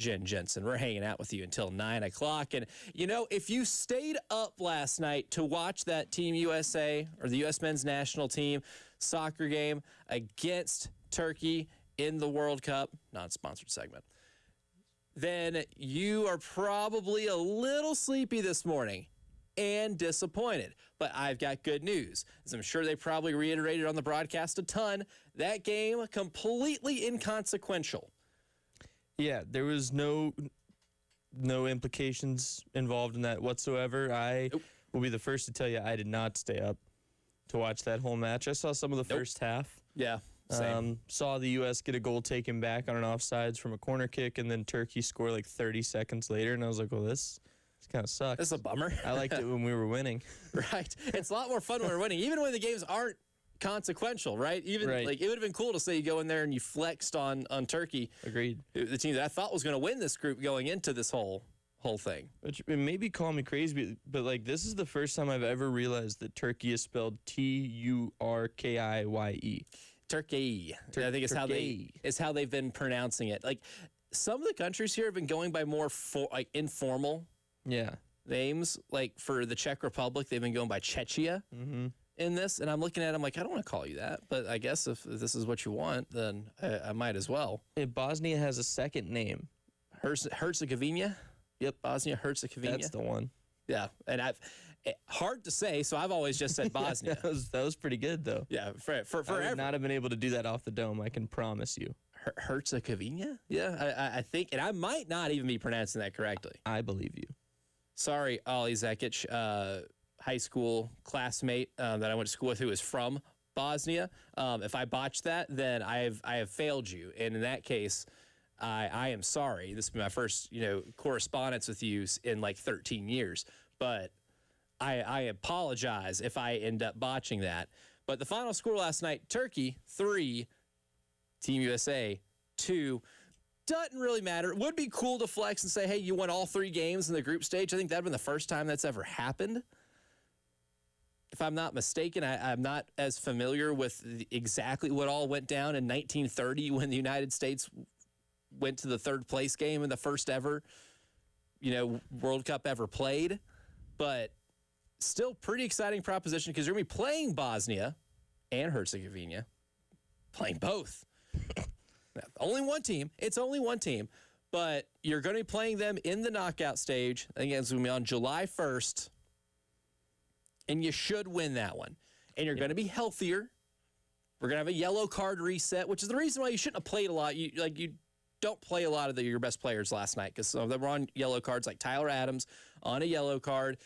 Jen Jensen. We're hanging out with you until 9 o'clock. And, if you stayed up last night to watch that Team USA or the U.S. men's national team soccer game against Turkey in the World Cup, non-sponsored segment, then you are probably a little sleepy this morning and disappointed. But I've got good news. As I'm sure they probably reiterated on the broadcast a ton, that game completely inconsequential. Yeah, there was no implications involved in that whatsoever. I will be the first to tell you I did not stay up to watch that whole match. I saw some of the first half. Yeah, same. Saw the U.S. get a goal taken back on an offsides from a corner kick, and then Turkey score like 30 seconds later, and I was like, well, this kind of sucks. That's a bummer. I liked it when we were winning. Right. It's a lot more fun when we're winning, even when the games aren't consequential, right? Like it would have been cool to say you go in there and you flexed on Turkey. Agreed. The team that I thought was going to win this group going into this whole thing. Which maybe call me crazy, but like this is the first time I've ever realized that Turkey is spelled Turkiye. Turkey. I think it's how they've been pronouncing it. Like some of the countries here have been going by more informal names. Like for the Czech Republic, they've been going by Czechia. Mm-hmm. In this, and I'm looking at it, I'm like, I don't want to call you that, but I guess if this is what you want, then I might as well. Bosnia has a second name. Herzegovina? Yep, Bosnia-Herzegovina. That's the one. Yeah, and hard to say, so I've always just said Bosnia. that was pretty good, though. Yeah, I would not have been able to do that off the dome, I can promise you. Herzegovina? Yeah, I think, and I might not even be pronouncing that correctly. I believe you. Sorry, Ollie Zekic, high school classmate that I went to school with who is from Bosnia. If I botched that, then I have failed you. And in that case, I am sorry. This will be my first correspondence with you in like 13 years. But I apologize if I end up botching that. But the final score last night, Turkey 3, Team USA 2. Doesn't really matter. It would be cool to flex and say, hey, you won all 3 games in the group stage. I think that would have been the first time that's ever happened. If I'm not mistaken, I'm not as familiar with exactly what all went down in 1930 when the United States went to the third place game in the first ever, World Cup ever played. But still pretty exciting proposition because you're going to be playing Bosnia and Herzegovina, playing both. Only one team. It's only one team. But you're going to be playing them in the knockout stage. I think it's going to be on July 1st. And you should win that one. And you're going to be healthier. We're going to have a yellow card reset, which is the reason why you shouldn't have played a lot. You don't play a lot of your best players last night because some of them were on yellow cards, like Tyler Adams on a yellow card.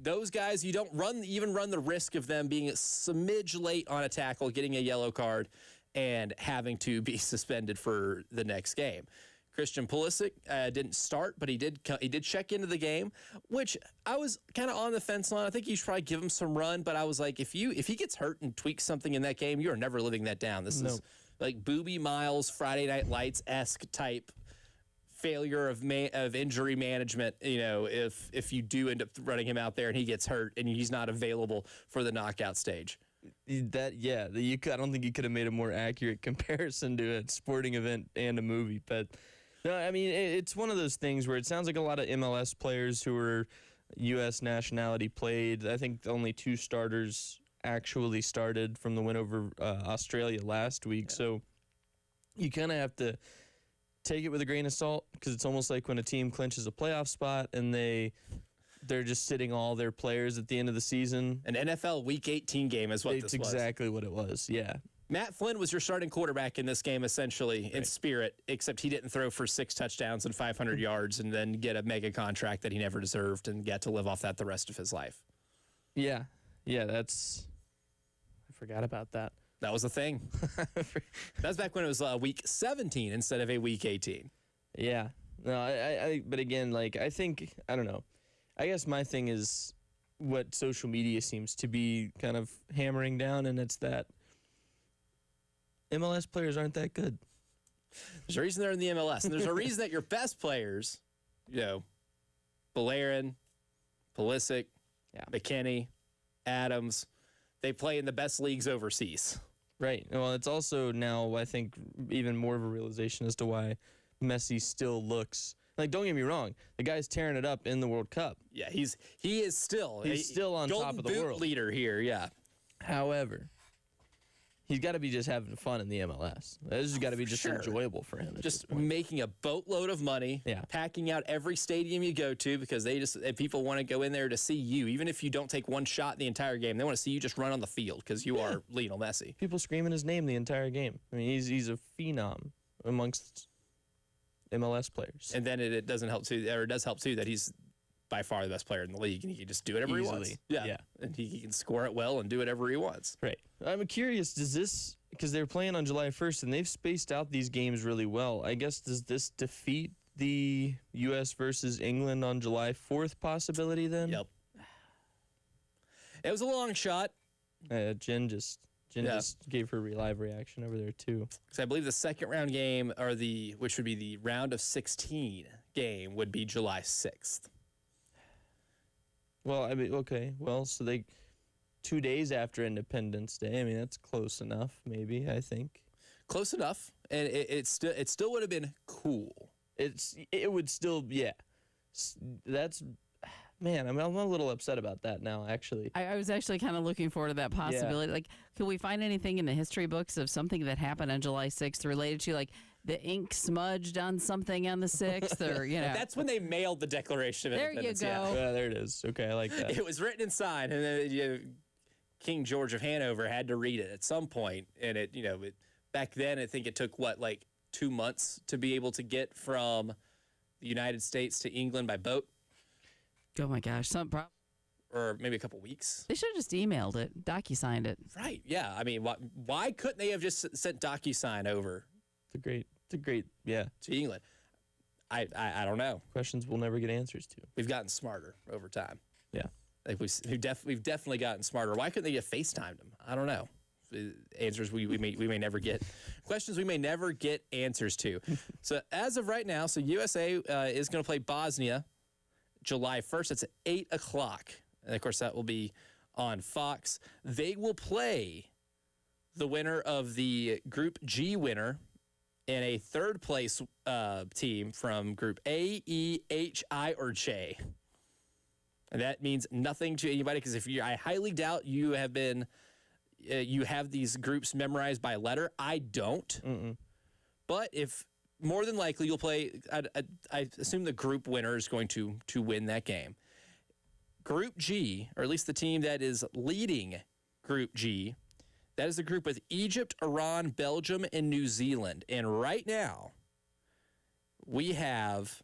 Those guys, you don't even run the risk of them being a smidge late on a tackle, getting a yellow card, and having to be suspended for the next game. Christian Pulisic didn't start, but he did check into the game, which I was kind of on the fence on. I think you should probably give him some run, but I was like, if he gets hurt and tweaks something in that game, you are never living that down. This is like Booby Miles, Friday Night Lights-esque type failure of injury management. If you do end up running him out there and he gets hurt and he's not available for the knockout stage. I don't think you could have made a more accurate comparison to a sporting event and a movie, but. No, I mean, it's one of those things where it sounds like a lot of MLS players who are U.S. nationality played. I think only 2 starters actually started from the win over Australia last week. Yeah. So you kind of have to take it with a grain of salt because it's almost like when a team clinches a playoff spot and they're just sitting all their players at the end of the season. An NFL Week 18 game is what this was. It's exactly what it was, yeah. Matt Flynn was your starting quarterback in this game, essentially, in spirit, except he didn't throw for 6 touchdowns and 500 yards and then get a mega contract that he never deserved and get to live off that the rest of his life. Yeah, I forgot about that. That was the thing. That was back when it was week 17 instead of a week 18. Yeah. No, but again, I don't know. I guess my thing is what social media seems to be kind of hammering down, and it's that MLS players aren't that good. There's a reason they're in the MLS, and there's a reason that your best players, Bellerin, Pulisic, McKinney, Adams, they play in the best leagues overseas. Right. Well, it's also now, I think, even more of a realization as to why Messi still looks like. Don't get me wrong, the guy's tearing it up in the World Cup. Yeah, he is still on top of the Golden world. Boot leader here. Yeah. However, he's got to be just having fun in the MLS. This has got to be just sure. enjoyable for him. Just making a boatload of money, packing out every stadium you go to because people want to go in there to see you. Even if you don't take one shot the entire game, they want to see you just run on the field because you are Lionel Messi. People screaming his name the entire game. I mean, he's a phenom amongst MLS players. And then it doesn't help too, or it does help too, that he's by far the best player in the league, and he can just do whatever he wants. Yeah, and he can score it well and do whatever he wants. Right. I'm curious, does this, because they're playing on July 1st, and they've spaced out these games really well, I guess, does this defeat the U.S. versus England on July 4th possibility then? Yep. It was a long shot. Jen just gave her live reaction over there too. Because I believe the second round game, which would be the round of 16 game, would be July 6th. Well, I mean, okay. Well, so 2 days after Independence Day. I mean, that's close enough, maybe, I think. Close enough. And it still would have been cool. It would still, yeah. That's, man, I'm a little upset about that now, actually. I was actually kind of looking forward to that possibility. Yeah. Like, could we find anything in the history books of something that happened on July 6th related to, like, the ink smudged on something on the 6th, or, you know? That's when they mailed the Declaration of There Independence. you go. Yeah, there it is. Okay, I like that. It was written and signed, and then King George of Hanover had to read it at some point, and back then I think it took 2 months to be able to get from the United States to England by boat. Oh my gosh, or maybe a couple weeks. They should have just emailed it, docu-signed it. Right? Yeah. I mean, why couldn't they have just sent DocuSign over? It's a great, yeah. To England. I don't know. Questions we'll never get answers to. We've gotten smarter over time. Yeah. Like we've definitely gotten smarter. Why couldn't they have FaceTimed them? I don't know. Answers we may never get. Questions we may never get answers to. So as of right now, USA is going to play Bosnia July 1st. It's at 8 o'clock. And of course, that will be on Fox. They will play the winner of the Group G winner and a third place team from Group A, E, H, I, or J. And that means nothing to anybody because I highly doubt you have been, you have these groups memorized by letter. I don't. Mm-mm. But if more than likely you'll play, I assume the group winner is going to win that game. Group G, or at least the team that is leading Group G, that is the group with Egypt, Iran, Belgium, and New Zealand. And right now, we have,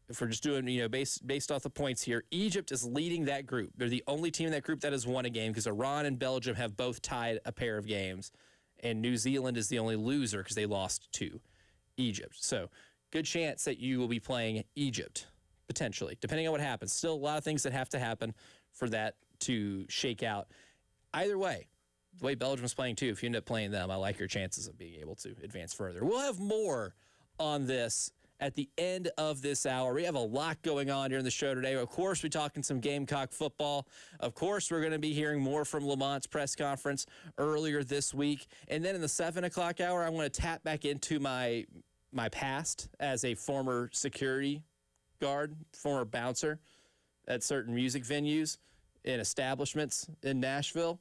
if we're just doing, based off the points here, Egypt is leading that group. They're the only team in that group that has won a game because Iran and Belgium have both tied a pair of games. And New Zealand is the only loser because they lost to Egypt. So good chance that you will be playing Egypt, potentially, depending on what happens. Still a lot of things that have to happen for that to shake out. Either way, the way Belgium's playing too, if you end up playing them, I like your chances of being able to advance further. We'll have more on this at the end of this hour. We have a lot going on here in the show today. Of course, we're talking some Gamecock football. Of course, we're going to be hearing more from Lamont's press conference earlier this week. And then in the 7 o'clock hour, I want to tap back into my past as a former security guard, former bouncer at certain music venues and establishments in Nashville,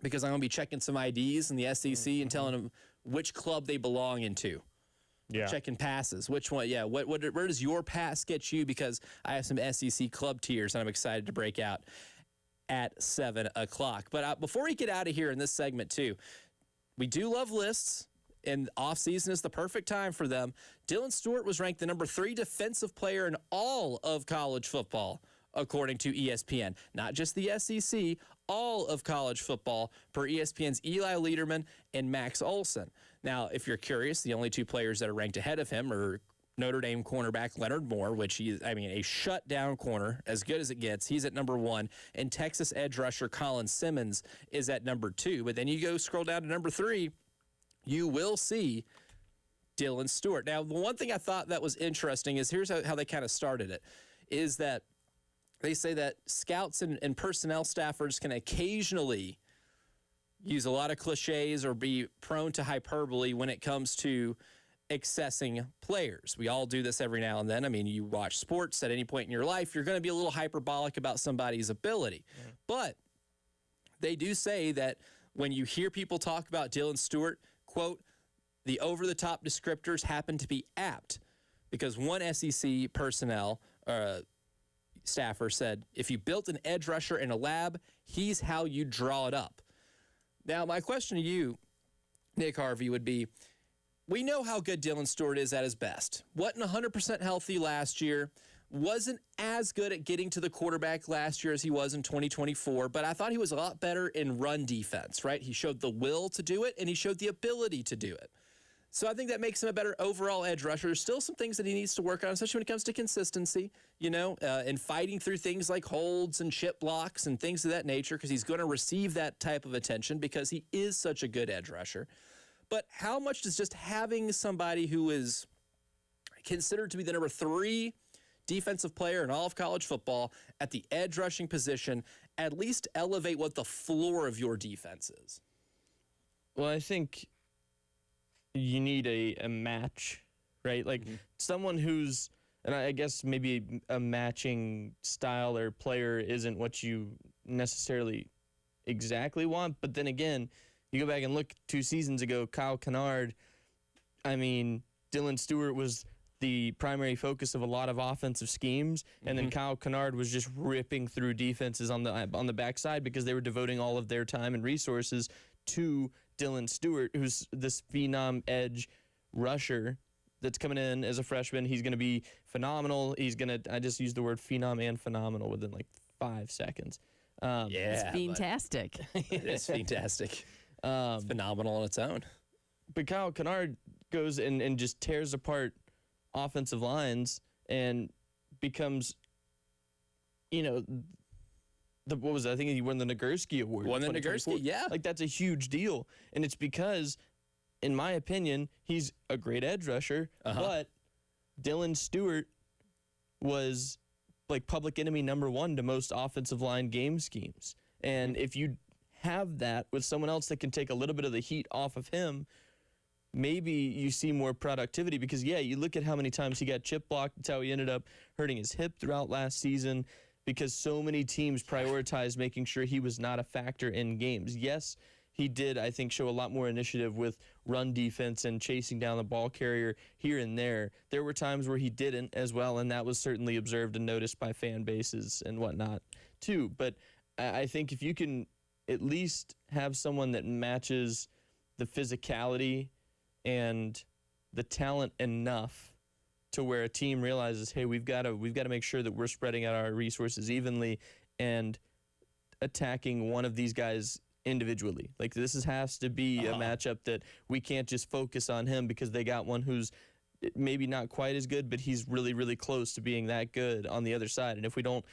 because I'm going to be checking some IDs in the SEC and telling them which club they belong into. Yeah. Checking passes. Which one? Yeah. Where does your pass get you? Because I have some SEC club tiers and I'm excited to break out at 7 o'clock. But before we get out of here in this segment too, we do love lists, and off-season is the perfect time for them. Dylan Stewart was ranked the number 3 defensive player in all of college football, according to ESPN. Not just the SEC, all of college football, per ESPN's Eli Lederman and Max Olson. Now, if you're curious, the only 2 players that are ranked ahead of him are Notre Dame cornerback Leonard Moore, which he's, a shutdown corner, as good as it gets. He's at number 1. And Texas edge rusher Colin Simmons is at number 2. But then you go scroll down to number 3, you will see Dylan Stewart. Now, the one thing I thought that was interesting is here's how they kind of started it, is that they say that scouts and personnel staffers can occasionally use a lot of cliches or be prone to hyperbole when it comes to accessing players. We all do this every now and then. I mean, you watch sports at any point in your life, you're going to be a little hyperbolic about somebody's ability. Yeah. But they do say that when you hear people talk about Dylan Stewart, quote, the over-the-top descriptors happen to be apt, because one SEC personnel staffer said, if you built an edge rusher in a lab, he's how you draw it up. Now, my question to you, Nick Harvey, would be, we know how good Dylan Stewart is at his best. Wasn't 100% healthy last year. Wasn't as good at getting to the quarterback last year as he was in 2024, but I thought he was a lot better in run defense, right? He showed the will to do it, and he showed the ability to do it. So I think that makes him a better overall edge rusher. There's still some things that he needs to work on, especially when it comes to consistency, and fighting through things like holds and chip blocks and things of that nature, because he's going to receive that type of attention because he is such a good edge rusher. But how much does just having somebody who is considered to be the number 3 defensive player in all of college football at the edge rushing position at least elevate what the floor of your defense is? Well, I think you need a match, right? Like someone who's, and I guess maybe a matching style or player isn't what you necessarily exactly want. But then again, you go back and look 2 seasons ago, Kyle Kennard, I mean, Dylan Stewart was the primary focus of a lot of offensive schemes, and then Kyle Kennard was just ripping through defenses on the backside because they were devoting all of their time and resources to Dylan Stewart, who's this phenom edge rusher that's coming in as a freshman. He's going to be phenomenal. I just used the word phenom and phenomenal within like 5 seconds. It's fantastic. It is fantastic. It's phenomenal on its own. But Kyle Kennard goes and just tears apart offensive lines and becomes, what was it? I think he won the Nagurski Award. Won the Nagurski, yeah. Like, that's a huge deal. And it's because, in my opinion, he's a great edge rusher, but Dylan Stewart was like public enemy number 1 to most offensive line game schemes. And if you have that with someone else that can take a little bit of the heat off of him, maybe you see more productivity, because, you look at how many times he got chip blocked. That's how he ended up hurting his hip throughout last season, because so many teams prioritized making sure he was not a factor in games. Yes, he did, I think, show a lot more initiative with run defense and chasing down the ball carrier here and there. There were times where he didn't as well, and that was certainly observed and noticed by fan bases and whatnot too. But I think if you can at least have someone that matches the physicality and the talent enough to where a team realizes, hey, we've got to make sure that we're spreading out our resources evenly and attacking one of these guys individually. Like, this has to be a matchup that we can't just focus on him because they got one who's maybe not quite as good, but he's really, really close to being that good on the other side. And if we don't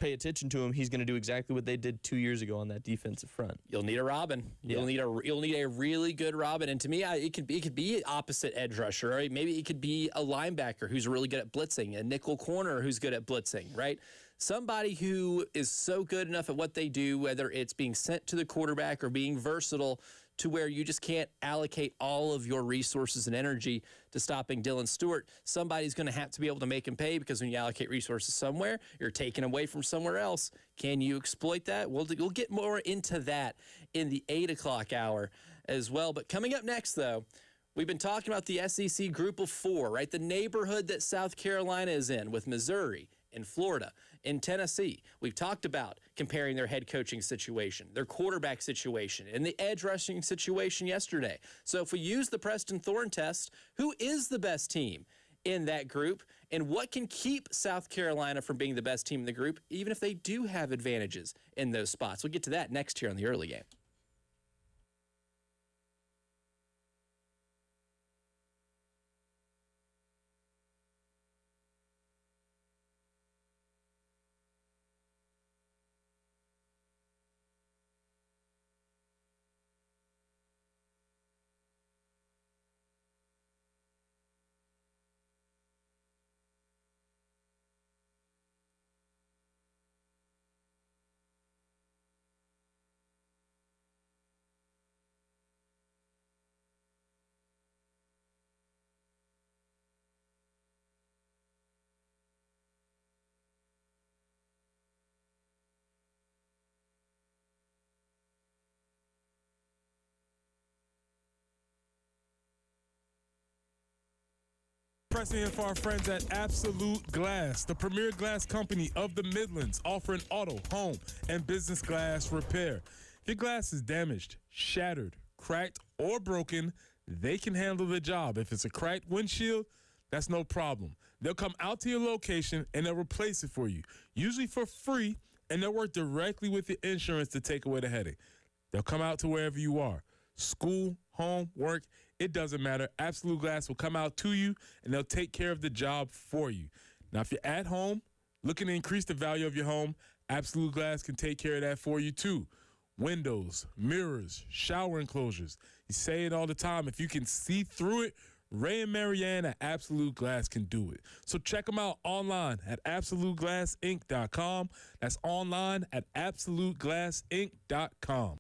pay attention to him, he's going to do exactly what they did 2 years ago on that defensive front. You'll need a Robin. You'll need a really good Robin. And to me, it could be opposite edge rusher, right? Maybe it could be a linebacker who's really good at blitzing, a nickel corner who's good at blitzing, right? Somebody who is so good enough at what they do, whether it's being sent to the quarterback or being versatile, to where you just can't allocate all of your resources and energy to stopping Dylan Stewart. Somebody's going to have to be able to make him pay, because when you allocate resources somewhere, you're taking away from somewhere else. Can you exploit that? We'll get more into that in the 8 o'clock hour as well. But coming up next, though, we've been talking about the SEC Group of 4, right? The neighborhood that South Carolina is in, with Missouri and Florida, in Tennessee. We've talked about comparing their head coaching situation, their quarterback situation, and the edge rushing situation yesterday. So if we use the Preston Thorne test, who is the best team in that group, and what can keep South Carolina from being the best team in the group, even if they do have advantages in those spots? We'll get to that next here on the early game. Preston here for our friends at Absolute Glass, the premier glass company of the Midlands, offering auto, home, and business glass repair. If your glass is damaged, shattered, cracked, or broken, they can handle the job. If it's a cracked windshield, that's no problem. They'll come out to your location and they'll replace it for you, usually for free, and they'll work directly with your insurance to take away the headache. They'll come out to wherever you are. School, home, work, it doesn't matter. Absolute Glass will come out to you, and they'll take care of the job for you. Now, if you're at home, looking to increase the value of your home, Absolute Glass can take care of that for you, too. Windows, mirrors, shower enclosures. You say it all the time. If you can see through it, Ray and Marianne at Absolute Glass can do it. So check them out online at AbsoluteGlassInc.com. That's online at AbsoluteGlassInc.com.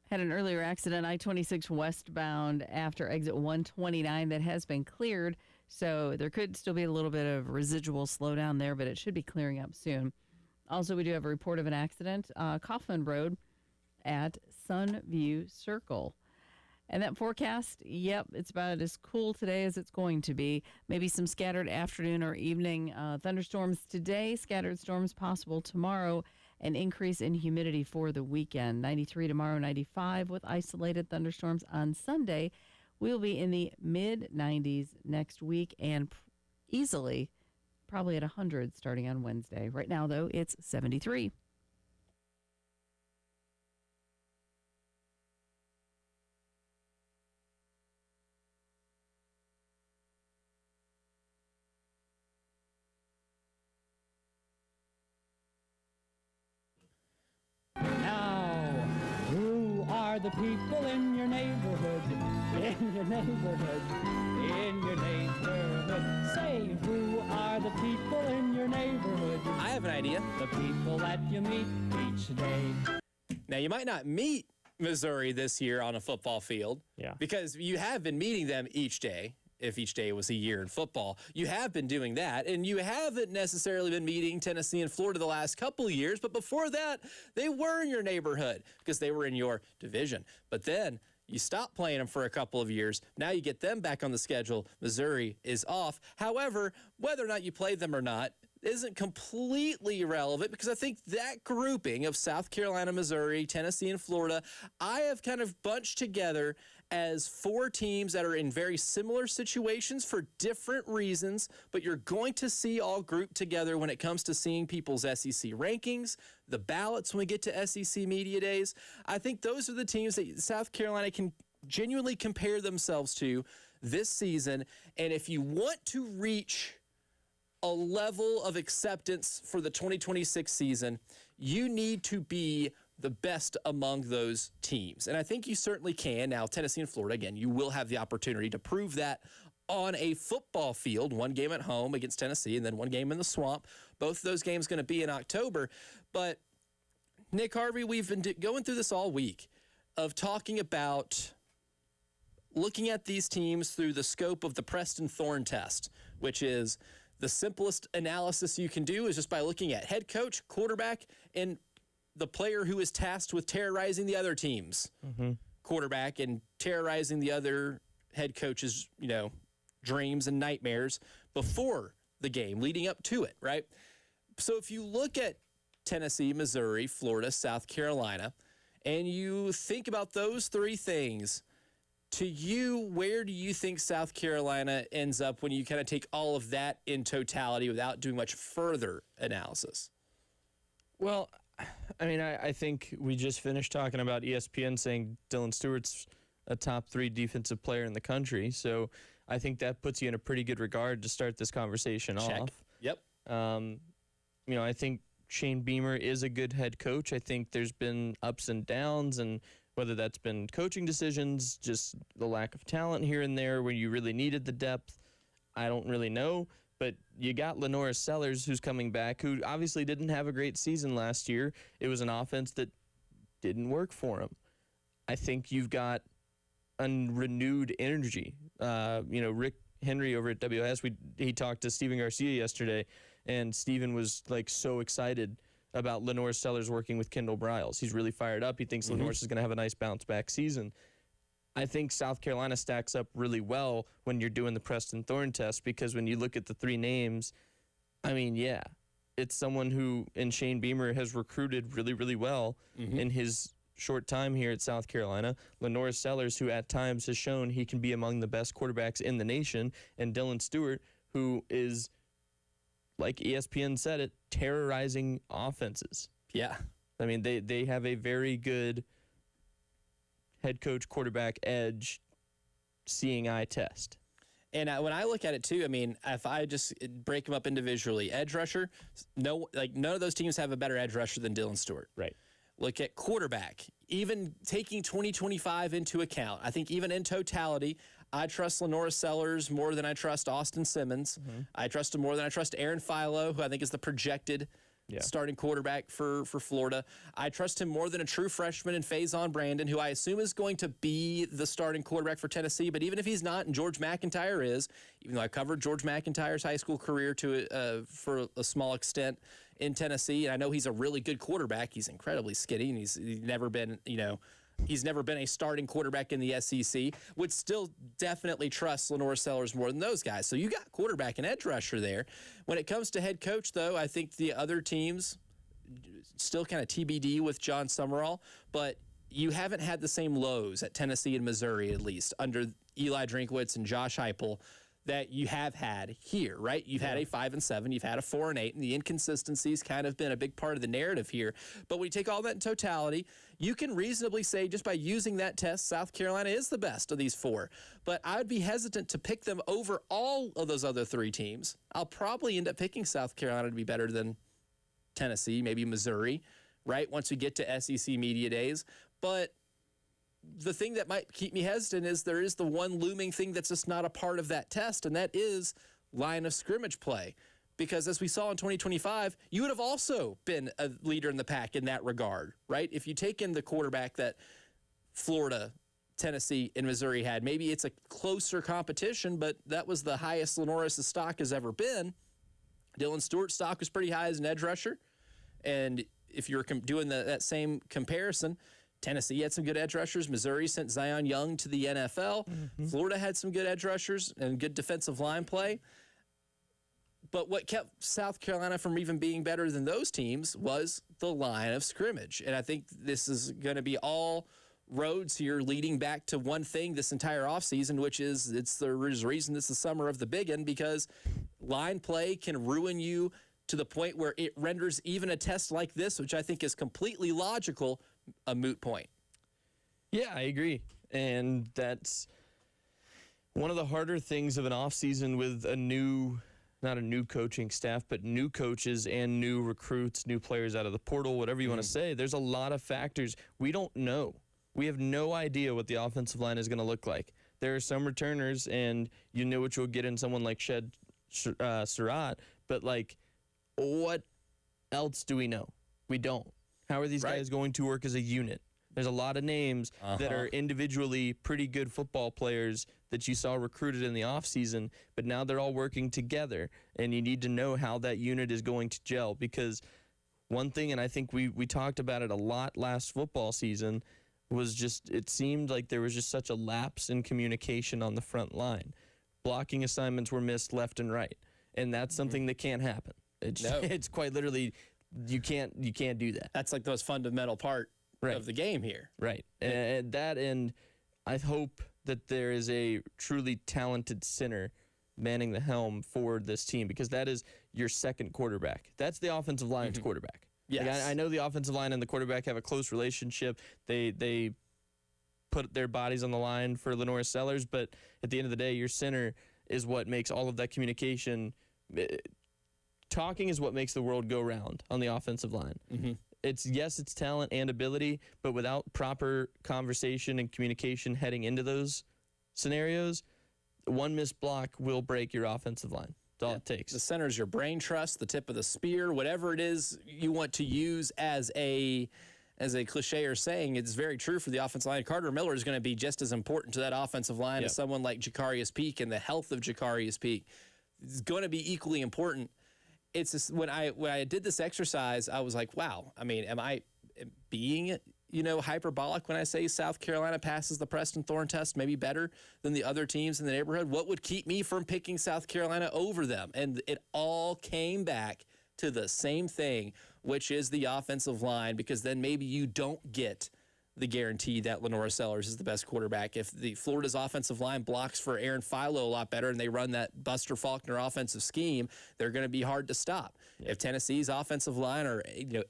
Had an earlier accident, I-26 westbound after exit 129 that has been cleared. So there could still be a little bit of residual slowdown there, but it should be clearing up soon. Also, we do have a report of an accident, Coughlin Road at Sunview Circle. And that forecast, yep, it's about as cool today as it's going to be. Maybe some scattered afternoon or evening thunderstorms today, scattered storms possible tomorrow, an increase in humidity for the weekend. 93 tomorrow, 95 with isolated thunderstorms on Sunday. We'll be in the mid-90s next week and easily probably at 100 starting on Wednesday. Right now, though, it's 73. are the people in your neighborhood? In your neighborhood, in your neighborhood. Say, who are the people in your neighborhood? I have an idea. The people that you meet each day. Now, you might not meet Missouri this year on a football field. Yeah. Because you have been meeting them each day. If each day was a year in football, you have been doing that, and you haven't necessarily been meeting Tennessee and Florida the last couple of years, but before that, they were in your neighborhood because they were in your division. But then you stopped playing them for a couple of years. Now you get them back on the schedule. Missouri is off. However, whether or not you play them or not isn't completely irrelevant because I think that grouping of South Carolina, Missouri, Tennessee, and Florida, I have kind of bunched together as 4 teams that are in very similar situations for different reasons, but you're going to see all grouped together when it comes to seeing people's SEC rankings, the ballots when we get to SEC Media Days. I think those are the teams that South Carolina can genuinely compare themselves to this season, and if you want to reach a level of acceptance for the 2026 season, you need to be the best among those teams. And I think you certainly can. Now, Tennessee and Florida, again, you will have the opportunity to prove that on a football field, one game at home against Tennessee and then one game in the Swamp. Both of those games going to be in October. But, Nick Harvey, we've been going through this all week of talking about looking at these teams through the scope of the Preston Thorne test, which is the simplest analysis you can do is just by looking at head coach, quarterback, and the player who is tasked with terrorizing the other team's quarterback and terrorizing the other head coach's, dreams and nightmares before the game, leading up to it, right? So if you look at Tennessee, Missouri, Florida, South Carolina, and you think about those 3 things, to you, where do you think South Carolina ends up when you kind of take all of that in totality without doing much further analysis? Well, I mean, I think we just finished talking about ESPN saying Dylan Stewart's a top 3 defensive player in the country. So I think that puts you in a pretty good regard to start this conversation off. Yep. I think Shane Beamer is a good head coach. I think there's been ups and downs, and whether that's been coaching decisions, just the lack of talent here and there where you really needed the depth, I don't really know. But you got Lenora Sellers, who's coming back, who obviously didn't have a great season last year. It was an offense that didn't work for him. I think you've got a renewed energy. Rick Henry over at WS, he talked to Steven Garcia yesterday, and Steven was so excited about Lenore Sellers working with Kendall Briles. He's really fired up. He thinks Lenore's is going to have a nice bounce-back season. I think South Carolina stacks up really well when you're doing the Preston Thorne test because when you look at the 3 names, I mean, yeah, it's someone who, and Shane Beamer, has recruited really, really well in his short time here at South Carolina. Lenore Sellers, who at times has shown he can be among the best quarterbacks in the nation, and Dylan Stewart, who is, like ESPN said it, terrorizing offenses. Yeah. I mean, they have a very good head coach quarterback edge seeing eye test. And when I look at it too, I mean, if I just break them up individually, edge rusher, none of those teams have a better edge rusher than Dylan Stewart. Right. Look at quarterback, even taking 2025 into account. I think even in totality, I trust Lenora Sellers more than I trust Austin Simmons. I trust him more than I trust Aaron Philo, who I think is the projected starting quarterback for Florida. I trust him more than a true freshman in Faison Brandon, who I assume is going to be the starting quarterback for Tennessee. But even if he's not, and George McIntyre is, even though I covered George McIntyre's high school career for a small extent in Tennessee, and I know he's a really good quarterback. He's incredibly skinny, and he's never been, he's never been a starting quarterback in the SEC. Would still definitely trust Lenore Sellers more than those guys. So you got quarterback and edge rusher there. When it comes to head coach, though, I think the other teams still kind of TBD with John Summerall, but you haven't had the same lows at Tennessee and Missouri, at least, under Eli Drinkwitz and Josh Heupel that you have had here, right? You've had a 5-7, you've had a 4-8, and the inconsistencies kind of been a big part of the narrative here. But when you take all that in totality, you can reasonably say just by using that test, South Carolina is the best of these 4. But I would be hesitant to pick them over all of those other 3 teams. I'll probably end up picking South Carolina to be better than Tennessee, maybe Missouri, right? Once we get to SEC Media Days. But the thing that might keep me hesitant is there is the one looming thing that's just not a part of that test, and that is line of scrimmage play. Because as we saw in 2025, you would have also been a leader in the pack in that regard, right? If you take in the quarterback that Florida, Tennessee, and Missouri had, maybe it's a closer competition, but that was the highest Lenoris' stock has ever been. Dylan Stewart's stock was pretty high as an edge rusher. And if you're doing that same comparison, Tennessee had some good edge rushers. Missouri sent Zion Young to the NFL. Florida had some good edge rushers and good defensive line play. But what kept South Carolina from even being better than those teams was the line of scrimmage. And I think this is going to be all roads here leading back to one thing this entire offseason, which is it's the reason it's the summer of the big one, because line play can ruin you to the point where it renders even a test like this, which I think is completely logical, a moot point. Yeah, I agree. And that's one of the harder things of an offseason with not a new coaching staff, but new coaches and new recruits, new players out of the portal, whatever you want to say. There's a lot of factors we don't know. We have no idea what the offensive line is going to look like. There are some returners, and you know what you'll get in someone like Shed Surratt, but like, what else do we know? We don't. How are these guys going to work as a unit? There's a lot of names that are individually pretty good football players that you saw recruited in the offseason, but now they're all working together, and you need to know how that unit is going to gel, because one thing, and I think we talked about it a lot last football season, was just it seemed like there was just such a lapse in communication on the front line. Blocking assignments were missed left and right, and that's something that can't happen. It's quite literally you can't do that. That's like the most fundamental part of the game here. Right. And I hope that there is a truly talented center manning the helm for this team, because that is your second quarterback. That's the offensive line's quarterback. Yes. Like, I know the offensive line and the quarterback have a close relationship. They put their bodies on the line for Lenoris Sellers, but at the end of the day, your center is what makes all of that communication. Talking is what makes the world go round on the offensive line. It's talent and ability, but without proper conversation and communication heading into those scenarios, one missed block will break your offensive line. That's all it takes. The center is your brain trust, the tip of the spear, whatever it is you want to use as a cliche or saying. It's very true for the offensive line. Carter Miller is going to be just as important to that offensive line as someone like Jacarius Peak, and the health of Jacarius Peak is going to be equally important. It's just, when I did this exercise, I was like, wow. I mean, am I being hyperbolic when I say South Carolina passes the Preston Thorne test maybe better than the other teams in the neighborhood? What would keep me from picking South Carolina over them? And it all came back to the same thing, which is the offensive line, because then maybe you don't get the guarantee that Lenoris Sellers is the best quarterback. If the Florida's offensive line blocks for Aaron Philo a lot better and they run that Buster Faulkner offensive scheme, they're going to be hard to stop. If Tennessee's offensive line are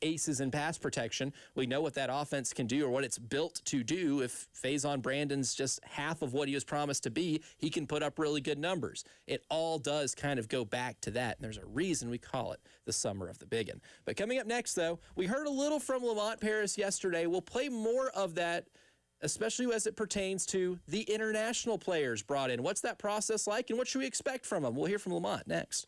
aces in pass protection, we know what that offense can do or what it's built to do. If Faison Brandon's just half of what he was promised to be, he can put up really good numbers. It all does kind of go back to that, and there's a reason we call it the summer of the biggin. But coming up next, though, we heard a little from Lamont Paris yesterday. We'll play more of that, especially as it pertains to the international players brought in. What's that process like, and what should we expect from them? We'll hear from Lamont next.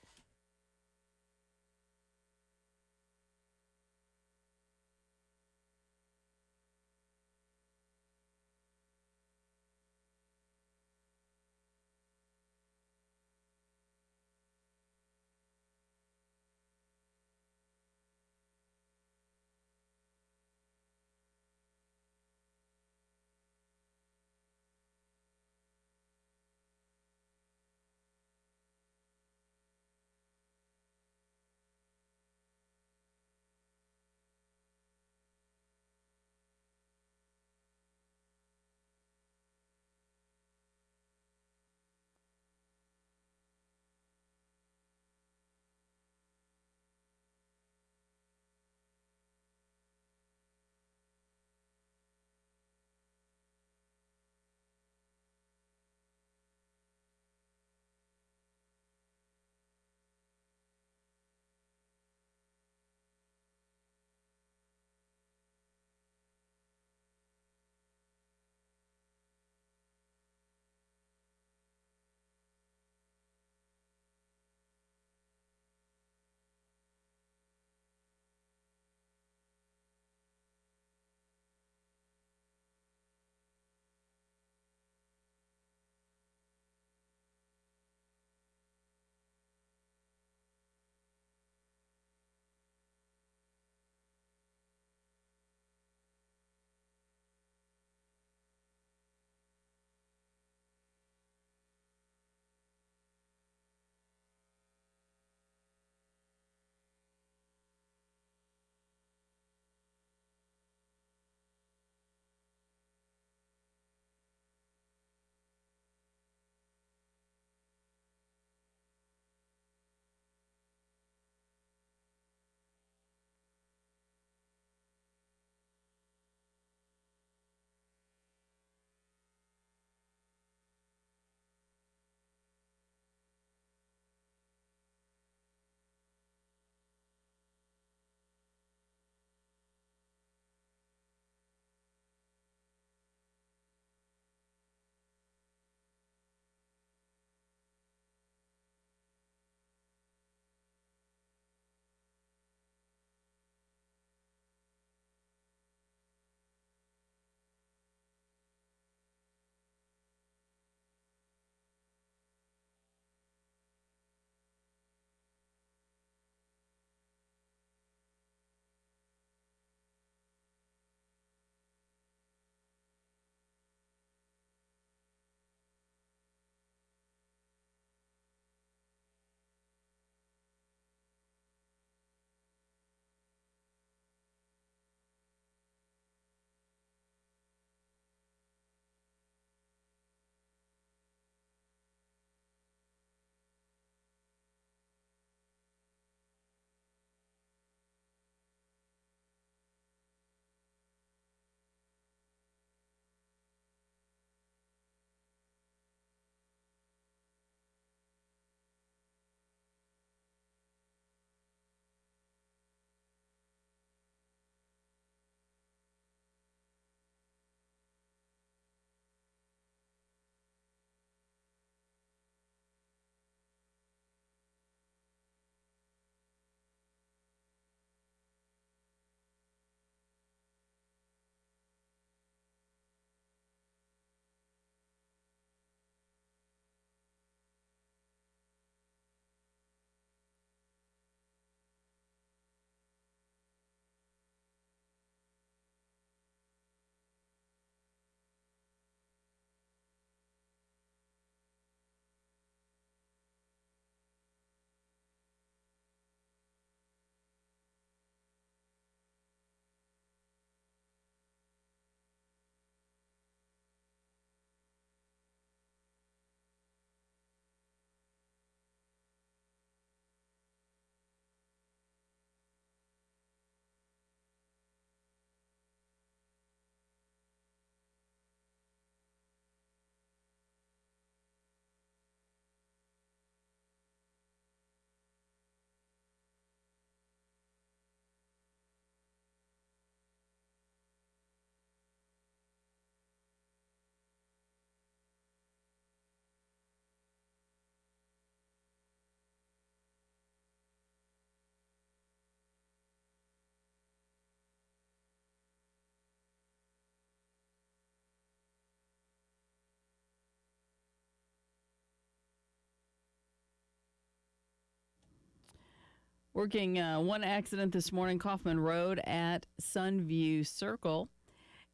Working one accident this morning, Kaufman Road at Sunview Circle.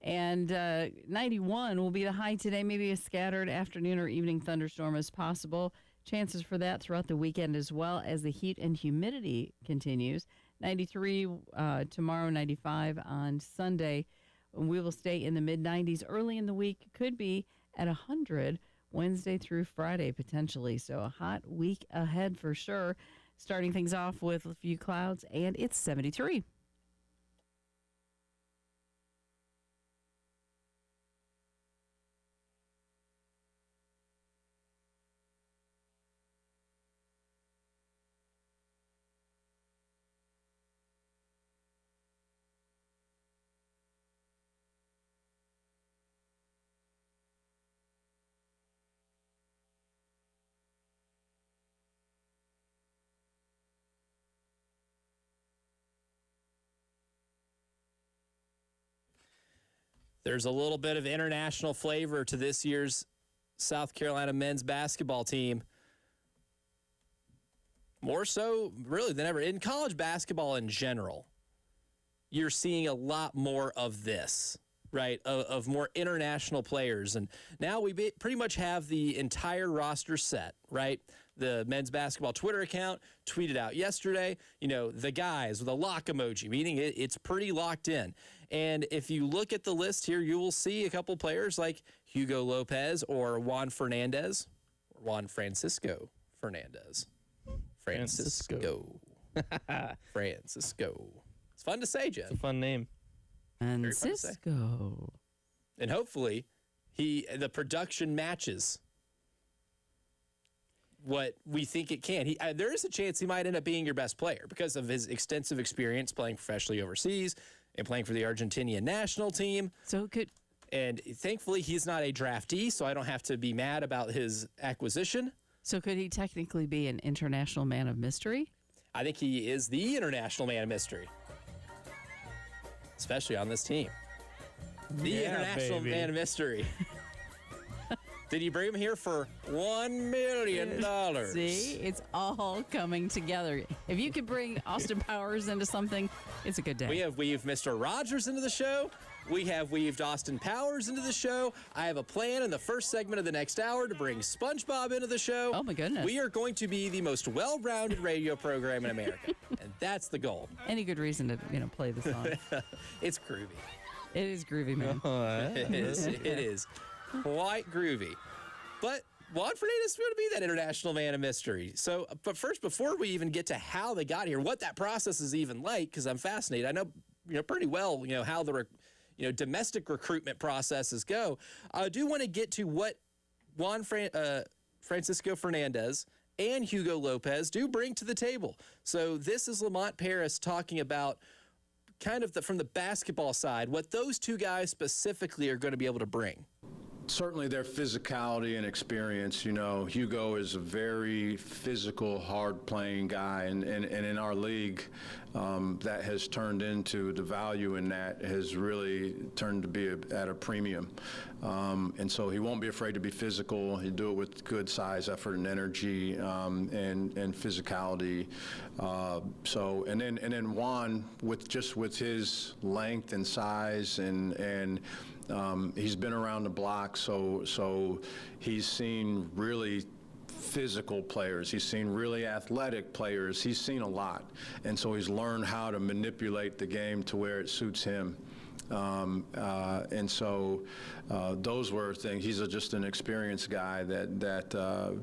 And 91 will be the high today. Maybe a scattered afternoon or evening thunderstorm is possible. Chances for that throughout the weekend as well as the heat and humidity continues. 93 tomorrow, 95 on Sunday. We will stay in the mid-90s early in the week. Could be at 100 Wednesday through Friday potentially. So a hot week ahead for sure. Starting things off with a few clouds, and it's 73. There's a little bit of international flavor to this year's South Carolina men's basketball team. More so, really, than ever. In college basketball in general, you're seeing a lot more of this, right, of more international players. And now we pretty much have the entire roster set, right? The men's basketball Twitter account tweeted out yesterday, the guys with a lock emoji, meaning it's pretty locked in. And if you look at the list here, you will see a couple players like Hugo Lopez or Juan Francisco Fernandez. Francisco. It's fun to say, Jen. It's a fun name. Francisco. And hopefully the production matches what we think it can. There is a chance he might end up being your best player because of his extensive experience playing professionally overseas and playing for the Argentinian national team. And thankfully, he's not a draftee, so I don't have to be mad about his acquisition. So could he technically be an international man of mystery? I think he is the international man of mystery, especially on this team. The international man of mystery. Did you bring him here for $1 million? See, it's all coming together. If you could bring Austin Powers into something, it's a good day. We have weaved Mr. Rogers into the show. We have weaved Austin Powers into the show. I have a plan in the first segment of the next hour to bring SpongeBob into the show. Oh, my goodness. We are going to be the most well-rounded radio program in America, and that's the goal. Any good reason to, play the song. It's groovy. It is groovy, man. It is quite groovy. But Juan Fernandez is going to be that international man of mystery. So, but first, before we even get to how they got here, what that process is even like, because I'm fascinated. I know, pretty well, how the domestic recruitment processes go. I do want to get to what Juan Francisco Fernandez and Hugo Lopez do bring to the table. So this is Lamont Paris talking about kind of from the basketball side, what those two guys specifically are going to be able to bring. Certainly their physicality and experience. Hugo is a very physical, hard-playing guy, and in our league, that has turned into the value in that has really turned to be at a premium. And so he won't be afraid to be physical. He'll do it with good size, effort, and energy, and physicality. And then Juan, with his length and size and he's been around the block, so he's seen really physical players. He's seen really athletic players. He's seen a lot. And so he's learned how to manipulate the game to where it suits him. And so those were things. He's just an experienced guy that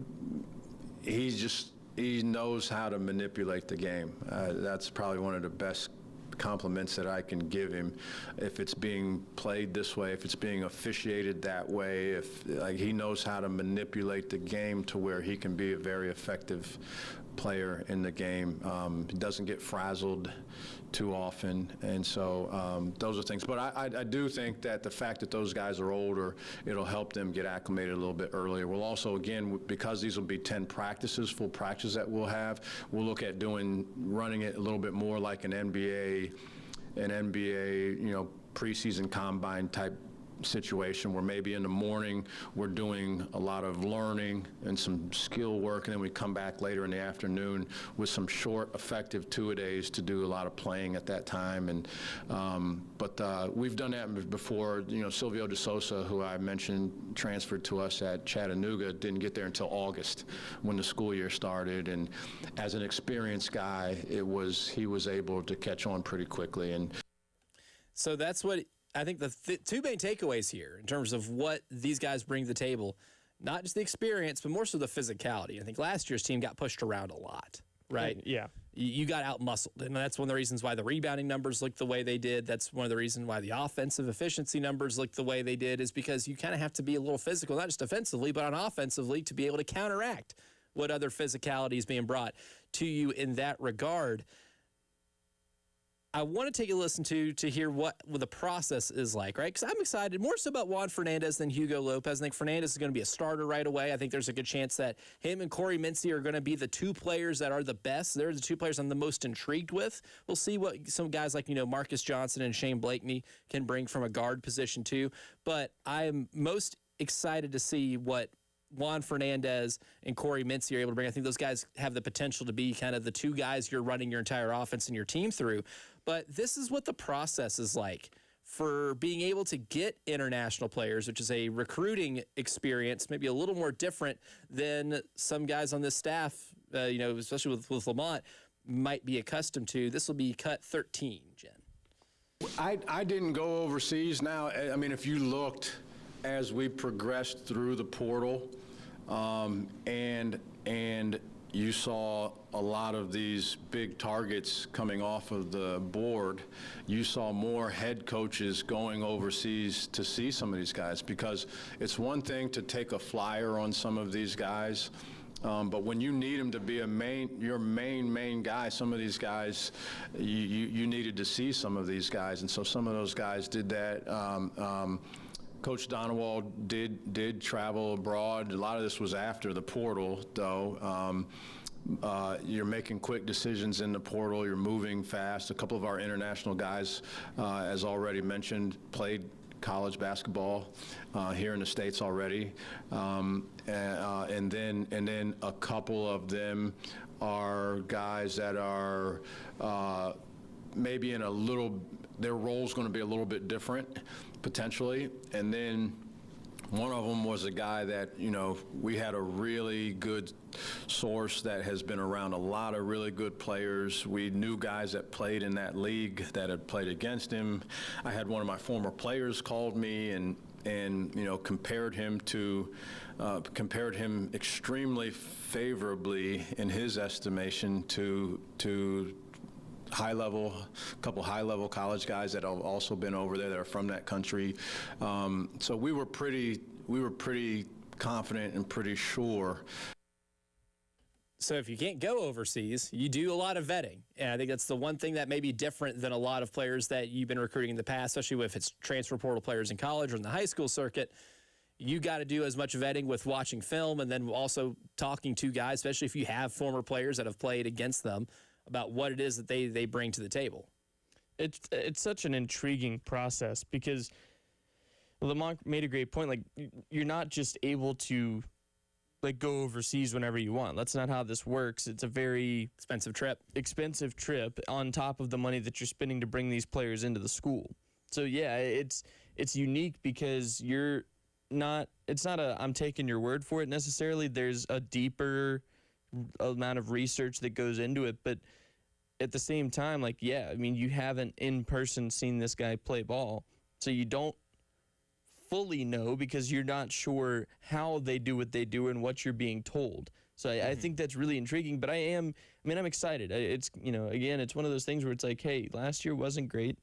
he knows how to manipulate the game. That's probably one of the best compliments that I can give him. If it's being played this way, if it's being officiated that way, if he knows how to manipulate the game to where he can be a very effective player in the game. He doesn't get frazzled too often, and so those are things. But I do think that the fact that those guys are older, it'll help them get acclimated a little bit earlier. We'll also, again, because these will be 10 practices, full practices that we'll have, we'll look at running it a little bit more like an NBA preseason combine type situation where maybe in the morning we're doing a lot of learning and some skill work, and then we come back later in the afternoon with some short, effective two-a-days to do a lot of playing at that time. And but we've done that before. You know, Silvio De Sosa, who I mentioned, transferred to us at Chattanooga, didn't get there until August when the school year started. And as an experienced guy, he was able to catch on pretty quickly. And so that's what I think the two main takeaways here in terms of what these guys bring to the table, not just the experience, but more so the physicality. I think last year's team got pushed around a lot, right? Yeah. You got out-muscled, and that's one of the reasons why the rebounding numbers look the way they did. That's one of the reasons why the offensive efficiency numbers look the way they did, is because you kind of have to be a little physical, not just offensively, but on offensively, to be able to counteract what other physicality is being brought to you in that regard. I want to take a listen to hear what the process is like, right? Because I'm excited more so about Juan Fernandez than Hugo Lopez. I think Fernandez is going to be a starter right away. I think there's a good chance that him and Corey Mincy are going to be the two players that are the best. They're the two players I'm the most intrigued with. We'll see what some guys like, Marcus Johnson and Shane Blakeney can bring from a guard position too. But I'm most excited to see what Juan Fernandez and Corey Mincy are able to bring. I think those guys have the potential to be kind of the two guys you're running your entire offense and your team through. But this is what the process is like for being able to get international players, which is a recruiting experience, maybe a little more different than some guys on this staff, especially with Lamont, might be accustomed to. This will be cut 13, Jen. I didn't go overseas. Now, I mean, if you looked as we progressed through the portal, and you saw a lot of these big targets coming off of the board, you saw more head coaches going overseas to see some of these guys, because it's one thing to take a flyer on some of these guys, but when you need them to be your main guy, some of these guys, you needed to see some of these guys, and so some of those guys did that. Coach Donewald did travel abroad. A lot of this was after the portal, though. You're making quick decisions in the portal. You're moving fast. A couple of our international guys, as already mentioned, played college basketball here in the States already, and then a couple of them are guys that are maybe in a little. Their role's going to be a little bit different, potentially. And then one of them was a guy that, we had a really good source that has been around a lot of really good players. We knew guys that played in that league that had played against him. I had one of my former players called me and compared him extremely favorably in his estimation to couple high-level college guys that have also been over there that are from that country. So we were pretty confident and pretty sure. So if you can't go overseas, you do a lot of vetting. And I think that's the one thing that may be different than a lot of players that you've been recruiting in the past, especially if it's transfer portal players in college or in the high school circuit. You got to do as much vetting with watching film and then also talking to guys, especially if you have former players that have played against them, about what it is that they bring to the table. It's such an intriguing process because Lamont made a great point. Like, you're not just able to go overseas whenever you want. That's not how this works. It's a very expensive trip on top of the money that you're spending to bring these players into the school. So yeah, it's unique because it's not a I'm taking your word for it necessarily. There's a deeper amount of research that goes into it, but at the same time, you haven't in person seen this guy play ball, so you don't fully know because you're not sure how they do what they do and what you're being told. So I think that's really intriguing, but I'm excited. It's it's one of those things where it's like, hey, last year wasn't great.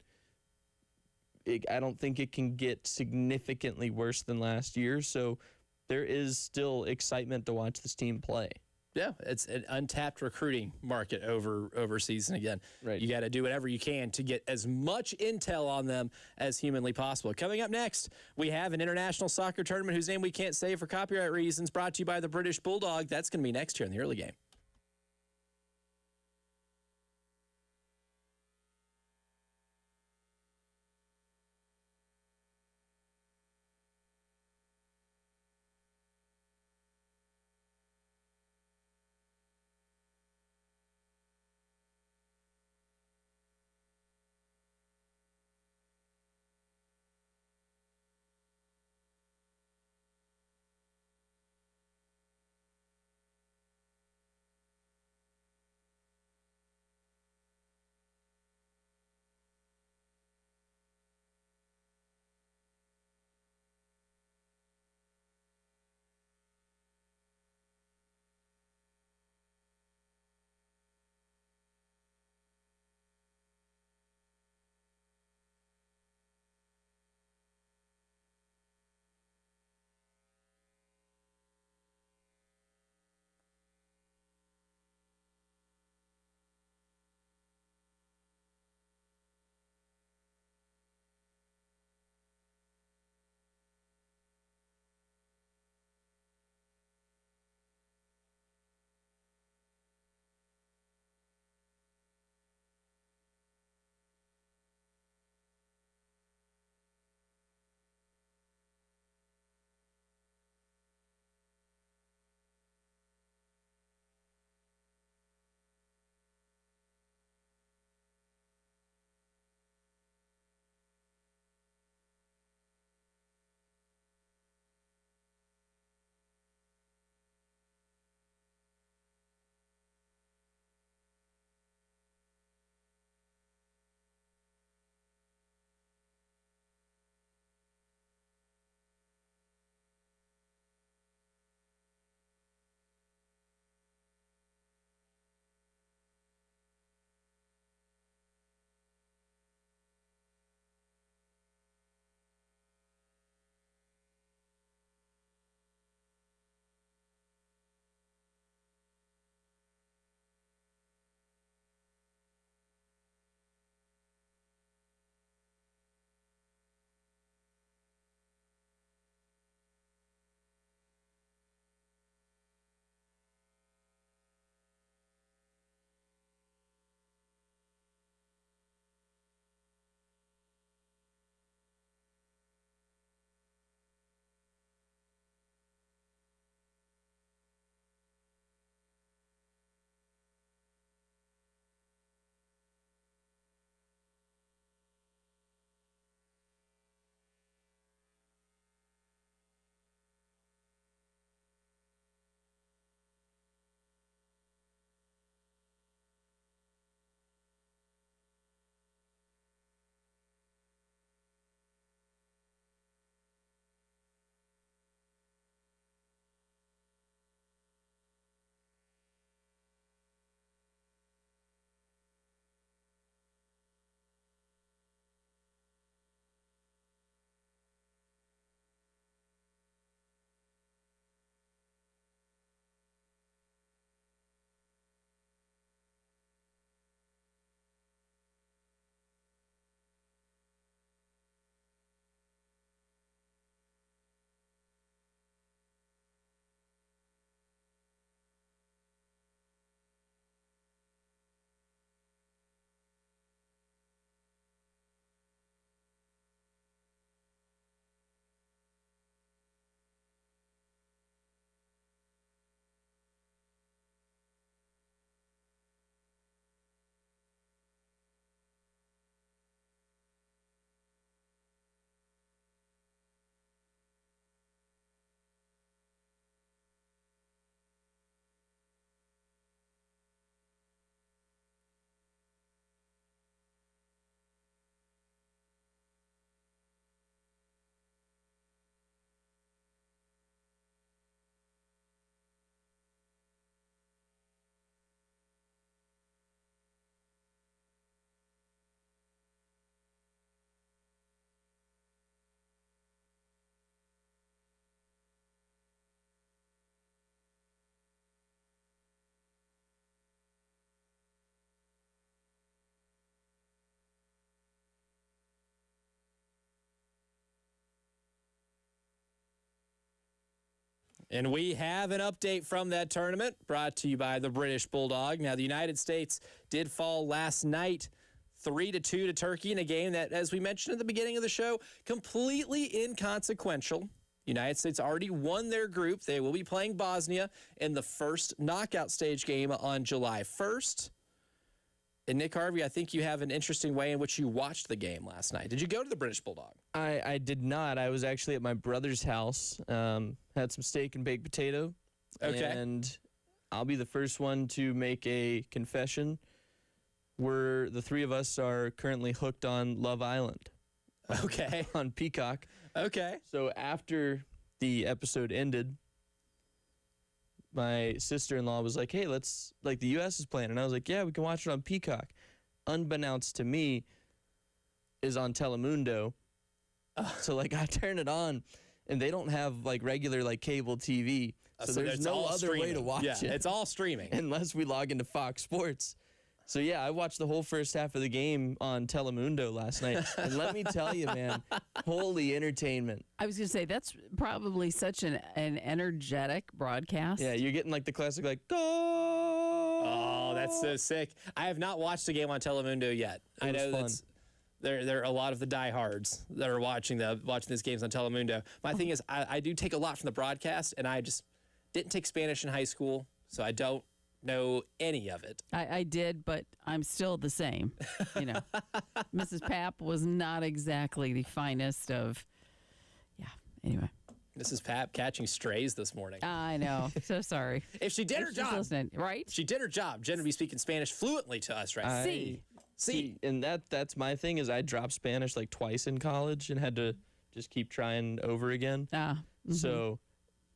I don't think it can get significantly worse than last year, so there is still excitement to watch this team play. Yeah, it's an untapped recruiting market overseas. And again, right. You got to do whatever you can to get as much intel on them as humanly possible. Coming up next, we have an international soccer tournament whose name we can't say for copyright reasons, brought to you by the British Bulldog. That's going to be next year in the early game. And we have an update from that tournament brought to you by the British Bulldog. Now, the United States did fall last night 3-2 to Turkey in a game that, as we mentioned at the beginning of the show, completely inconsequential. United States already won their group. They will be playing Bosnia in the first knockout stage game on July 1st. And Nick Harvey, I think you have an interesting way in which you watched the game last night. Did you go to the British Bulldog? I did not. I was actually at my brother's house. Had some steak and baked potato. Okay. And I'll be the first one to make a confession. The three of us are currently hooked on Love Island. Okay. On Peacock. Okay. So after the episode ended, my sister-in-law was like, hey, the U.S. is playing. And I was like, yeah, we can watch it on Peacock. Unbeknownst to me, is on Telemundo. So, I turn it on, and they don't have, regular, cable TV. So there's no other way to watch it. It's all streaming. Unless we log into Fox Sports. So, yeah, I watched the whole first half of the game on Telemundo last night. And let me tell you, man, holy entertainment. I was going to say, that's probably such an energetic broadcast. Yeah, you're getting, the classic, go! Oh, that's so sick. I have not watched the game on Telemundo yet. I know that's... There are a lot of the diehards that are watching these games on Telemundo. My thing is, I do take a lot from the broadcast, and I just didn't take Spanish in high school, so I don't know any of it. I did, but I'm still the same. Mrs. Papp was not exactly the finest of, anyway. Mrs. Papp catching strays this morning. I know. So sorry. If she did her job, listening, right? She did her job. Jen would be speaking Spanish fluently to us right now. See, and that's my thing is I dropped Spanish twice in college and had to just keep trying over again. So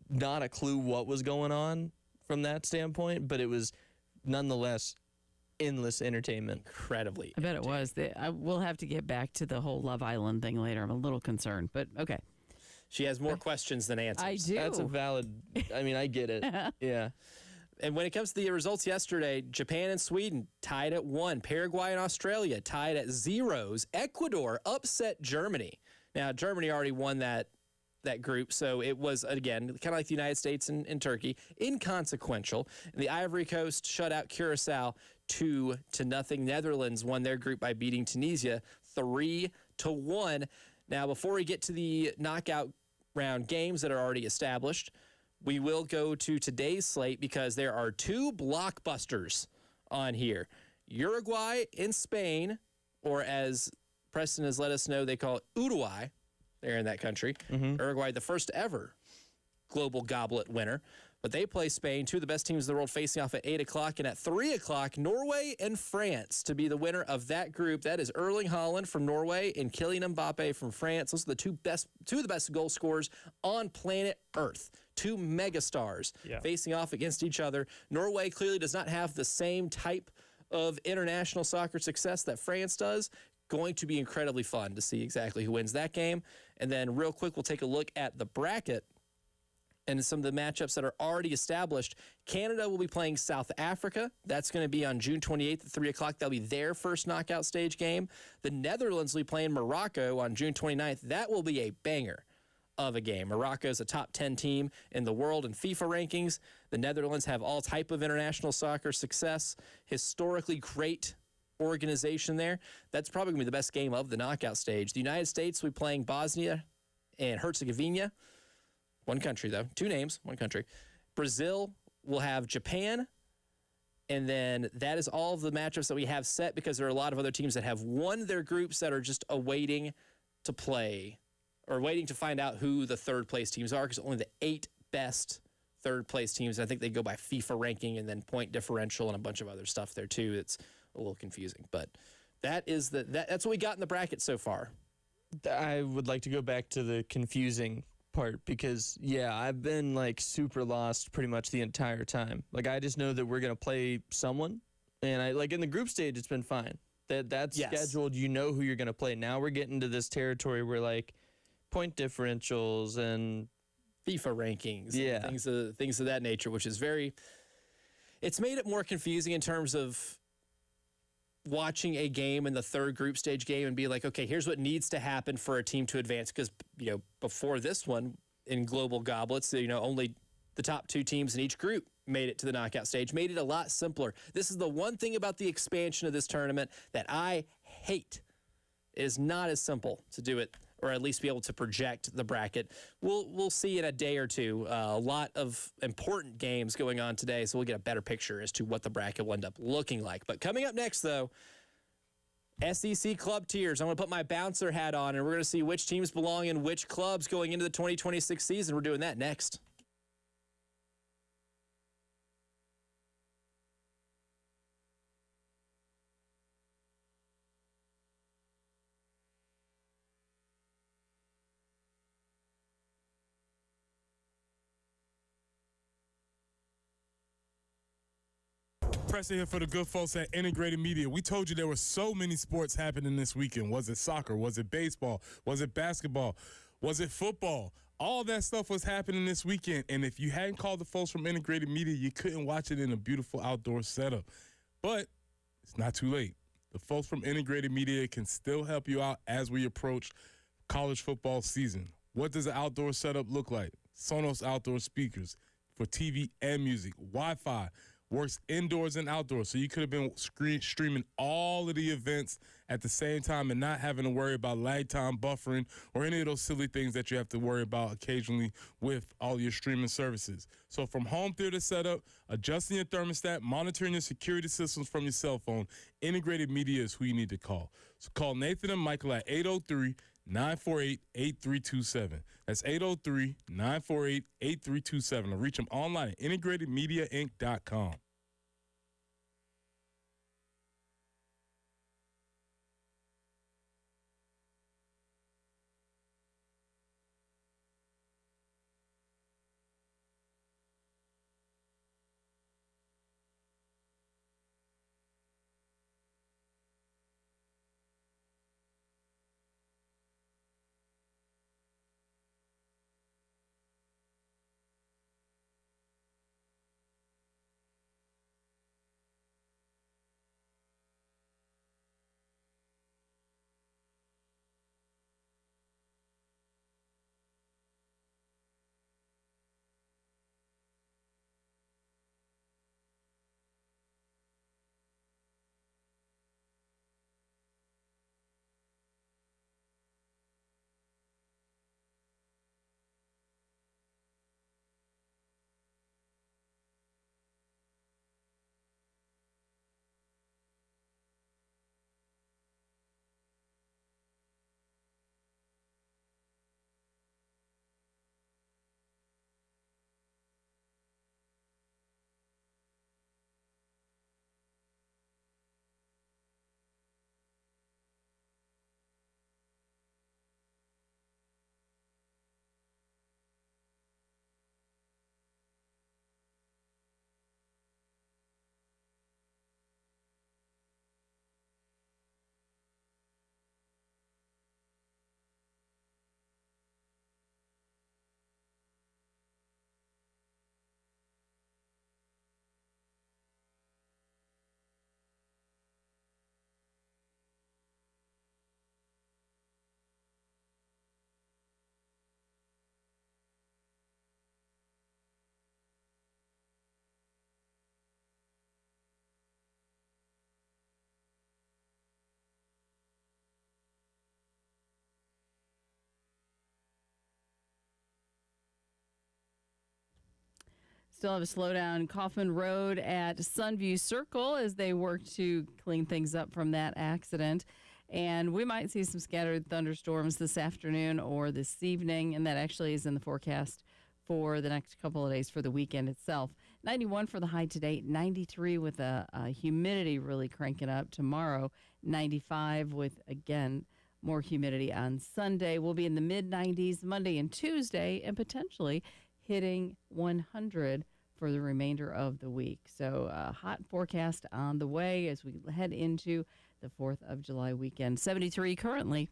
not a clue what was going on from that standpoint, but it was nonetheless endless entertainment. Incredibly. I bet it was. I will have to get back to the whole Love Island thing later. I'm a little concerned, but okay. She has more questions than answers. I do. That's a valid, I get it. Yeah. And when it comes to the results yesterday, Japan and Sweden tied at 1. Paraguay and Australia tied at 0s. Ecuador upset Germany. Now, Germany already won that group, so it was, again, kind of like the United States and Turkey, inconsequential. And the Ivory Coast shut out Curacao 2-0. Netherlands won their group by beating Tunisia 3-1. Now, before we get to the knockout round games that are already established, we will go to today's slate because there are two blockbusters on here. Uruguay and Spain, or as Preston has let us know, they call it Uruguay. They're in that country. Uruguay, the first ever global goblet winner. But they play Spain, two of the best teams in the world, facing off at 8 o'clock. And at 3 o'clock, Norway and France to be the winner of that group. That is Erling Haaland from Norway and Kylian Mbappe from France. Those are the two of the best goal scorers on planet Earth. Two megastars facing off against each other. Norway clearly does not have the same type of international soccer success that France does. Going to be incredibly fun to see exactly who wins that game. And then real quick, we'll take a look at the bracket and some of the matchups that are already established. Canada will be playing South Africa. That's going to be on June 28th at 3 o'clock. That'll be their first knockout stage game. The Netherlands will be playing Morocco on June 29th. That will be a banger of a game. Morocco is a top 10 team in the world in FIFA rankings. The Netherlands have all type of international soccer success, historically great organization there. That's probably going to be the best game of the knockout stage. The United States will be playing Bosnia and Herzegovina. One country, though. Two names, one country. Brazil will have Japan. And then that is all of the matchups that we have set because there are a lot of other teams that have won their groups that are just awaiting to play or waiting to find out who the third-place teams are because only the 8 best third-place teams. I think they go by FIFA ranking and then point differential and a bunch of other stuff there, too. It's a little confusing. But that's what we got in the bracket so far. I would like to go back to the confusing part because I've been super lost pretty much the entire time. I just know that we're gonna play someone, and I in the group stage it's been fine. That's scheduled. You know who you're gonna play. Now we're getting to this territory where point differentials and FIFA rankings, and things of that nature, which is it's made it more confusing in terms of watching a game in the third group stage game and be like, okay, here's what needs to happen for a team to advance. Because, before this one in global goblets, only the top 2 teams in each group made it to the knockout stage, made it a lot simpler. This is the one thing about the expansion of this tournament that I hate. It is not as simple to do it, or at least be able to project the bracket. We'll see in a day or two. A lot of important games going on today, so we'll get a better picture as to what the bracket will end up looking like. But coming up next, though, SEC club tiers. I'm going to put my bouncer hat on, and we're going to see which teams belong in which clubs going into the 2026 season. We're doing that next. Preston here for the good folks at Integrated Media. We told you there were so many sports happening this weekend. Was it soccer? Was it baseball? Was it basketball? Was it football? All that stuff was happening this weekend. And if you hadn't called the folks from Integrated Media, you couldn't watch it in a beautiful outdoor setup. But it's not too late. The folks from Integrated Media can still help you out as we approach college football season. What does an outdoor setup look like? Sonos outdoor speakers for TV and music, Wi-Fi, works indoors and outdoors, so you could have been streaming all of the events at the same time and not having to worry about lag time, buffering, or any of those silly things that you have to worry about occasionally with all your streaming services. So from home theater setup, adjusting your thermostat, monitoring your security systems from your cell phone, Integrated Media is who you need to call. So call Nathan and Michael at 803-948-8327. That's 803-948-8327. Or reach them online at integratedmediainc.com. Still have a slowdown Kaufman Road at Sunview Circle as they work to clean things up from that accident. And we might see some scattered thunderstorms this afternoon or this evening, and that actually is in the forecast for the next couple of days for the weekend itself. 91 for the high today, 93 with a humidity really cranking up tomorrow, 95 with, again, more humidity on Sunday. We'll be in the mid-90s Monday and Tuesday, and potentially hitting 100 for the remainder of the week. So hot forecast on the way as we head into the 4th of July weekend. 73 currently.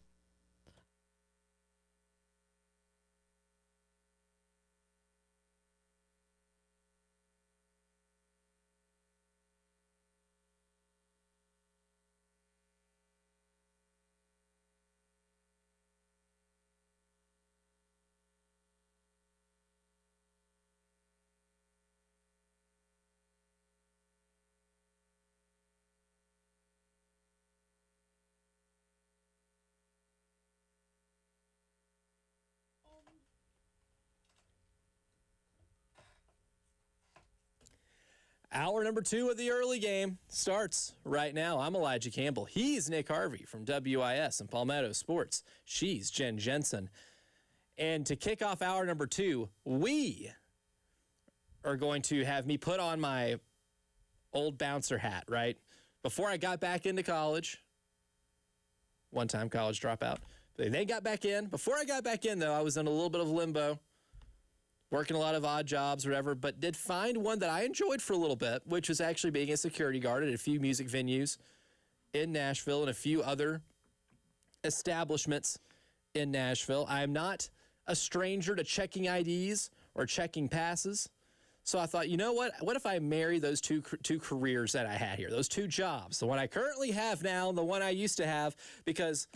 Hour number 2 of the early game starts right now. I'm Elijah Campbell. He's Nick Harvey from WIS and Palmetto Sports. She's Jen Jensen. And to kick off hour number 2, we are going to have me put on my old bouncer hat, right? Before I got back into college, one-time college dropout. They got back in. Before I got back in, though, I was in a little bit of limbo, working a lot of odd jobs or whatever, but did find one that I enjoyed for a little bit, which was actually being a security guard at a few music venues in Nashville and a few other establishments in Nashville. I am not a stranger to checking IDs or checking passes. So I thought, you know what? What if I marry those two careers that I had here, those 2 jobs, the one I currently have now and the one I used to have, because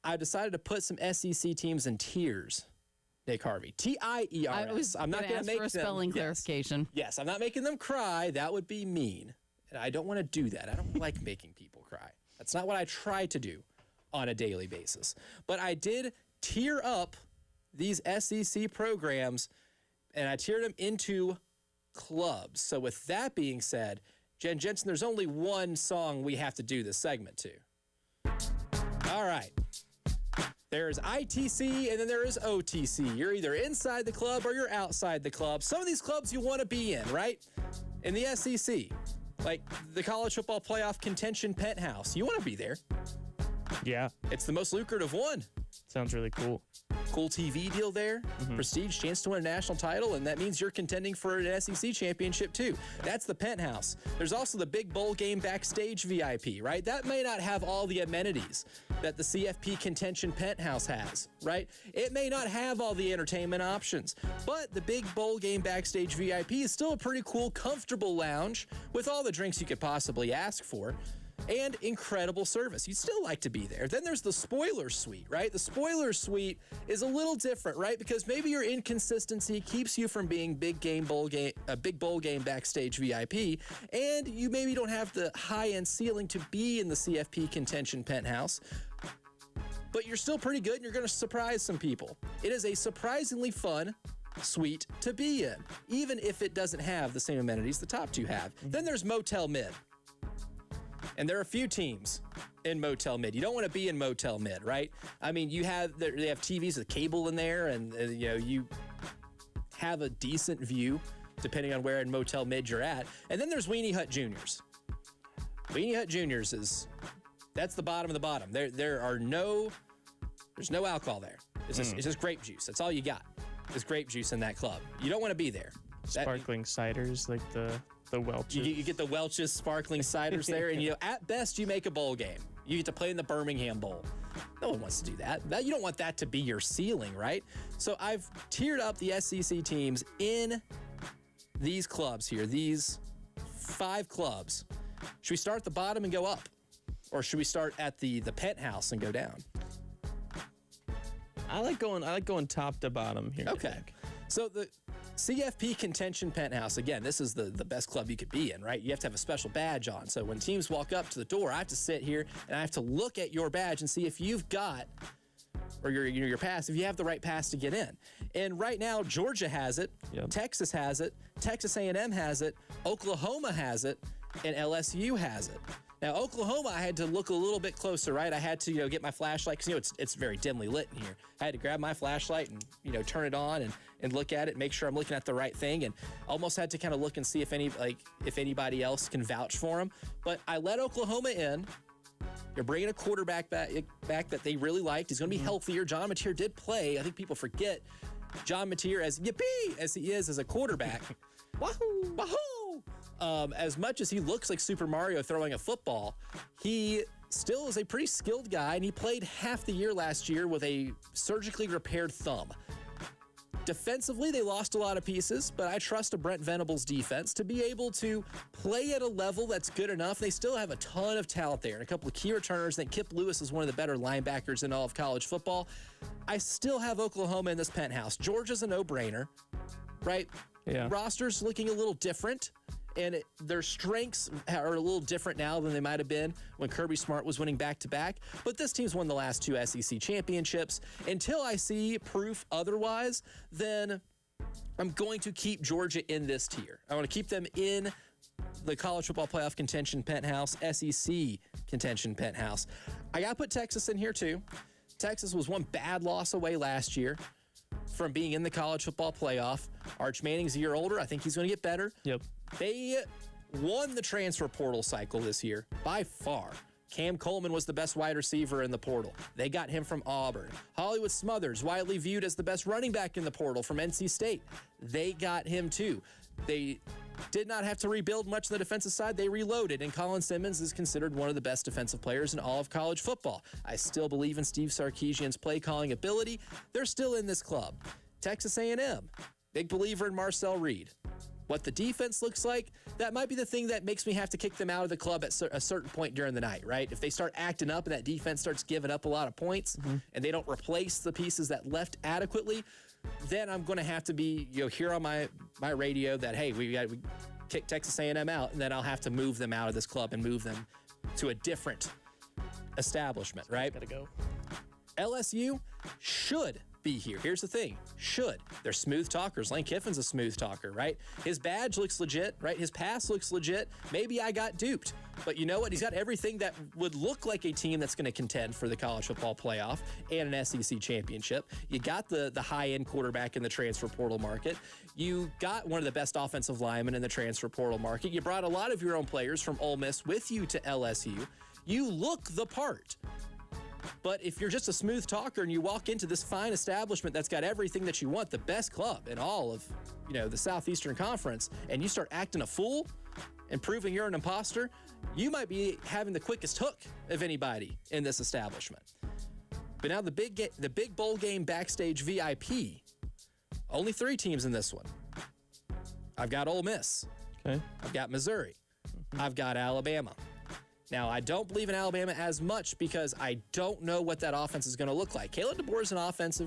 I decided to put some SEC teams in tiers. Nick Harvey, Tiers. I'm not going to make for a spelling clarification. Yes, I'm not making them cry. That would be mean, and I don't want to do that. I don't like making people cry. That's not what I try to do on a daily basis. But I did tier up these SEC programs, and I tiered them into clubs. So with that being said, Jen Jensen, there's only one song we have to do this segment to. All right. There's ITC and then there is OTC. You're either inside the club or you're outside the club. Some of these clubs you want to be in, right? In the SEC, like the college football playoff contention penthouse, you want to be there. Yeah. It's the most lucrative one. Sounds really cool. Cool TV deal there, prestige, chance to win a national title, and that means you're contending for an SEC championship too. That's the penthouse. There's also the big bowl game backstage VIP, right? That may not have all the amenities that the CFP contention penthouse has, right? It may not have all the entertainment options, but the big bowl game backstage VIP is still a pretty cool, comfortable lounge with all the drinks you could possibly ask for. And incredible service. You'd still like to be there. Then there's the spoiler suite, right? The spoiler suite is a little different, right? Because maybe your inconsistency keeps you from being big bowl game backstage VIP, and you maybe don't have the high-end ceiling to be in the CFP contention penthouse. But you're still pretty good, and you're going to surprise some people. It is a surprisingly fun suite to be in, even if it doesn't have the same amenities the top 2 have. Then there's Motel Mid. And there are a few teams in Motel Mid. You don't want to be in Motel Mid, right? I mean, they have TVs with cable in there, and you know, you have a decent view depending on where in Motel Mid you're at. And then there's Weenie Hut Juniors. Weenie Hut Juniors that's the bottom of the bottom. There's no alcohol there. It's just grape juice. That's all you got. Is grape juice in that club. You don't want to be there. Sparkling ciders like the Welch's. You get the Welch's sparkling ciders there, and at best you make a bowl game. You get to play in the Birmingham Bowl. No one wants to do that. You don't want that to be your ceiling, right? So I've tiered up the SEC teams in these clubs here, these 5 clubs. Should we start at the bottom and go up? Or should we start at the penthouse and go down? I like going top to bottom here. Okay. So the CFP contention penthouse, again, this is the best club you could be in, right? You have to have a special badge on. So when teams walk up to the door, I have to sit here and I have to look at your badge and see if you've got, or your pass, if you have the right pass to get in. And right now, Georgia has it, Texas has it, Texas A&M has it, Oklahoma has it, and LSU has it. Now, Oklahoma, I had to look a little bit closer, right? I had to, get my flashlight, because, it's very dimly lit in here. I had to grab my flashlight and, turn it on and look at it, make sure I'm looking at the right thing, and almost had to kind of look and see if anybody else can vouch for them. But I let Oklahoma in. You're bringing a quarterback back that they really liked. He's going to be healthier. John Mateer did play. I think people forget John Mateer as he is as a quarterback. Wahoo! Wahoo! As much as he looks like Super Mario throwing a football, he still is a pretty skilled guy, and he played half the year last year with a surgically repaired thumb. Defensively, they lost a lot of pieces, but I trust a Brent Venables defense to be able to play at a level that's good enough. They still have a ton of talent there and a couple of key returners. I think Kip Lewis is one of the better linebackers in all of college football. I still have Oklahoma in this penthouse. Georgia's a no-brainer, right? Yeah. Roster's looking a little different, and their strengths are a little different now than they might have been when Kirby Smart was winning back-to-back. But this team's won the last 2 SEC championships. Until I see proof otherwise, then I'm going to keep Georgia in this tier. I want to keep them in the college football playoff contention penthouse, SEC contention penthouse. I got to put Texas in here too. Texas was one bad loss away last year from being in the college football playoff. Arch Manning's a year older. I think he's going to get better. Yep. They won the transfer portal cycle this year by far. Cam Coleman was the best wide receiver in the portal. They got him from Auburn. Hollywood Smothers, widely viewed as the best running back in the portal from NC State. They got him too. They did not have to rebuild much on the defensive side. They reloaded, and Colin Simmons is considered one of the best defensive players in all of college football. I still believe in Steve Sarkisian's play-calling ability. They're still in this club. Texas A&M, big believer in Marcel Reed. What the defense looks like, that might be the thing that makes me have to kick them out of the club at a certain point during the night, right? If they start acting up and that defense starts giving up a lot of points and they don't replace the pieces that left adequately, then I'm going to have to be, hear on my radio that, hey, we kick Texas A&M out, and then I'll have to move them out of this club and move them to a different establishment, right? Gotta go. LSU should be here. Here's the thing. Should. They're smooth talkers. Lane Kiffin's a smooth talker, right? His badge looks legit, right? His pass looks legit. Maybe I got duped. But you know what? He's got everything that would look like a team that's going to contend for the college football playoff and an SEC championship. You got the high-end quarterback in the transfer portal market. You got one of the best offensive linemen in the transfer portal market. You brought a lot of your own players from Ole Miss with you to LSU. You look the part. But if you're just a smooth talker and you walk into this fine establishment that's got everything that you want, the best club in all of, the Southeastern Conference, and you start acting a fool and proving you're an imposter, you might be having the quickest hook of anybody in this establishment. But now the big bowl game backstage VIP, only 3 teams in this one. I've got Ole Miss. Okay. I've got Missouri. I've got Alabama. Now, I don't believe in Alabama as much because I don't know what that offense is going to look like. Caleb DeBoer is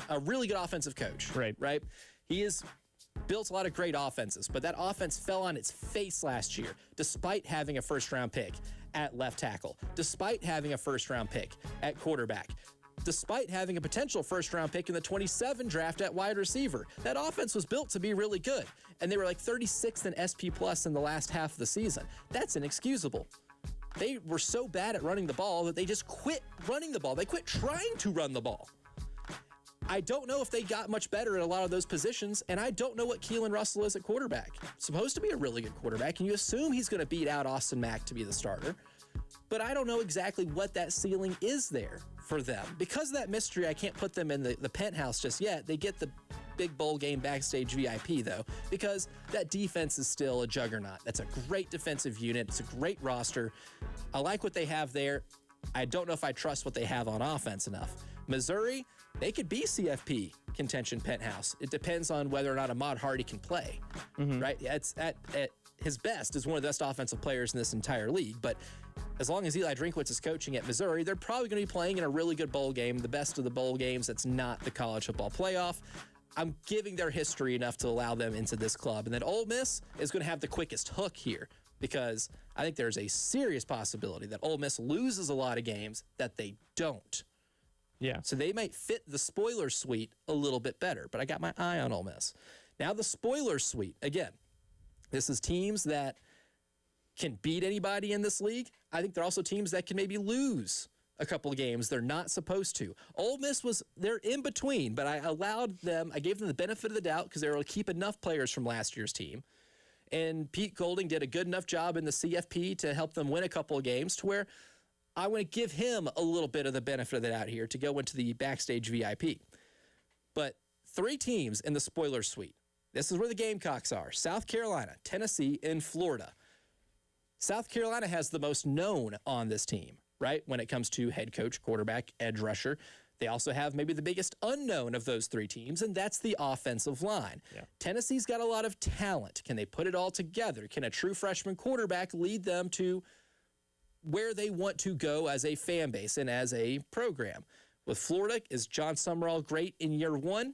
a really good offensive coach. Right? He has built a lot of great offenses, but that offense fell on its face last year, despite having a first-round pick at left tackle, despite having a first-round pick at quarterback, despite having a potential first-round pick in the 27 draft at wide receiver. That offense was built to be really good, and they were like 36th in SP+ in the last half of the season. That's inexcusable. They were so bad at running the ball that they just quit running the ball. They quit trying to run the ball. I don't know if they got much better at a lot of those positions, and I don't know what Keelan Russell is at quarterback. Supposed to be a really good quarterback, and you assume he's going to beat out Austin Mack to be the starter. But I don't know exactly what that ceiling is there for them. Because of that mystery, I can't put them in the penthouse just yet. They get the big bowl game backstage VIP, though, because that defense is still a juggernaut. That's a great defensive unit. It's a great roster. I like what they have there. I don't know if I trust what they have on offense enough. Missouri, they could be CFP contention penthouse. It depends on whether or not Ahmad Hardy can play, right? It's at his best is one of the best offensive players in this entire league, but as long as Eli Drinkwitz is coaching at Missouri, they're probably going to be playing in a really good bowl game, the best of the bowl games that's not the college football playoff. I'm giving their history enough to allow them into this club. And then Ole Miss is going to have the quickest hook here because I think there's a serious possibility that Ole Miss loses a lot of games that they don't. Yeah. So they might fit the spoiler suite a little bit better, but I got my eye on Ole Miss. Now the spoiler suite, again, this is teams that can beat anybody in this league. I think they're also teams that can maybe lose a couple of games they're not supposed to. Ole Miss they're in between, but I gave them the benefit of the doubt because they were able to keep enough players from last year's team. And Pete Golding did a good enough job in the CFP to help them win a couple of games to where I want to give him a little bit of the benefit of the doubt here to go into the backstage VIP. But 3 teams in the spoiler suite. This is where the Gamecocks are. South Carolina, Tennessee, and Florida. South Carolina has the most known on this team, right? When it comes to head coach, quarterback, edge rusher. They also have maybe the biggest unknown of those 3 teams, and that's the offensive line. Yeah. Tennessee's got a lot of talent. Can they put it all together? Can a true freshman quarterback lead them to where they want to go as a fan base and as a program? With Florida, is John Summerall great in year 1?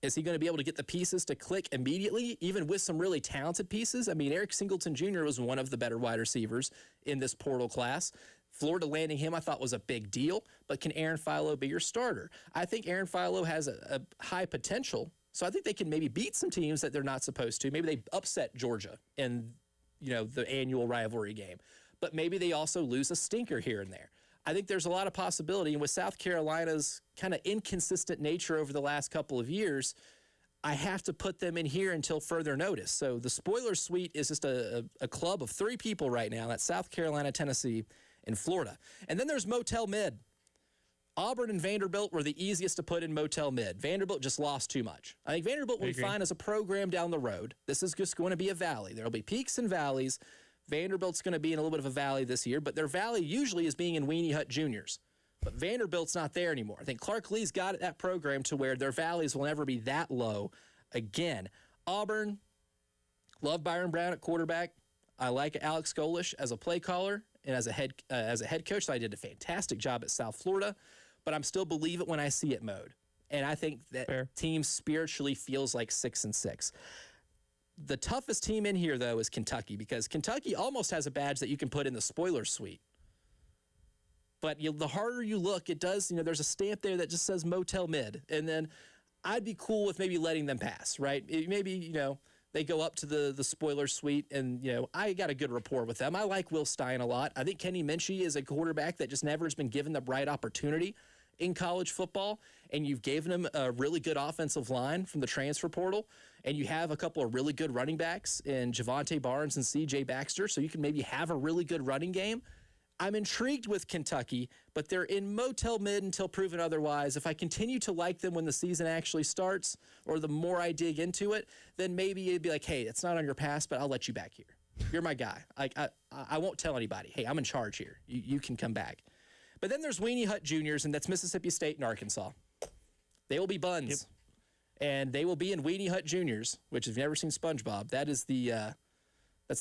Is he going to be able to get the pieces to click immediately, even with some really talented pieces? I mean, Eric Singleton Jr. was one of the better wide receivers in this portal class. Florida landing him, I thought, was a big deal. But can Aaron Philo be your starter? I think Aaron Philo has a high potential, so I think they can maybe beat some teams that they're not supposed to. Maybe they upset Georgia in the annual rivalry game. But maybe they also lose a stinker here and there. I think there's a lot of possibility. And with South Carolina's kind of inconsistent nature over the last couple of years, I have to put them in here until further notice. So the spoiler suite is just a club of 3 people right now. That's South Carolina, Tennessee, and Florida. And then there's Motel Mid. Auburn and Vanderbilt were the easiest to put in Motel Mid. Vanderbilt just lost too much. I think Vanderbilt will be fine as a program down the road. This is just going to be a valley. There will be peaks and valleys. Vanderbilt's going to be in a little bit of a valley this year, but their valley usually is being in Weenie Hut Juniors. But Vanderbilt's not there anymore. I think Clark Lee's got that program to where their valleys will never be that low again. Auburn, love Byron Brown at quarterback. I like Alex Golish as a play caller and as a head coach. So I did a fantastic job at South Florida, but I'm still believe it when I see it mode. And I think that team spiritually feels like 6-6. The toughest team in here, though, is Kentucky, because Kentucky almost has a badge that you can put in the spoiler suite. But the harder you look, it does, there's a stamp there that just says Motel Mid. And then I'd be cool with maybe letting them pass, right? Maybe, they go up to the spoiler suite, and, I got a good rapport with them. I like Will Stein a lot. I think Kenny Minchie is a quarterback that just never has been given the right opportunity in college football, and you've given him a really good offensive line from the transfer portal, and you have a couple of really good running backs in Javonte Barnes and C.J. Baxter, so you can maybe have a really good running game. I'm intrigued with Kentucky, but they're in Motel Mid until proven otherwise. If I continue to like them when the season actually starts, or the more I dig into it, then maybe it'd be like, hey, it's not on your pass, but I'll let you back here. You're my guy. I won't tell anybody. Hey, I'm in charge here. You can come back. But then there's Weenie Hut Juniors, and that's Mississippi State and Arkansas. They will be buns. Yep. And they will be in Weenie Hut Juniors, which if you've never seen SpongeBob, that's the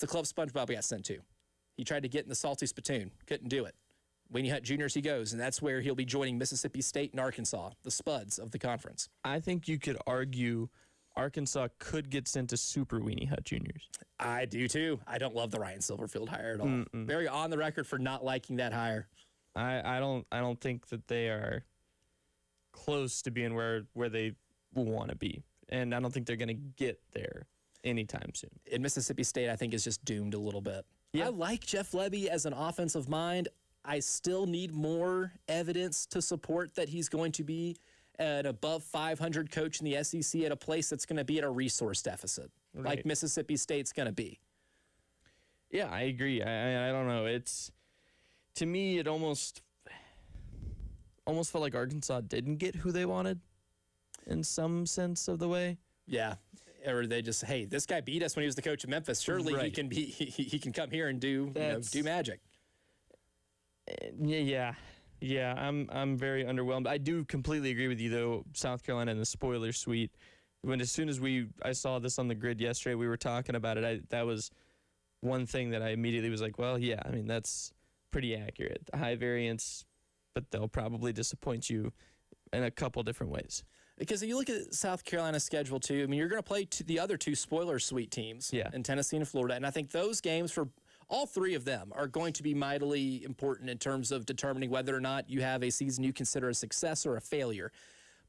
club SpongeBob got sent to. He tried to get in the salty spittoon. Couldn't do it. Weenie Hut Juniors he goes, and that's where he'll be joining Mississippi State and Arkansas, the Spuds of the conference. I think you could argue Arkansas could get sent to Super Weenie Hut Juniors. I do, too. I don't love the Ryan Silverfield hire at all. Mm-mm. Very on the record for not liking that hire. I don't think that they are close to being where they want to be, and I don't think they're going to get there anytime soon. In Mississippi State, I think is just doomed a little bit. Yeah. I like Jeff Lebby as an offensive mind. I still need more evidence to support that he's going to be an above 500 coach in the SEC at a place that's going to be at a resource deficit, like Mississippi State's going to be. Yeah, I agree. I don't know. To me, it almost felt like Arkansas didn't get who they wanted in some sense of the way. Yeah. Or they just, hey, this guy beat us when he was the coach of Memphis. Surely he can come here and do magic. Yeah. I'm very underwhelmed. I do completely agree with you though. South Carolina in the spoiler suite. As soon as I saw this on the grid yesterday, we were talking about it. That was one thing that I immediately was like, well, yeah. I mean, that's pretty accurate. The high variance, but they'll probably disappoint you in a couple different ways. Because if you look at South Carolina's schedule, too, I mean, you're going to play the other 2 spoiler suite teams in Tennessee and Florida. And I think those games for all 3 of them are going to be mightily important in terms of determining whether or not you have a season you consider a success or a failure.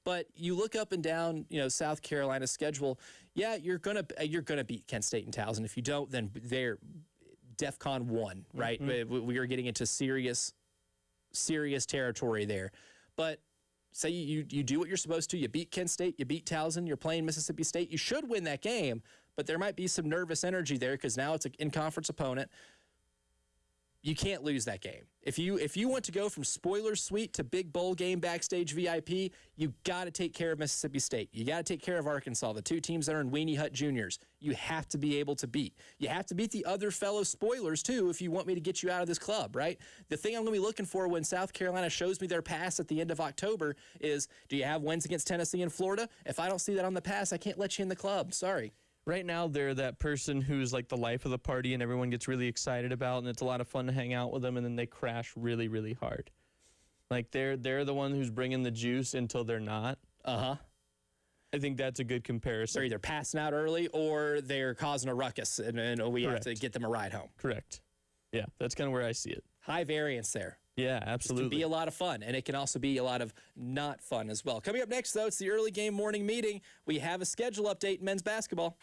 But you look up and down, South Carolina's schedule. Yeah, you're gonna beat Kent State and Towson. If you don't, then they're DEFCON 1, right? Mm-hmm. We are getting into serious territory there. But say you do what you're supposed to. You beat Kent State, you beat Towson, you're playing Mississippi State. You should win that game, but there might be some nervous energy there because now it's an in-conference opponent. You can't lose that game. If you want to go from spoiler suite to big bowl game backstage VIP, you got to take care of Mississippi State. You got to take care of Arkansas, the 2 teams that are in Weenie Hut Juniors. You have to be able to beat. You have to beat the other fellow spoilers, too, if you want me to get you out of this club, right? The thing I'm going to be looking for when South Carolina shows me their pass at the end of October is, do you have wins against Tennessee and Florida? If I don't see that on the pass, I can't let you in the club. Sorry. Right now, they're that person who's like the life of the party and everyone gets really excited about, and it's a lot of fun to hang out with them, and then they crash really, really hard. Like, they're the one who's bringing the juice until they're not. Uh-huh. I think that's a good comparison. They're either passing out early or they're causing a ruckus, and we have to get them a ride home. Correct. Yeah, that's kind of where I see it. High variance there. Yeah, absolutely. It can be a lot of fun, and it can also be a lot of not fun as well. Coming up next, though, it's the early game morning meeting. We have a schedule update in men's basketball.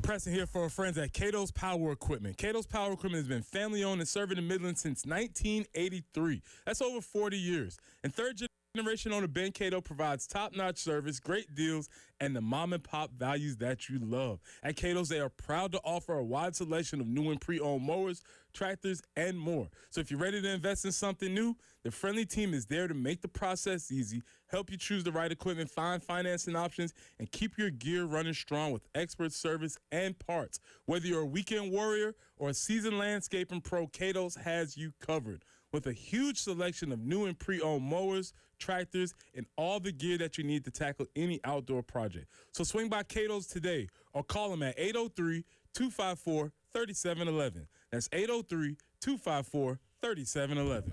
Preston here for our friends at Cato's Power Equipment. Cato's Power Equipment has been family-owned and serving the Midlands since 1983. That's over 40 years. And third-generation owner Ben Cato provides top-notch service, great deals, and the mom-and-pop values that you love. At Cato's, they are proud to offer a wide selection of new and pre-owned mowers, tractors, and more. So if you're ready to invest in something new, the friendly team is there to make the process easy, help you choose the right equipment, find financing options, and keep your gear running strong with expert service and parts. Whether you're a weekend warrior or a seasoned landscaping pro, Cato's has you covered. With a huge selection of new and pre-owned mowers, tractors, and all the gear that you need to tackle any outdoor project. So swing by Cato's today or call them at 803-254-3711. That's 803-254-3711.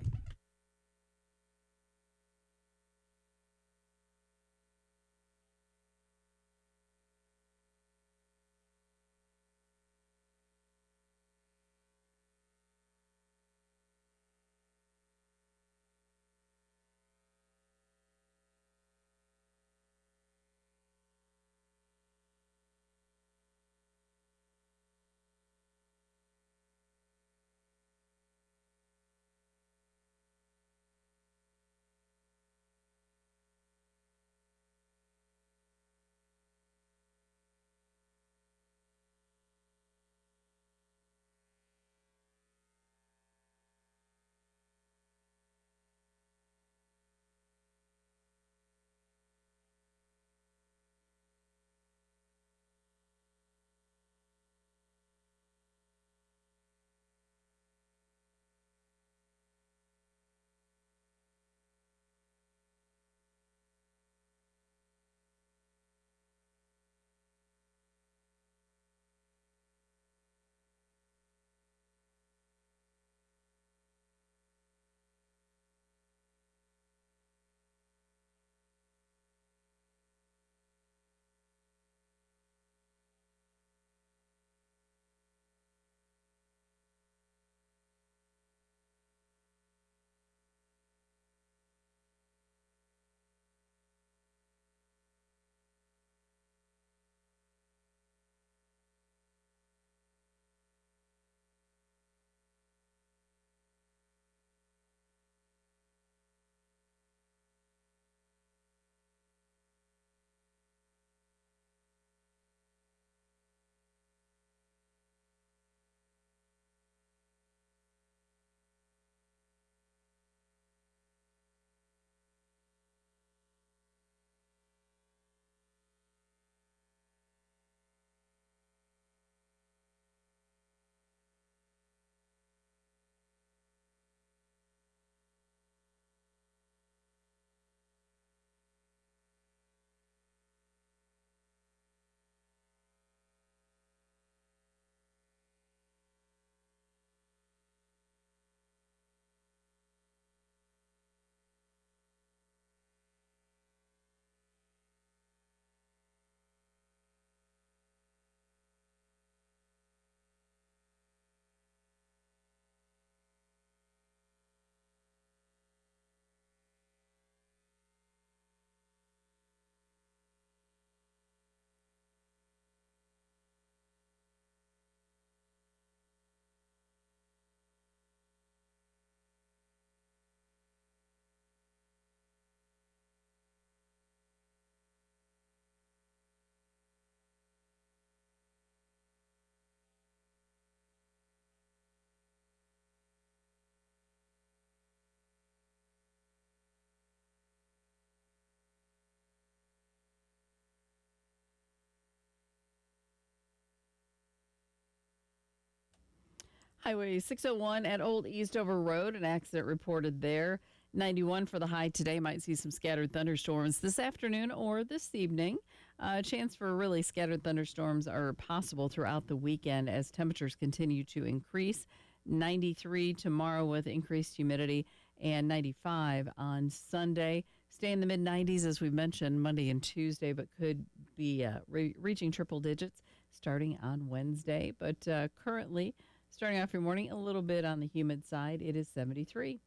Highway 601 at Old Eastover Road, an accident reported there. 91 for the high today. Might see some scattered thunderstorms this afternoon or this evening. A chance for really scattered thunderstorms are possible throughout the weekend as temperatures continue to increase. 93 tomorrow with increased humidity and 95 on Sunday. Stay in the mid-90s, as we've mentioned, Monday and Tuesday, but could be reaching triple digits starting on Wednesday. But currently, starting off your morning, a little bit on the humid side. It is 73.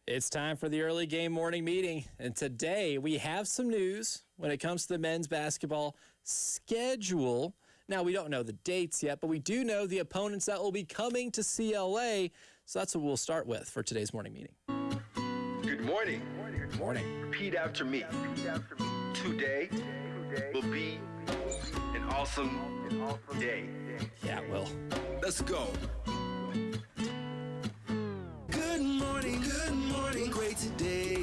It's time for the early game morning meeting. And today we have some news when it comes to the men's basketball schedule. Now, we don't know the dates yet, but we do know the opponents that will be coming to CLA. So that's what we'll start with for today's morning meeting. Good morning. Good morning. Repeat after me. Today will be an awesome day. Yeah, it will. Let's go. Good morning, great today.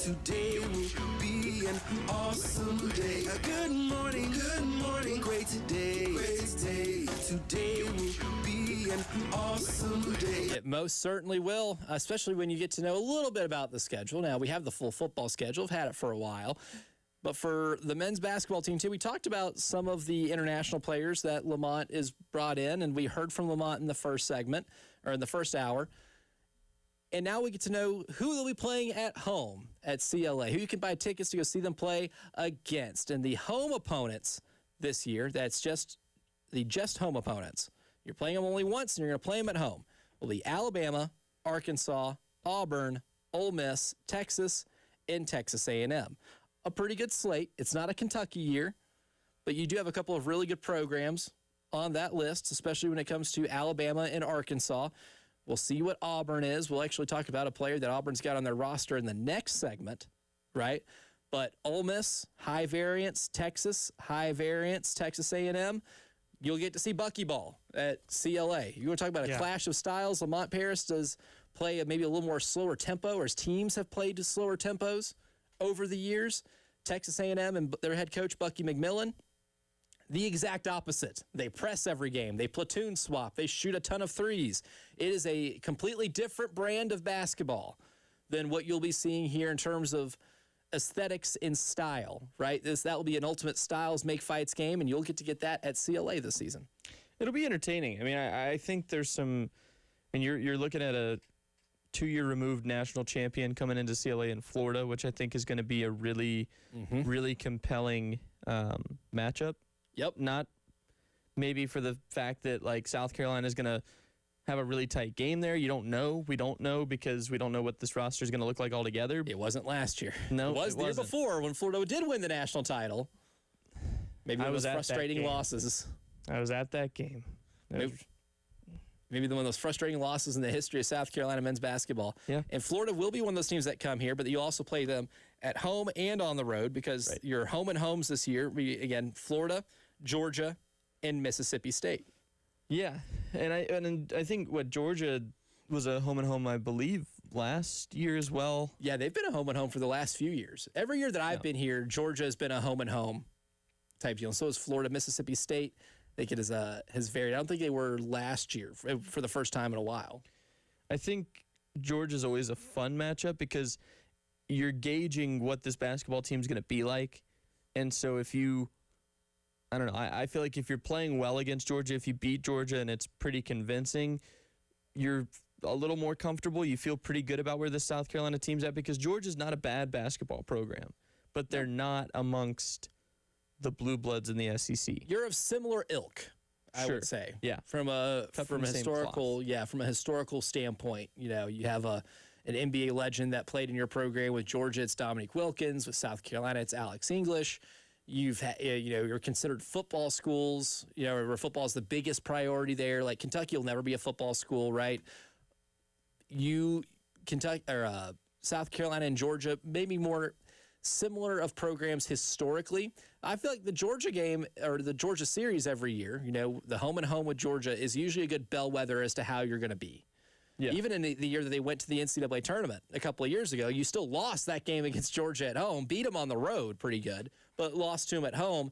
Today will be an awesome day. Good morning, great today. Today will be an awesome day. It most certainly will, especially when you get to know a little bit about the schedule. Now, we have the full football schedule. We've had it for a while. But for the men's basketball team, too, we talked about some of the international players that Lamont is brought in, and we heard from Lamont in the first segment, or in the first hour. And now we get to know who they'll be playing at home at CLA, who you can buy tickets to go see them play against. And the home opponents this year, that's just the home opponents. You're playing them only once, and you're going to play them at home. Will be Alabama, Arkansas, Auburn, Ole Miss, Texas, and Texas A&M. A pretty good slate. It's not a Kentucky year, but you do have a couple of really good programs on that list, especially when it comes to Alabama and Arkansas. We'll see what Auburn is. We'll actually talk about a player that Auburn's got on their roster in the next segment, right? But Ole Miss, high variance, Texas, high variance, Texas A&M. You'll get to see Buckyball at CLA. You want to talk about a clash of styles? Lamont Paris does play maybe a little more slower tempo, or his teams have played to slower tempos over the years. Texas A&M and their head coach, Bucky McMillan, the exact opposite. They press every game. They platoon swap. They shoot a ton of threes. It is a completely different brand of basketball than what you'll be seeing here in terms of aesthetics and style, right? That will be an ultimate styles make fights game, and you'll get to get that at CLA this season. It'll be entertaining. I mean, I think there's some, and you're looking at a 2-year removed national champion coming into CLA in Florida, which I think is going to be a really, really compelling matchup. Yep. Not maybe for the fact that, like, South Carolina is going to have a really tight game there. You don't know. We don't know because we don't know what this roster is going to look like altogether. It wasn't last year. No, it was the year before when Florida did win the national title. Maybe one of those frustrating losses. I was at that game. Maybe one of those frustrating losses in the history of South Carolina men's basketball. Yeah. And Florida will be one of those teams that come here, but you also play them at home and on the road because your home and homes this year, again, Florida, Georgia, and Mississippi State. Yeah, and I think Georgia was a home and home, I believe, last year as well. Yeah, they've been a home and home for the last few years. Every year that I've been here, Georgia has been a home and home type deal. And so is Florida. Mississippi State, I think it has varied. I don't think they were last year for the first time in a while. I think Georgia's always a fun matchup because you're gauging what this basketball team is going to be like. And so if you, I don't know, I feel like if you're playing well against Georgia, if you beat Georgia and it's pretty convincing, you're a little more comfortable. You feel pretty good about where the South Carolina team's at because Georgia's not a bad basketball program, but they're not amongst the blue bloods in the SEC. You're of similar ilk, I would say. Yeah. From a historical standpoint, you know, you have an NBA legend that played in your program. With Georgia, it's Dominique Wilkins. With South Carolina, it's Alex English. You've had, you're considered football schools, where football is the biggest priority there. Like Kentucky will never be a football school, right? South Carolina and Georgia, maybe more similar of programs historically. I feel like the Georgia game or the Georgia series every year, the home and home with Georgia is usually a good bellwether as to how you're going to be. Yeah. Even in the year that they went to the NCAA tournament a couple of years ago, you still lost that game against Georgia at home, beat them on the road pretty good, but lost to them at home.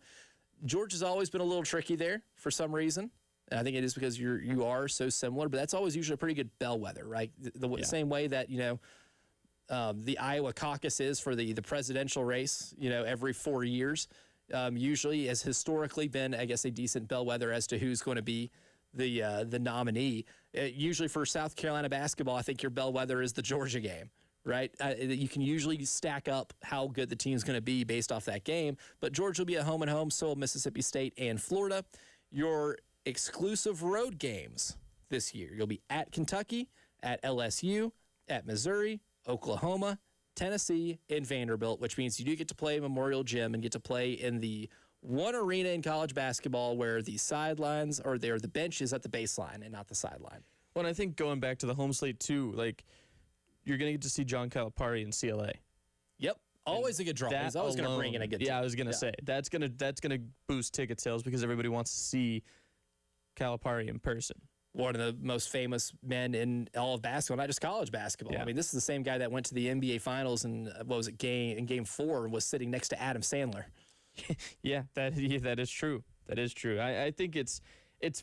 Georgia's always been a little tricky there for some reason. And I think it is because you are so similar, but that's always usually a pretty good bellwether, right? The same way that, the Iowa caucus is for the presidential race, every 4 years, usually has historically been, I guess, a decent bellwether as to who's going to be the nominee. Usually for South Carolina basketball, I think your bellwether is the Georgia game, right? You can usually stack up how good the team's going to be based off that game, but Georgia will be at home and home, so will Mississippi State and Florida. Your exclusive road games this year, you'll be at Kentucky, at LSU, at Missouri, Oklahoma, Tennessee, and Vanderbilt, which means you do get to play Memorial Gym and get to play in the one arena in college basketball where the sidelines or the bench is at the baseline and not the sideline. Well, and I think going back to the home slate too, like you're going to get to see John Calipari in CLA. Yep. Always a good draw. He's always going to bring in a good team. Yeah, I was going to say that's going to boost ticket sales because everybody wants to see Calipari in person. One of the most famous men in all of basketball, not just college basketball. Yeah. I mean, this is the same guy that went to the NBA Finals and game 4 and was sitting next to Adam Sandler. Yeah, that is true. That is true. I think it's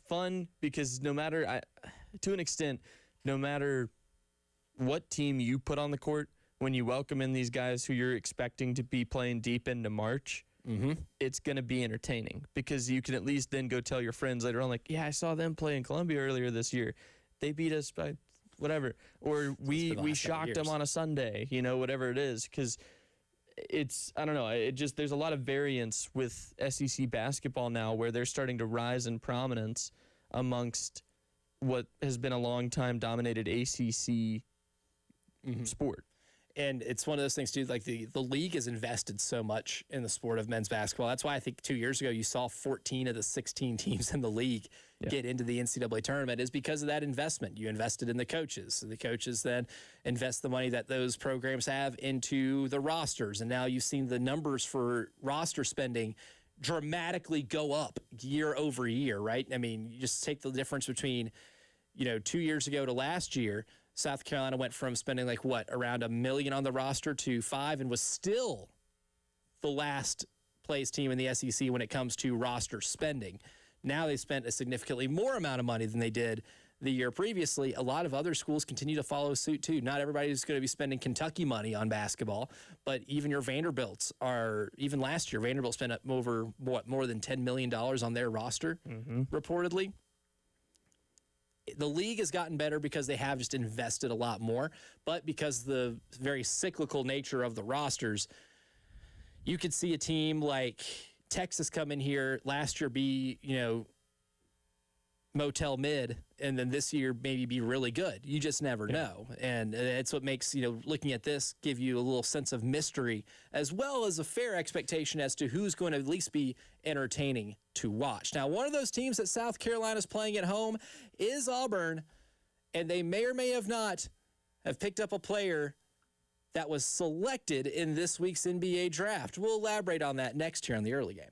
fun because to an extent, no matter what team you put on the court, when you welcome in these guys who you're expecting to be playing deep into March, it's going to be entertaining because you can at least then go tell your friends later on, like, yeah, I saw them play in Columbia earlier this year. They beat us by whatever. Or we shocked them on a Sunday, whatever it is. Because I don't know, there's a lot of variance with SEC basketball now where they're starting to rise in prominence amongst what has been a long time dominated ACC sport. And it's one of those things, too, like the league has invested so much in the sport of men's basketball. That's why I think 2 years ago you saw 14 of the 16 teams in the league get into the NCAA tournament is because of that investment. You invested in the coaches. So the coaches then invest the money that those programs have into the rosters. And now you've seen the numbers for roster spending dramatically go up year over year, right? I mean, you just take the difference between, 2 years ago to last year. South Carolina went from spending around $1 million on the roster to $5 million and was still the last place team in the SEC when it comes to roster spending. Now they spent a significantly more amount of money than they did the year previously. A lot of other schools continue to follow suit too. Not everybody's going to be spending Kentucky money on basketball, but even your Vanderbilts even last year, Vanderbilt spent over more than $10 million on their roster, reportedly. The league has gotten better because they have just invested a lot more, but because the very cyclical nature of the rosters, you could see a team like Texas come in here last year be, Motel mid, and then this year maybe be really good. You just never know. And it's what makes, looking at this, give you a little sense of mystery as well as a fair expectation as to who's going to at least be entertaining to watch. Now, one of those teams that South Carolina's playing at home is Auburn, and they may or may have picked up a player that was selected in this week's NBA draft. We'll elaborate on that next here on the early game.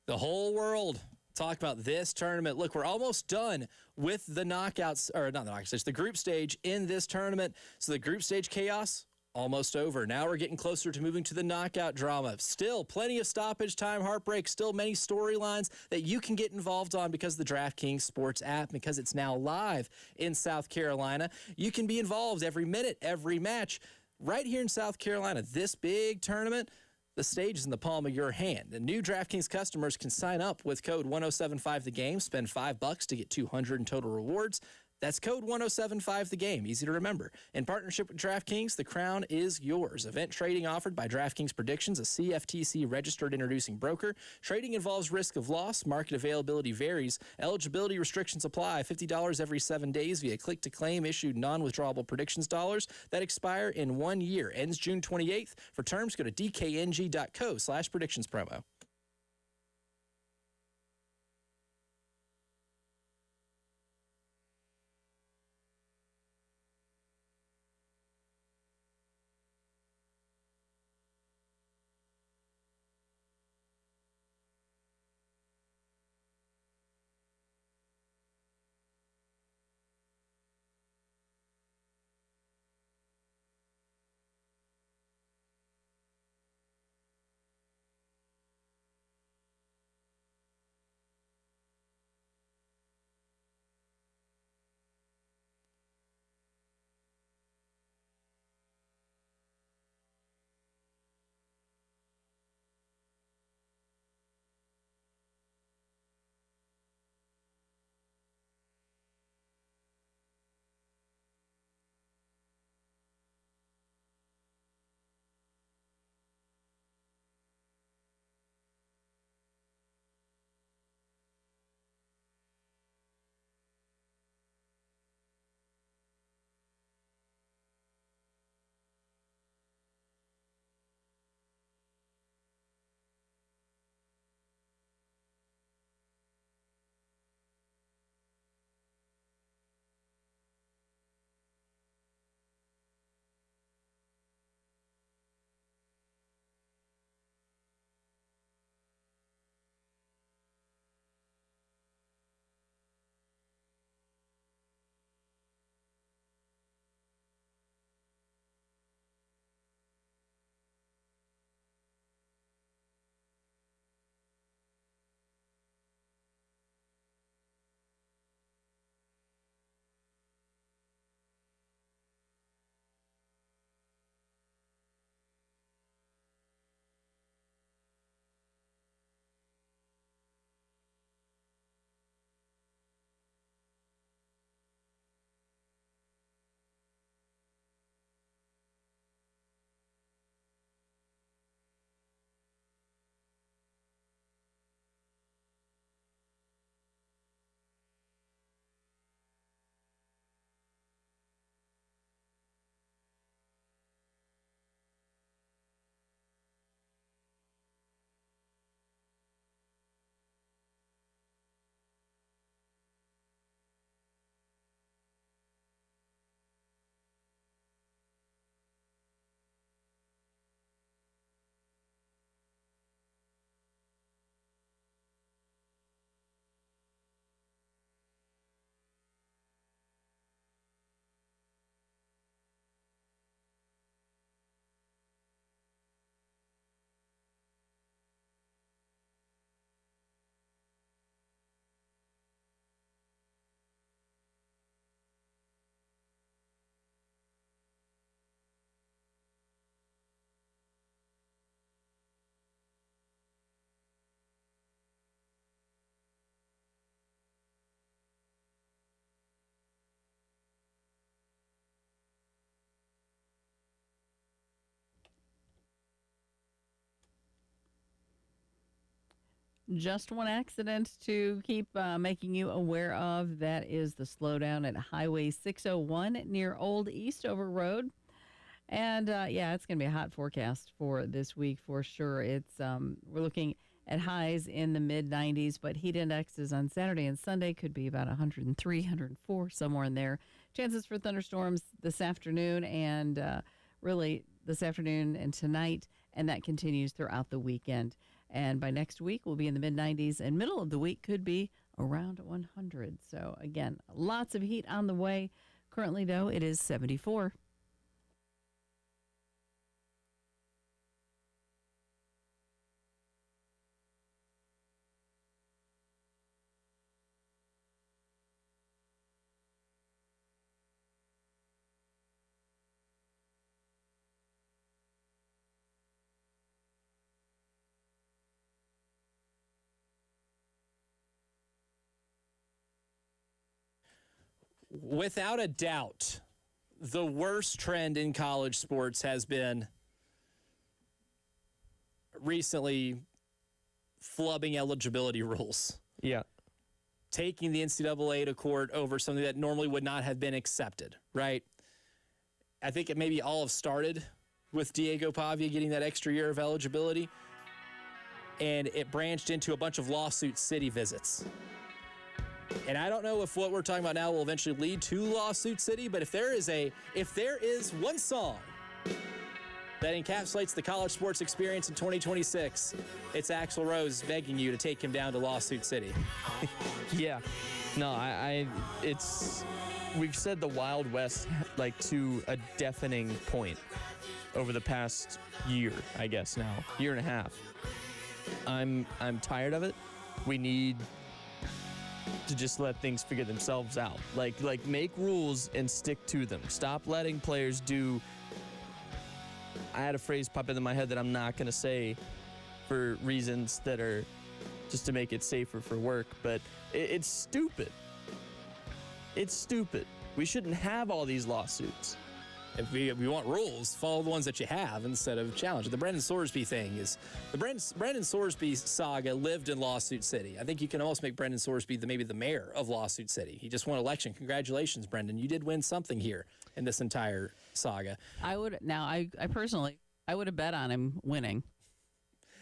The whole world talk about this tournament. Look, we're almost done with the knockouts, or not the knockouts, it's the group stage in this tournament. So the group stage chaos, almost over. Now we're getting closer to moving to the knockout drama. Still plenty of stoppage time, heartbreak, still many storylines that you can get involved on because of the DraftKings Sports app, because it's now live in South Carolina. You can be involved every minute, every match, right here in South Carolina. This big tournament, the stage is in the palm of your hand. The new DraftKings customers can sign up with code 1075TheGame, spend $5 to get $200 in total rewards. That's code 1075TheGame, easy to remember. In partnership with DraftKings, the crown is yours. Event trading offered by DraftKings Predictions, a CFTC registered introducing broker. Trading involves risk of loss. Market availability varies. Eligibility restrictions apply. $50 every 7 days via click-to-claim issued non-withdrawable predictions dollars that expire in 1 year. Ends June 28th. For terms, go to dkng.co/predictions promo. Just one accident to keep making you aware of. That is the slowdown at Highway 601 near Old Eastover Road. And yeah, it's going to be a hot forecast for this week for sure. It's we're looking at highs in the mid 90s, but heat indexes on Saturday and Sunday could be about 103, 104, somewhere in there. Chances for thunderstorms this afternoon and really this afternoon and tonight, and that continues throughout the weekend. And by next week, we'll be in the mid 90s, and middle of the week could be around 100. So again, lots of heat on the way. Currently, though, it is 74. Without a doubt, the worst trend in college sports has been recently flubbing eligibility rules. Yeah. Taking the NCAA to court over something that normally would not have been accepted, right? I think it maybe all have started with Diego Pavia getting that extra year of eligibility, and it branched into a bunch of lawsuit city visits. And I don't know if what we're talking about now will eventually lead to Lawsuit City, but if there is one song that encapsulates the college sports experience in 2026, it's Axl Rose begging you to take him down to Lawsuit City. Yeah. No, we've said the Wild West like to a deafening point over the past year, I guess now, year and a half. I'm tired of it. We need to just let things figure themselves out. Like make rules and stick to them. Stop letting players do. I had a phrase pop into my head that I'm not going to say for reasons that are just to make it safer for work, but it's stupid. It's stupid. We shouldn't have all these lawsuits. If we want rules, follow the ones that you have instead of challenge. The Brendan Sorsby thing is the Brendan Sorsby saga lived in Lawsuit City. I think you can almost make Brendan Sorsby maybe the mayor of Lawsuit City. He just won election. Congratulations, Brendan. You did win something here in this entire saga. I personally would have bet on him winning.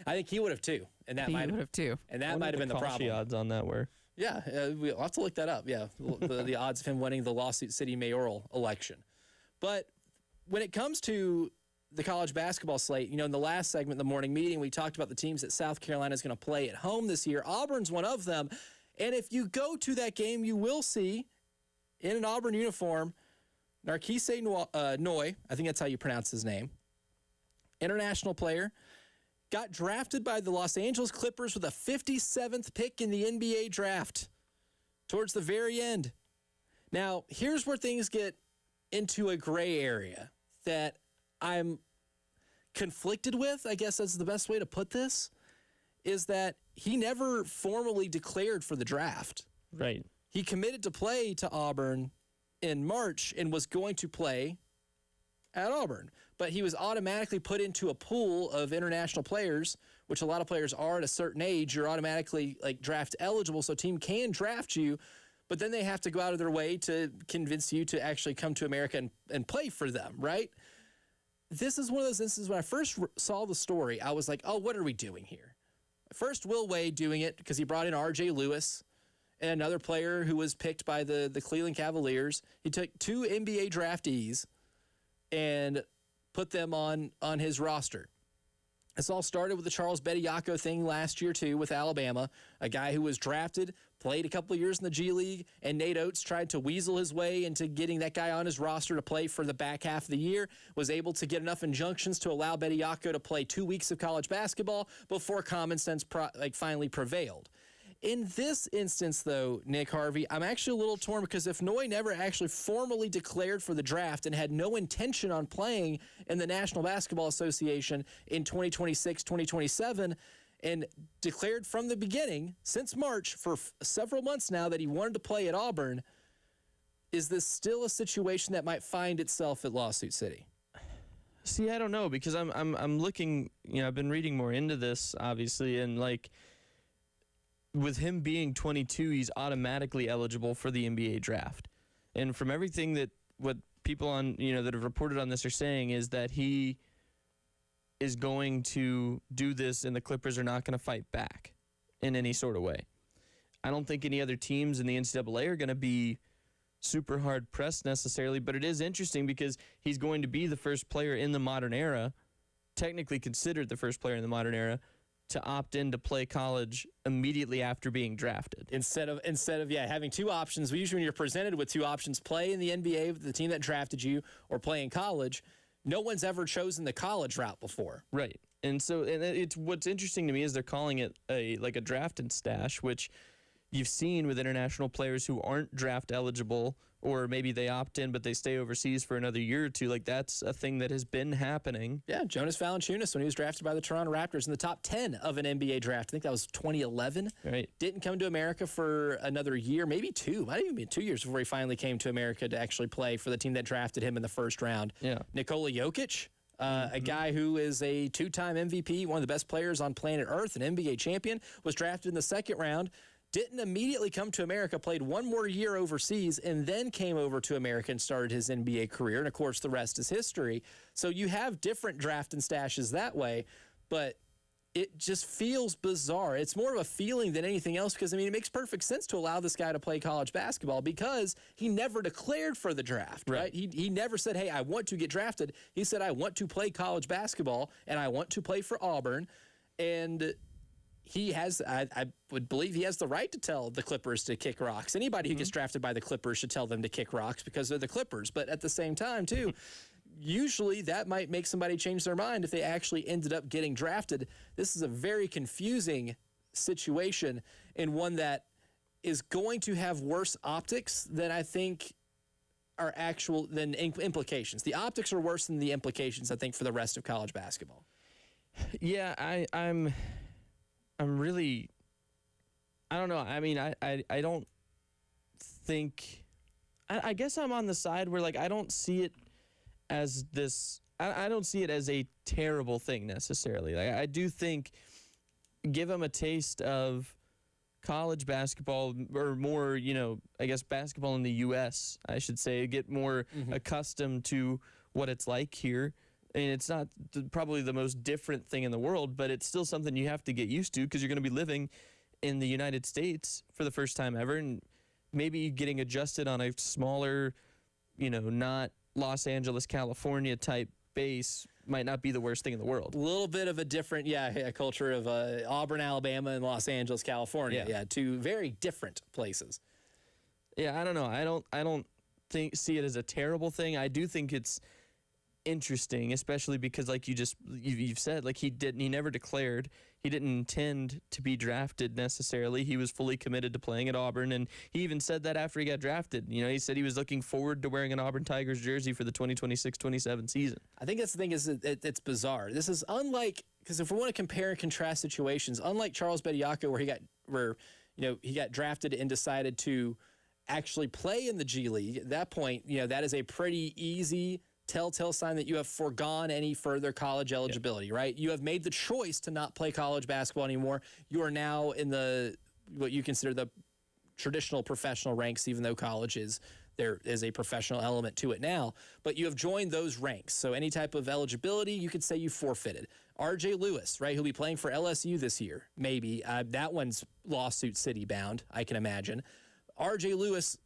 I think he would have too, and that might have too. And that might have been the problem. Odds on that were. Yeah, we'll have to look that up. Yeah, the odds of him winning the Lawsuit City mayoral election, but. When it comes to the college basketball slate, in the last segment of the morning meeting, we talked about the teams that South Carolina is going to play at home this year. Auburn's one of them. And if you go to that game, you will see in an Auburn uniform, Narkise Noy, I think that's how you pronounce his name, international player, got drafted by the Los Angeles Clippers with a 57th pick in the NBA draft towards the very end. Now, here's where things get into a gray area that I'm conflicted with, I guess that's the best way to put this, is that he never formally declared for the draft. Right. He committed to play to Auburn in March and was going to play at Auburn, but he was automatically put into a pool of international players, which a lot of players are at a certain age. You're automatically draft eligible, so a team can draft you, but then they have to go out of their way to convince you to actually come to America and play for them, right? This is one of those instances when I first saw the story, I was like, oh, what are we doing here? First, Will Wade doing it because he brought in R.J. Lewis and another player who was picked by the Cleveland Cavaliers. He took two NBA draftees and put them on his roster. This all started with the Charles Bediako thing last year, too, with Alabama, a guy who was drafted, played a couple of years in the G League, and Nate Oates tried to weasel his way into getting that guy on his roster to play for the back half of the year, was able to get enough injunctions to allow Bediako to play 2 weeks of college basketball before common sense finally prevailed. In this instance, though, Nick Harvey, I'm actually a little torn because if Noy never actually formally declared for the draft and had no intention on playing in the National Basketball Association in 2026, 2027, and declared from the beginning, since March, for several months now, that he wanted to play at Auburn, is this still a situation that might find itself at Lawsuit City? See, I don't know, because I'm looking, I've been reading more into this, obviously, and with him being 22, he's automatically eligible for the NBA draft. And from everything that what people on that have reported on this are saying is that he is going to do this, and the Clippers are not going to fight back in any sort of way. I don't think any other teams in the NCAA are going to be super hard pressed necessarily, but it is interesting because he's going to be the first player in the modern era, technically considered the first player in the modern era, to opt in to play college immediately after being drafted. Instead of having two options, usually when you're presented with two options, play in the NBA with the team that drafted you or play in college, no one's ever chosen the college route before. Right. And it's what's interesting to me is they're calling it a draft and stash, which you've seen with international players who aren't draft eligible, or maybe they opt in but they stay overseas for another year or two. Like, that's a thing that has been happening. Yeah, Jonas Valanciunas, when he was drafted by the Toronto Raptors in the top 10 of an NBA draft, I think that was 2011. Right. Didn't come to America for another year, maybe two. Might even be 2 years before he finally came to America to actually play for the team that drafted him in the first round. Yeah. Nikola Jokic, a guy who is a two-time MVP, one of the best players on planet Earth, an NBA champion, was drafted in the second round. Didn't immediately come to America, played one more year overseas, and then came over to America and started his NBA career. And, of course, the rest is history. So you have different draft and stashes that way, but it just feels bizarre. It's more of a feeling than anything else because, it makes perfect sense to allow this guy to play college basketball because he never declared for the draft, right? He never said, hey, I want to get drafted. He said, I want to play college basketball, and I want to play for Auburn. And he has, I would believe he has the right to tell the Clippers to kick rocks. Anybody who gets drafted by the Clippers should tell them to kick rocks because they're the Clippers. But at the same time, too, usually that might make somebody change their mind if they actually ended up getting drafted. This is a very confusing situation and one that is going to have worse optics than I think are than implications. The optics are worse than the implications, I think, for the rest of college basketball. Yeah, I'm really, I don't know. I don't think, I guess I'm on the side where, I don't see it as this, I don't see it as a terrible thing necessarily. I do think give them a taste of college basketball, or more, I guess basketball in the U.S., I should say, get more accustomed to what it's like here. And it's not probably the most different thing in the world, but it's still something you have to get used to because you're going to be living in the United States for the first time ever, and maybe getting adjusted on a smaller, not Los Angeles, California type base might not be the worst thing in the world. A little bit of a different, culture of Auburn, Alabama, and Los Angeles, California. Yeah, two very different places. Yeah, I don't know. I don't see it as a terrible thing. I do think it's interesting, especially because, like you've said, he never declared. He didn't intend to be drafted necessarily. He was fully committed to playing at Auburn, and he even said that after he got drafted. He said he was looking forward to wearing an Auburn Tigers jersey for the 2026-27 season. I think that's the thing, is it's bizarre. This is unlike, because if we want to compare and contrast situations, unlike Charles Bediako, where he got drafted and decided to actually play in the G League. At that point, that is a pretty easy telltale sign that you have foregone any further college eligibility, right? You have made the choice to not play college basketball anymore. You are now in what you consider the traditional professional ranks, even though there is a professional element to it now. But you have joined those ranks. So any type of eligibility, you could say you forfeited. R.J. Lewis, right, who'll be playing for LSU this year, maybe. That one's lawsuit city bound, I can imagine. R.J. Lewis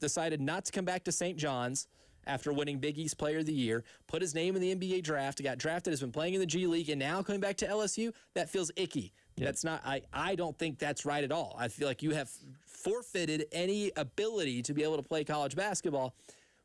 decided not to come back to St. John's after winning Big East Player of the Year, put his name in the NBA draft, got drafted, has been playing in the G League, and now coming back to LSU, that feels icky. Yep. That's not, I don't think that's right at all. I feel like you have forfeited any ability to be able to play college basketball.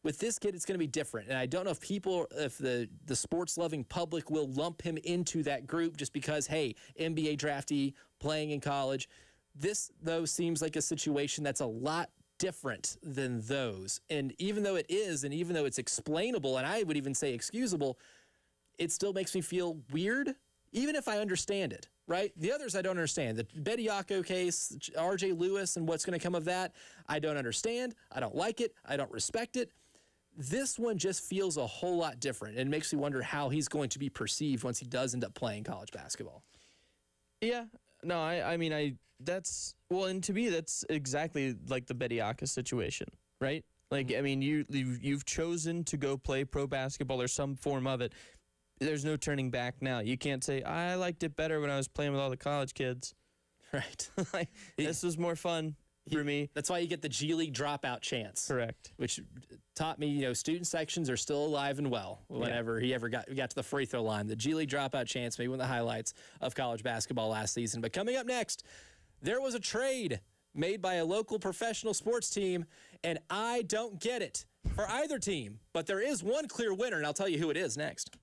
With this kid, it's going to be different. And I don't know if the sports-loving public will lump him into that group just because, hey, NBA draftee, playing in college. This, though, seems like a situation that's a lot different than those. And even though it is, and even though it's explainable, and I would even say excusable, it still makes me feel weird, even if I understand it, right? The others I don't understand. The Bediako case, R.J. Lewis, and what's going to come of that, I don't understand. I don't like it. I don't respect it. This one just feels a whole lot different, and makes me wonder how he's going to be perceived once he does end up playing college basketball. Yeah, No, I mean, that's, well, and to me, that's exactly like the Bediaka situation, right? Like, I mean, you've chosen to go play pro basketball or some form of it. There's no turning back now. You can't say, I liked it better when I was playing with all the college kids. Right. Like, this was more fun for me. That's why you get the G League dropout chance. Correct. Which taught me, student sections are still alive and well whenever he ever got to the free throw line. The G League dropout chance, maybe one of the highlights of college basketball last season. But coming up next, there was a trade made by a local professional sports team, and I don't get it for either team. But there is one clear winner, and I'll tell you who it is next.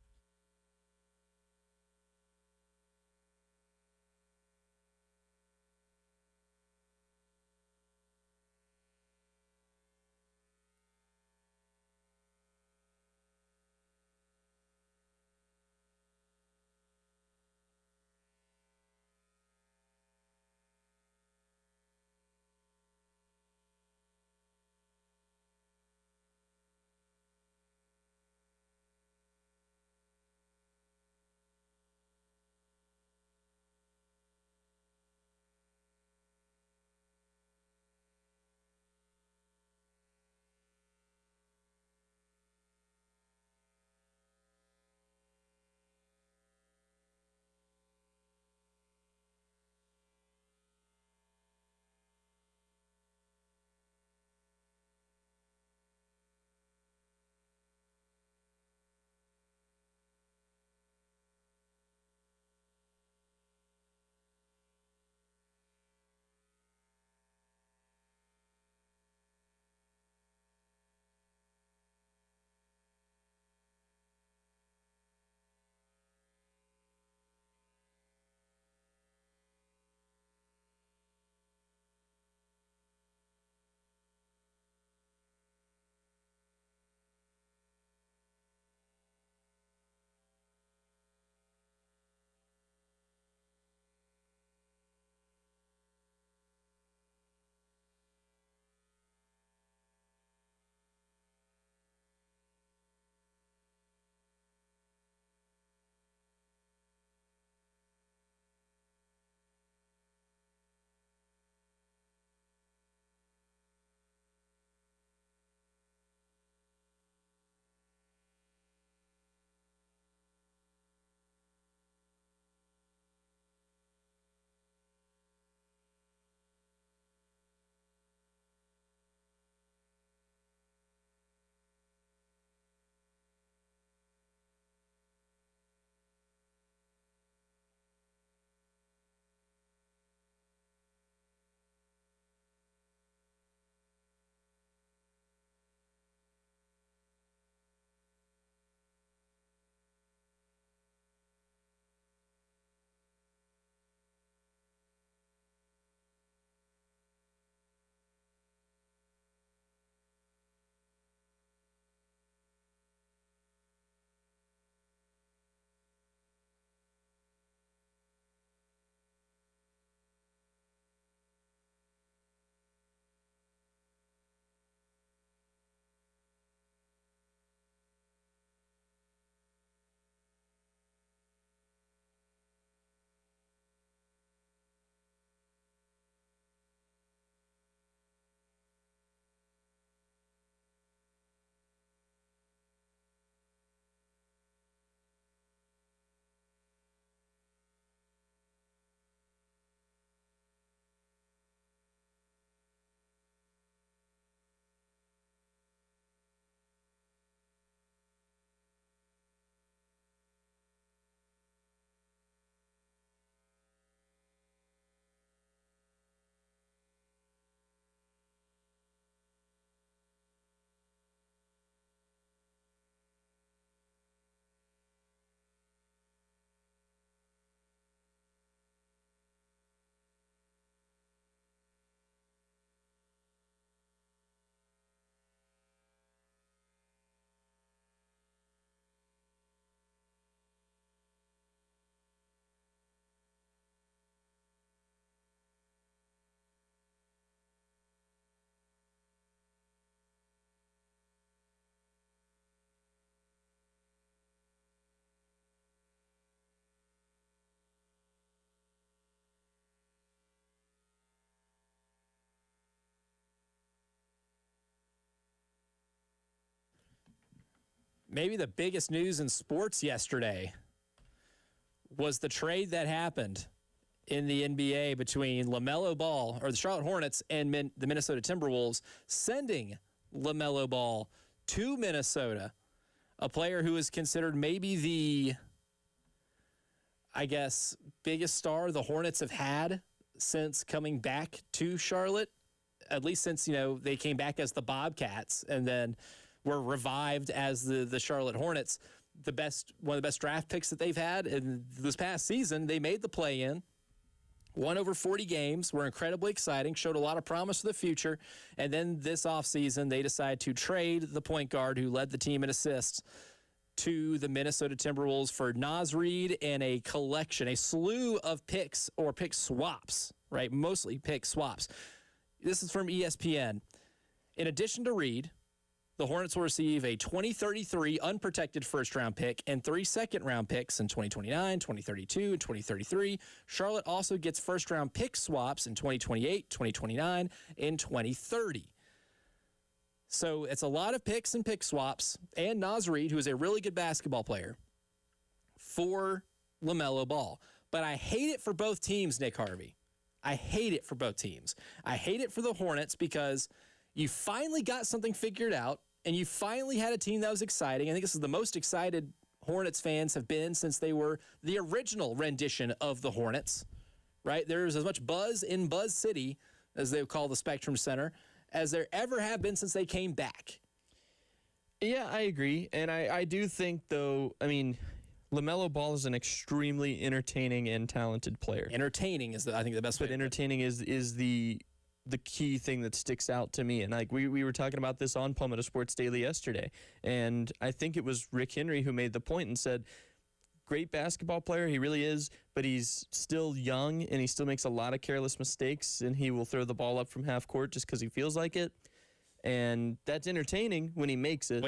maybe the biggest news in sports yesterday was the trade that happened in the NBA between LaMelo Ball, or the Charlotte Hornets, and the Minnesota Timberwolves, sending LaMelo Ball to Minnesota, a player who is considered maybe the, I guess, biggest star the Hornets have had since coming back to Charlotte, at least since, they came back as the Bobcats and then were revived as the Charlotte Hornets. One of the best draft picks that they've had. And this past season, they made the play-in, won over 40 games, were incredibly exciting, showed a lot of promise for the future. And then this offseason, they decided to trade the point guard who led the team in assists to the Minnesota Timberwolves for Naz Reid and a slew of picks or pick swaps, right? Mostly pick swaps. This is from ESPN. In addition to Reid, the Hornets will receive a 2033 unprotected first-round pick and 3 second-round picks in 2029, 2032, and 2033. Charlotte also gets first-round pick swaps in 2028, 2029, and 2030. So it's a lot of picks and pick swaps, and Naz Reid, who is a really good basketball player, for LaMelo Ball. But I hate it for both teams, Nick Harvey. I hate it for both teams. I hate it for the Hornets because you finally got something figured out, and you finally had a team that was exciting. I think this is the most excited Hornets fans have been since they were the original rendition of the Hornets, right? There's as much buzz in Buzz City, as they call the Spectrum Center, as there ever have been since they came back. Yeah, I agree. And I do think, though, LaMelo Ball is an extremely entertaining and talented player. Entertaining is, I think, the best way. But entertaining is the key thing that sticks out to me. And we were talking about this on Palmetto Sports Daily yesterday, and I think it was Rick Henry who made the point and said, great basketball player, he really is, but he's still young and he still makes a lot of careless mistakes, and he will throw the ball up from half court just because he feels like it. And that's entertaining when he makes it.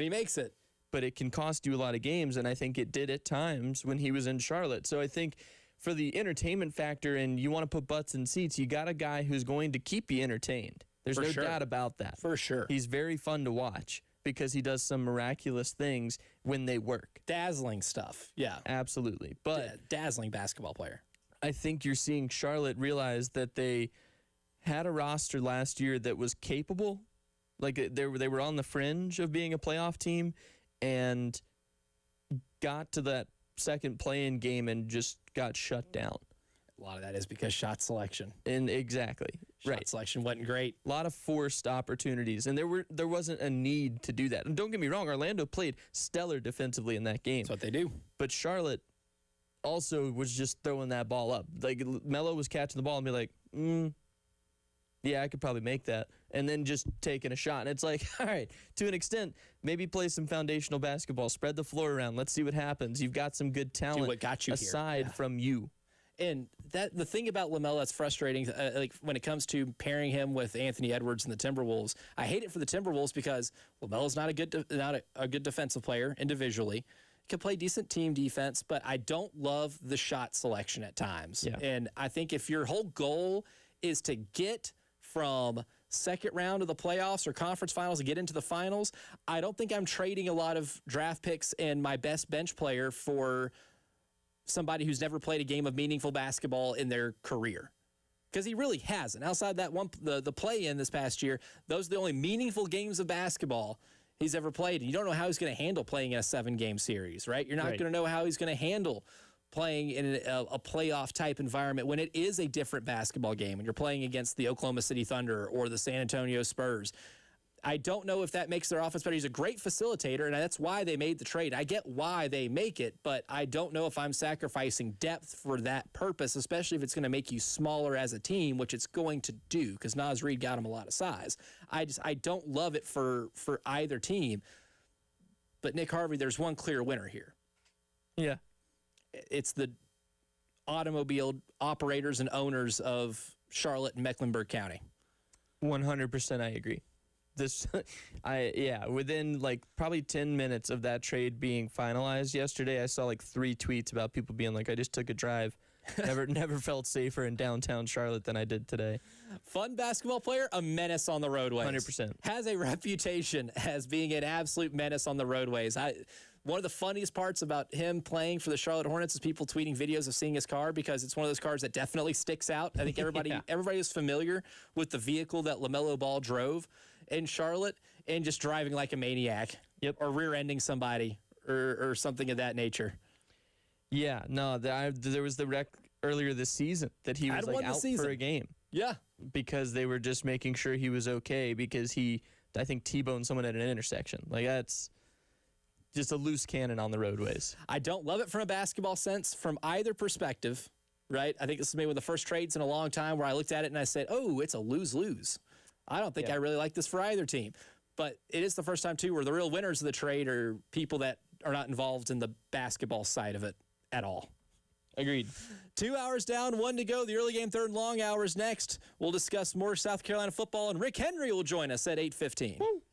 But it can cost you a lot of games, and I think it did at times when he was in Charlotte. So I think for the entertainment factor, and you want to put butts in seats, you got a guy who's going to keep you entertained. There's no doubt about that. For sure. He's very fun to watch because he does some miraculous things when they work. Dazzling stuff. Yeah. Absolutely. But dazzling basketball player. I think you're seeing Charlotte realize that they had a roster last year that was capable. Like they were on the fringe of being a playoff team and got to that second play-in game and just got shut down. A lot of that is because shot selection. And exactly. Shot selection wasn't great. A lot of forced opportunities, and there wasn't a need to do that. And don't get me wrong, Orlando played stellar defensively in that game. That's what they do. But Charlotte also was just throwing that ball up. Like Melo was catching the ball and be like, yeah, I could probably make that. And then just taking a shot. And it's like, all right, to an extent, maybe play some foundational basketball. Spread the floor around. Let's see what happens. You've got some good talent what got you aside from you. And the thing about LaMelo that's frustrating, like when it comes to pairing him with Anthony Edwards and the Timberwolves, I hate it for the Timberwolves because LaMelo's not a good defensive player individually. He can play decent team defense, but I don't love the shot selection at times. Yeah. And I think if your whole goal is to get from second round of the playoffs or conference finals to get into the finals, I don't think I'm trading a lot of draft picks and my best bench player for somebody who's never played a game of meaningful basketball in their career. Because he really hasn't. Outside that one, the play-in this past year, those are the only meaningful games of basketball he's ever played. And you don't know how he's going to handle playing in a 7-game series, right? You're not going to know how he's going to handle playing in a playoff-type environment when it is a different basketball game, when you're playing against the Oklahoma City Thunder or the San Antonio Spurs. I don't know if that makes their offense better. He's a great facilitator, and that's why they made the trade. I get why they make it, but I don't know if I'm sacrificing depth for that purpose, especially if it's going to make you smaller as a team, which it's going to do because Naz Reid got him a lot of size. I don't love it for either team. But, Nick Harvey, there's one clear winner here. Yeah. It's the automobile operators and owners of Charlotte and Mecklenburg County. 100% I agree. Within like probably 10 minutes of that trade being finalized yesterday, I saw like 3 tweets about people being like, I just took a drive Never felt safer in downtown Charlotte than I did today. Fun basketball player, a menace on the roadways. 100%. Has a reputation as being an absolute menace on the roadways. One of the funniest parts about him playing for the Charlotte Hornets is people tweeting videos of seeing his car, because it's one of those cars that definitely sticks out. I think everybody is familiar with the vehicle that LaMelo Ball drove in Charlotte and just driving like a maniac. Yep. Or rear-ending somebody or something of that nature. Yeah, no, there was the wreck earlier this season that he was like out for a game. Yeah. Because they were just making sure he was okay because I think, T-boned someone at an intersection. Like, that's just a loose cannon on the roadways. I don't love it from a basketball sense from either perspective, right? I think this is maybe one of the first trades in a long time where I looked at it and I said, oh, it's a lose-lose. I don't think I really like this for either team. But it is the first time, too, where the real winners of the trade are people that are not involved in the basketball side of it at all. Agreed. 2 hours down, 1 to go. The early game, third and long hours next. We'll discuss more South Carolina football, and Rick Henry will join us at 8:15. Woo.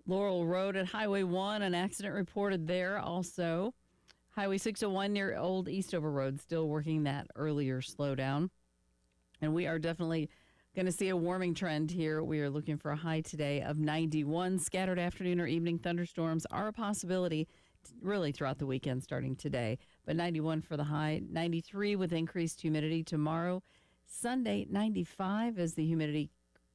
Laurel Road at Highway 1, an accident reported there also. Highway 601 near Old Eastover Road, still working that earlier slowdown. And we are definitely Going to see a warming trend here. We are looking for a high today of 91. Scattered afternoon or evening thunderstorms are a possibility really throughout the weekend starting today. But 91 for the high, 93 with increased humidity tomorrow. Sunday, 95 as the humidity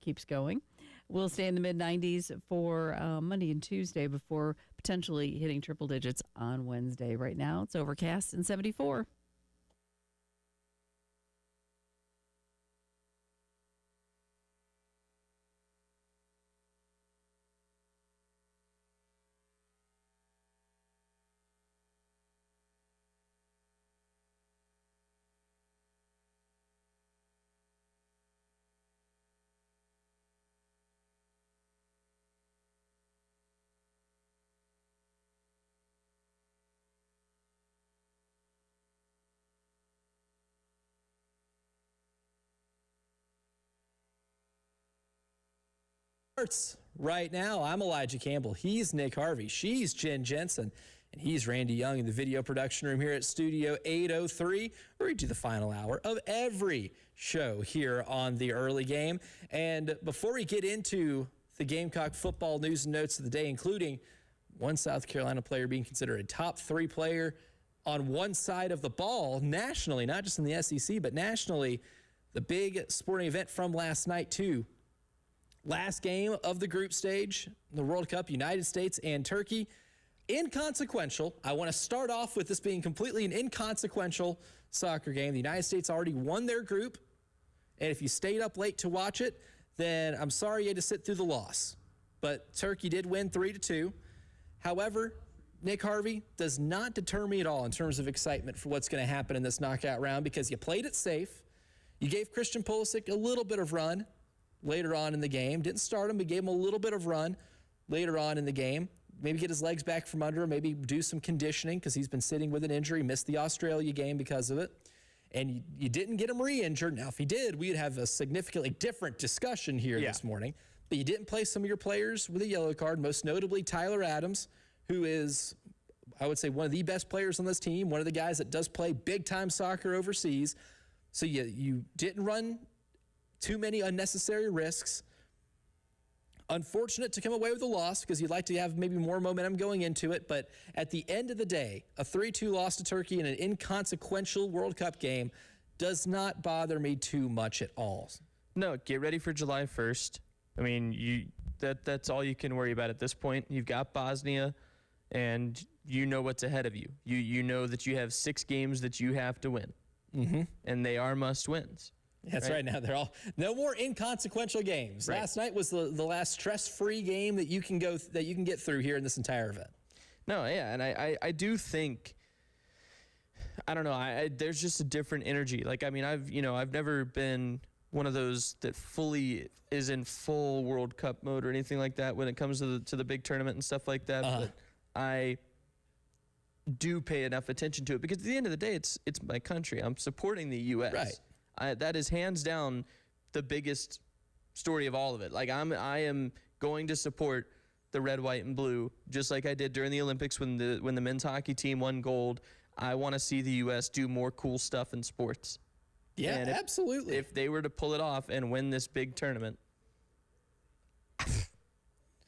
keeps going. We'll stay in the mid-90s for Monday and Tuesday before potentially hitting triple digits on Wednesday. Right now, it's overcast and 74. Right now, I'm Elijah Campbell. He's Nick Harvey. She's Jen Jensen. And he's Randy Young in the video production room here at Studio 803, where we do the final hour of every show here on the early game. And before we get into the Gamecock football news and notes of the day, including one South Carolina player being considered a top 3 player on one side of the ball nationally, not just in the SEC, but nationally, the big sporting event from last night, too. Last game of the group stage, the World Cup, United States and Turkey. Inconsequential. I want to start off with this being completely an inconsequential soccer game. The United States already won their group, and if you stayed up late to watch it, then I'm sorry you had to sit through the loss. But Turkey did win 3-2. However, Nick Harvey does not deter me at all in terms of excitement for what's going to happen in this knockout round because you played it safe. You gave Christian Pulisic a little bit of run later on in the game. Didn't start him, but gave him a little bit of run later on in the game. Maybe get his legs back from under him, maybe do some conditioning because he's been sitting with an injury, missed the Australia game because of it. And you didn't get him re-injured. Now, if he did, we'd have a significantly different discussion here this morning. But you didn't play some of your players with a yellow card, most notably Tyler Adams, who is, I would say, one of the best players on this team, one of the guys that does play big-time soccer overseas. So you didn't run too many unnecessary risks. Unfortunate to come away with a loss because you'd like to have maybe more momentum going into it. But at the end of the day, a 3-2 loss to Turkey in an inconsequential World Cup game does not bother me too much at all. No, get ready for July 1st. I mean, that's all you can worry about at this point. You've got Bosnia, and you know what's ahead of you. You know that you have 6 games that you have to win, and they are must-wins. That's right. Now they're all no more inconsequential games. Right. Last night was the last stress-free game that you can get through here in this entire event. No, yeah, and I do think, I don't know, there's just a different energy. Like, I mean, I've never been one of those that fully is in full World Cup mode or anything like that when it comes to the big tournament and stuff like that. But I do pay enough attention to it because at the end of the day, it's my country. I'm supporting the U.S. Right. That is hands down the biggest story of all of it. Like I am going to support the red, white, and blue, just like I did during the Olympics when the men's hockey team won gold. I want to see the U.S. do more cool stuff in sports. Yeah, and absolutely. If they were to pull it off and win this big tournament,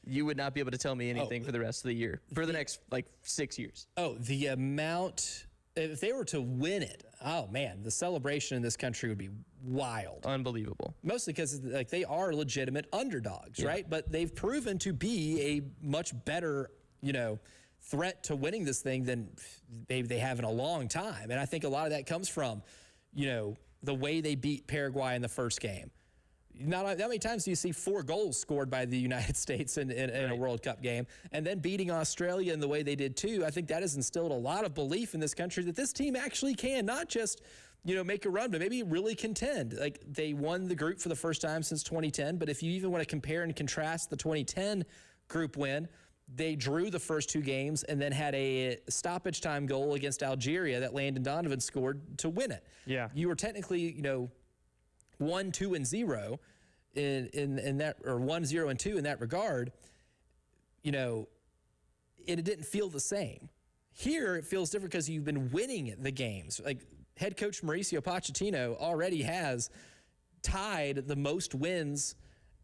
you would not be able to tell me anything for the rest of the year, for the next, 6 years. Oh, the amount, if they were to win it, oh, man, the celebration in this country would be wild. Unbelievable. Mostly because they are legitimate underdogs, right? But they've proven to be a much better, threat to winning this thing than they have in a long time. And I think a lot of that comes from, the way they beat Paraguay in the first game. Not that many times do you see 4 goals scored by the United States in a World Cup game, and then beating Australia in the way they did too. I think that has instilled a lot of belief in this country that this team actually can not just, make a run, but maybe really contend. Like, they won the group for the first time since 2010, but if you even want to compare and contrast the 2010 group win, they drew the first 2 games and then had a stoppage time goal against Algeria that Landon Donovan scored to win it. Yeah. You were technically, 1-2-0 in that, or 1-0-2 in that regard, it didn't feel the same. Here it feels different because you've been winning the games. Like, head coach Mauricio Pochettino already has tied the most wins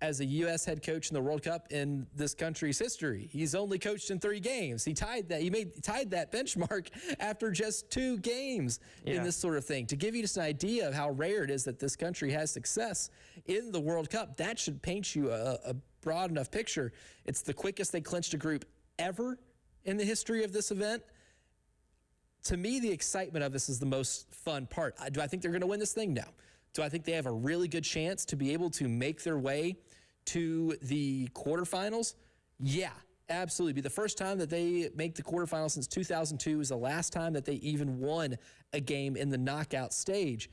as a U.S. head coach in the World Cup in this country's history. He's only coached in 3 games. He tied that. Tied that benchmark after just 2 games in this sort of thing. To give you just an idea of how rare it is that this country has success in the World Cup, that should paint you a broad enough picture. It's the quickest they clinched a group ever in the history of this event. To me, the excitement of this is the most fun part. Do I think they're going to win this thing? No. Do I think they have a really good chance to be able to make their way to the quarterfinals? Yeah, absolutely. Be the first time that they make the quarterfinals since 2002 is the last time that they even won a game in the knockout stage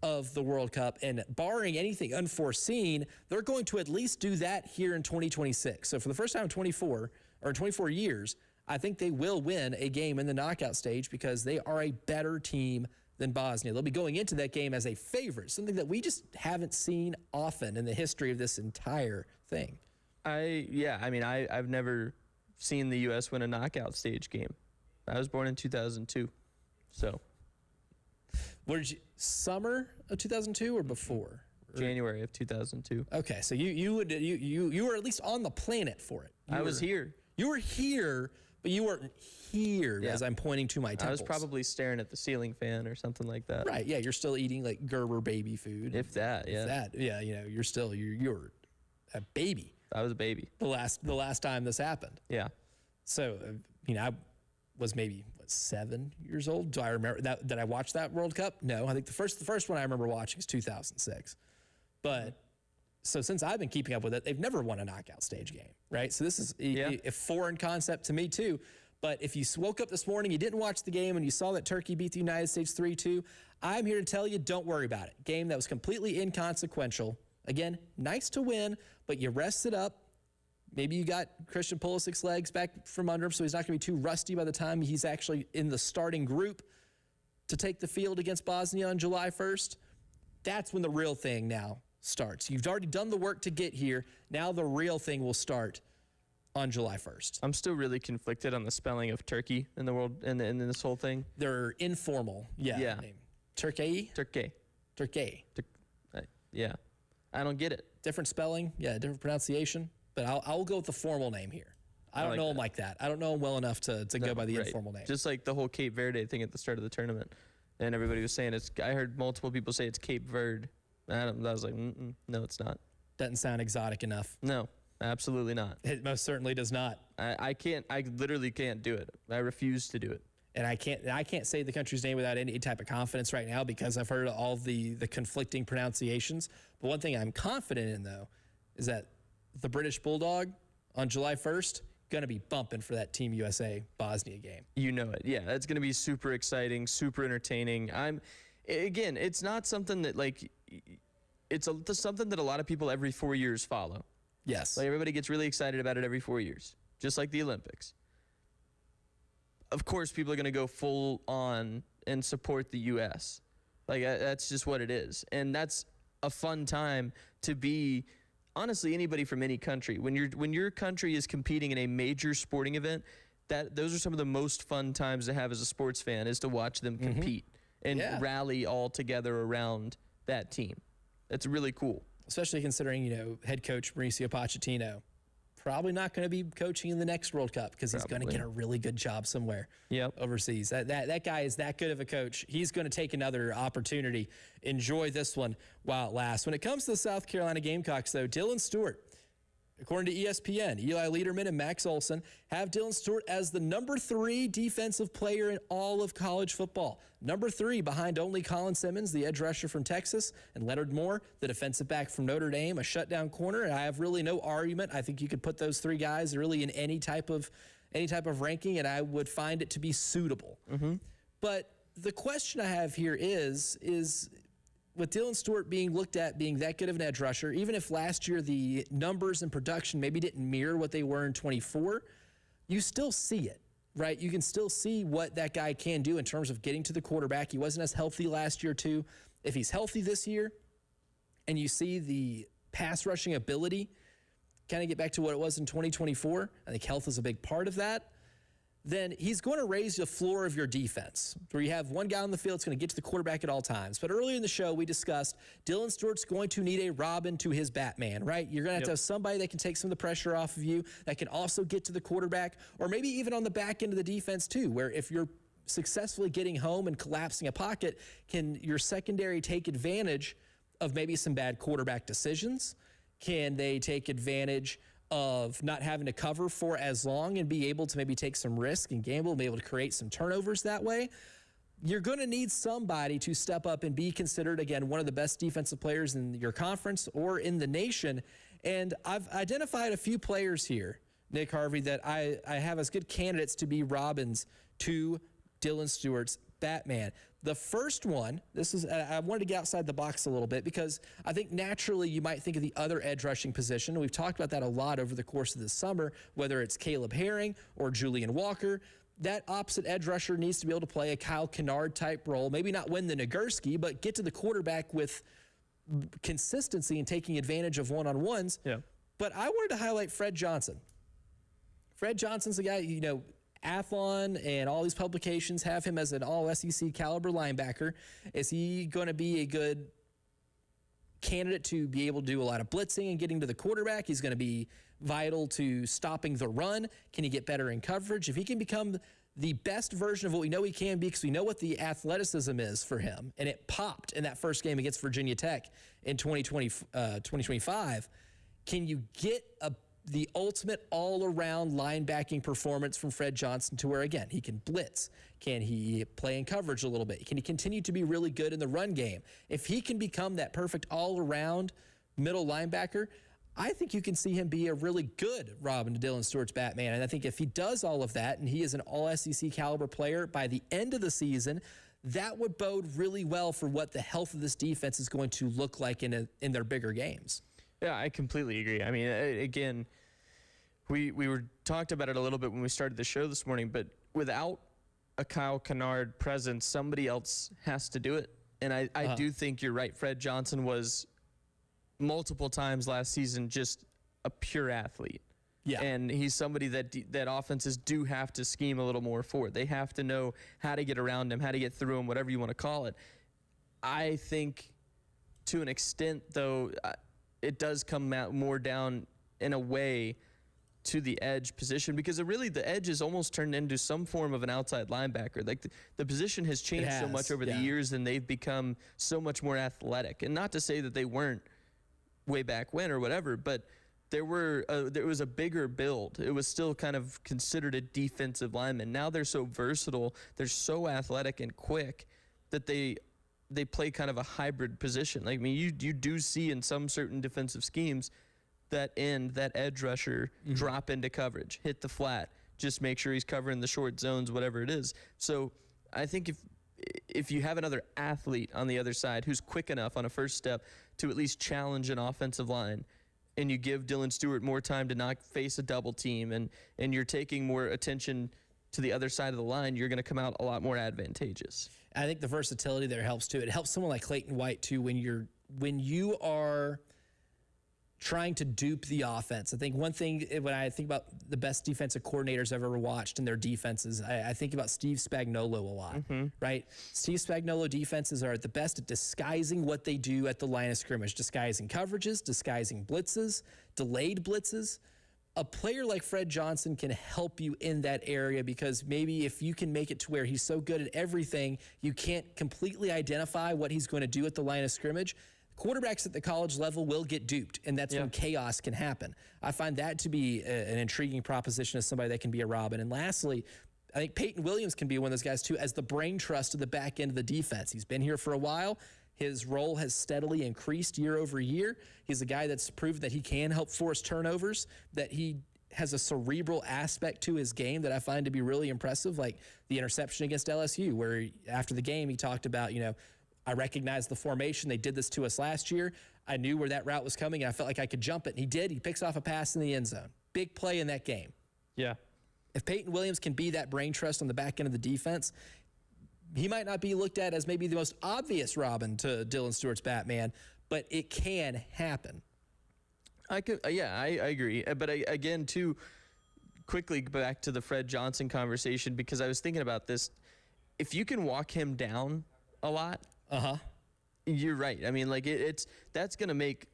of the World Cup. And barring anything unforeseen, they're going to at least do that here in 2026. So for the first time in 24 years, I think they will win a game in the knockout stage because they are a better team than Bosnia. They'll be going into that game as a favorite, something that we just haven't seen often in the history of this entire thing. I've never seen the U.S. win a knockout stage game. I was born in 2002, so. What did you, summer of 2002 or before? January of 2002. Okay, so you were at least on the planet for it. I was here. You were here, but you weren't here as I'm pointing to my temples. I was probably staring at the ceiling fan or something like that. Right, yeah, you're still eating like Gerber baby food. If that, yeah, you're a baby. I was a baby. The last time this happened. Yeah. So, I was maybe 7 years old. Do I remember that? Did I watch that World Cup? No, I think the first one I remember watching is 2006. But so since I've been keeping up with it, they've never won a knockout stage game, right? So this is a foreign concept to me too. But if you woke up this morning, you didn't watch the game, and you saw that Turkey beat the United States 3-2, I'm here to tell you, don't worry about it. Game that was completely inconsequential. Again, nice to win, but you rested up. Maybe you got Christian Pulisic's legs back from under him, so he's not going to be too rusty by the time he's actually in the starting group to take the field against Bosnia on July 1st. That's when the real thing now starts. You've already done the work to get here. Now the real thing will start on July 1st. I'm still really conflicted on the spelling of Turkey in the world and in this whole thing. They're informal. Yeah. Turkey? Turkey. Yeah. I don't get it. Different spelling. Yeah, different pronunciation. But I'll go with the formal name here. I don't know him like that. I don't know him well enough to go by the informal name. Just like the whole Cape Verde thing at the start of the tournament. And everybody was saying I heard multiple people say it's Cape Verde. I was like, no, it's not. Doesn't sound exotic enough. No, absolutely not. It most certainly does not. I literally can't do it. I refuse to do it. And I can't say the country's name without any type of confidence right now because I've heard all the conflicting pronunciations. But one thing I'm confident in, though, is that the British Bulldog on July 1st, going to be bumping for that Team USA Bosnia game. You know it. Yeah, that's going to be super exciting, super entertaining. Again, it's not something that it's something that a lot of people every 4 years follow. Yes. Like everybody gets really excited about it every 4 years, just like the Olympics. Of course, people are going to go full on and support the U.S. That's just what it is. And that's a fun time to be. Honestly, anybody from any country, when your country is competing in a major sporting event, those are some of the most fun times to have as a sports fan is to watch them compete and rally all together around that team. That's really cool. Especially considering, head coach Mauricio Pochettino probably not going to be coaching in the next World Cup because he's going to get a really good job somewhere overseas. That guy is that good of a coach. He's going to take another opportunity. Enjoy this one while it lasts. When it comes to the South Carolina Gamecocks, though, Dylan Stewart, according to ESPN, Eli Lederman and Max Olson have Dylan Stewart as the number 3 defensive player in all of college football. Number 3 behind only Colin Simmons, the edge rusher from Texas, and Leonard Moore, the defensive back from Notre Dame, a shutdown corner. And I have really no argument. I think you could put those 3 guys really in any type of ranking, and I would find it to be suitable. But the question I have here is with Dylan Stewart being looked at being that good of an edge rusher, even if last year the numbers and production maybe didn't mirror what they were in 24, you still see it, right? You can still see what that guy can do in terms of getting to the quarterback. He wasn't as healthy last year, too. If he's healthy this year and you see the pass rushing ability kind of get back to what it was in 2024, I think health is a big part of that. then he's going to raise the floor of your defense, where you have one guy on the field that's going to get to the quarterback at all times. But earlier in the show, we discussed Dylan Stewart's going to need a Robin to his Batman, right? You're going to have somebody that can take some of the pressure off of you, that can also get to the quarterback, or maybe even on the back end of the defense too, where if you're successfully getting home and collapsing a pocket, can your secondary take advantage of maybe some bad quarterback decisions? Can they take advantage of not having to cover for as long and be able to maybe take some risk and gamble and be able to create some turnovers that way? You're going to need somebody to step up and be considered, again, one of the best defensive players in your conference or in the nation. And I've identified a few players here, Nick Harvey, that I have as good candidates to be Robins to Dylan Stewart's Batman. The first one, I wanted to get outside the box a little bit because I think naturally you might think of the other edge rushing position. We've talked about that a lot over the course of the summer, whether it's Caleb Herring or Julian Walker. That opposite edge rusher needs to be able to play a Kyle Kennard type role, maybe not win the Nagurski, but get to the quarterback with consistency and taking advantage of one-on-ones. Yeah. But I wanted to highlight Fred Johnson. Fred Johnson's a guy, Athlon and all these publications have him as an all-SEC caliber linebacker. Is he going to be a good candidate to be able to do a lot of blitzing and getting to the quarterback? He's going to be vital to stopping the run. Can he get better in coverage? If he can become the best version of what we know he can be, because we know what the athleticism is for him, and it popped in that first game against Virginia Tech in 2025, can you get the ultimate all-around linebacking performance from Fred Johnson to where, again, he can blitz? Can he play in coverage a little bit? Can he continue to be really good in the run game? If he can become that perfect all-around middle linebacker, I think you can see him be a really good Robin to Dylan Stewart's Batman. And I think if he does all of that and he is an all-SEC caliber player by the end of the season, that would bode really well for what the health of this defense is going to look like in their bigger games. Yeah, I completely agree. I mean, again, we were talked about it a little bit when we started the show this morning, but without a Kyle Kennard presence, somebody else has to do it. And I do think you're right. Fred Johnson was multiple times last season just a pure athlete. Yeah. And he's somebody that offenses do have to scheme a little more for. They have to know how to get around him, how to get through him, whatever you want to call it. I think to an extent, though, it does come out more down in a way to the edge position, because really the edge is almost turned into some form of an outside linebacker. Like the position has changed so much over the years, and they've become so much more athletic. And not to say that they weren't way back when or whatever, but there was a bigger build. It was still kind of considered a defensive lineman. Now they're so versatile, they're so athletic and quick that they play kind of a hybrid position. Like, I mean, you do see in some certain defensive schemes that edge rusher drop into coverage, hit the flat, just make sure he's covering the short zones, whatever it is. So I think if you have another athlete on the other side who's quick enough on a first step to at least challenge an offensive line, and you give Dylan Stewart more time to not face a double team, and you're taking more attention to the other side of the line, you're going to come out a lot more advantageous. I think the versatility there helps too. It helps someone like Clayton White too when you are trying to dupe the offense. I think one thing when I think about the best defensive coordinators I've ever watched and their defenses, I think about Steve Spagnuolo a lot, right? Steve Spagnuolo defenses are at the best at disguising what they do at the line of scrimmage, disguising coverages, disguising blitzes, delayed blitzes. A player like Fred Johnson can help you in that area, because maybe if you can make it to where he's so good at everything, you can't completely identify what he's going to do at the line of scrimmage. Quarterbacks at the college level will get duped, and that's when chaos can happen. I find that to be an intriguing proposition as somebody that can be a Robin. And lastly, I think Peyton Williams can be one of those guys too, as the brain trust of the back end of the defense. He's been here for a while. His role has steadily increased year over year. He's a guy that's proven that he can help force turnovers, that he has a cerebral aspect to his game that I find to be really impressive, like the interception against LSU, where after the game he talked about, I recognized the formation. They did this to us last year. I knew where that route was coming, and I felt like I could jump it, and he did. He picks off a pass in the end zone. Big play in that game. Yeah. If Peyton Williams can be that brain trust on the back end of the defense, he might not be looked at as maybe the most obvious Robin to Dylan Stewart's Batman, but it can happen. I agree. But again, too, quickly back to the Fred Johnson conversation because I was thinking about this. If you can walk him down a lot, you're right. I mean, like that's going to make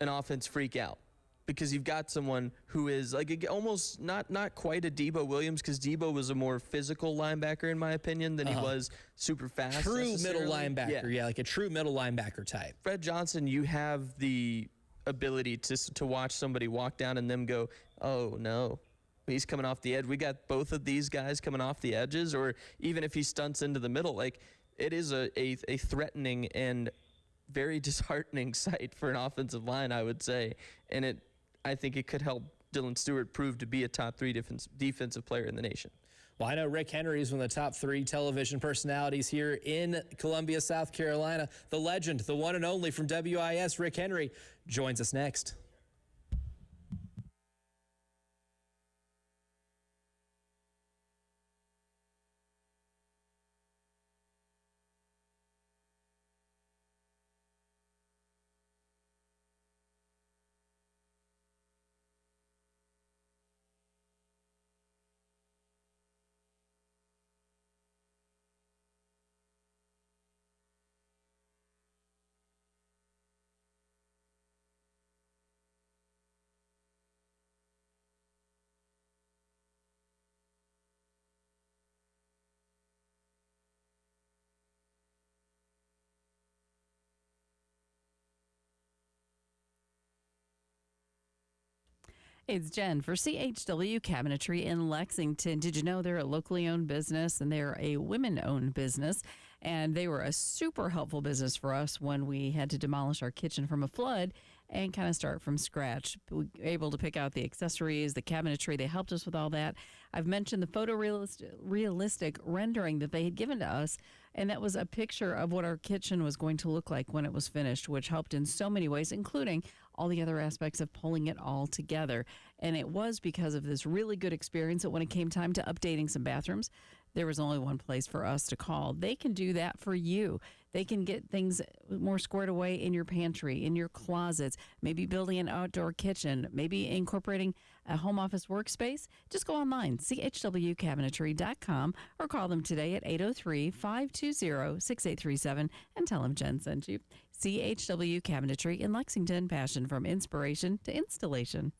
an offense freak out because you've got someone who is like almost not quite a Debo Williams because Debo was a more physical linebacker in my opinion than he was super fast. True middle linebacker, yeah, like a true middle linebacker type. Fred Johnson, you have the ability to watch somebody walk down and them go, oh no, he's coming off the edge. We got both of these guys coming off the edges, or even if he stunts into the middle, like it is a threatening and very disheartening sight for an offensive line, I would say. And I think it could help Dylan Stewart prove to be a top 3 defensive player in the nation. Well, I know Rick Henry is one of the top 3 television personalities here in Columbia, South Carolina. The legend, the one and only from WIS, Rick Henry, joins us next. It's Jen for CHW Cabinetry in Lexington. Did you know they're a locally owned business and they're a women-owned business? And they were a super helpful business for us when we had to demolish our kitchen from a flood and kind of start from scratch. We were able to pick out the accessories, the cabinetry. They helped us with all that. I've mentioned the photorealistic rendering that they had given to us, and that was a picture of what our kitchen was going to look like when it was finished, which helped in so many ways, including all the other aspects of pulling it all together. And it was because of this really good experience that when it came time to updating some bathrooms, there was only one place for us to call. They can do that for you. They can get things more squared away in your pantry, in your closets, maybe building an outdoor kitchen, maybe incorporating a home office workspace. Just go online, chwcabinetry.com, or call them today at 803-520-6837 and tell them Jen sent you. CHW Cabinetry in Lexington, passion from inspiration to installation.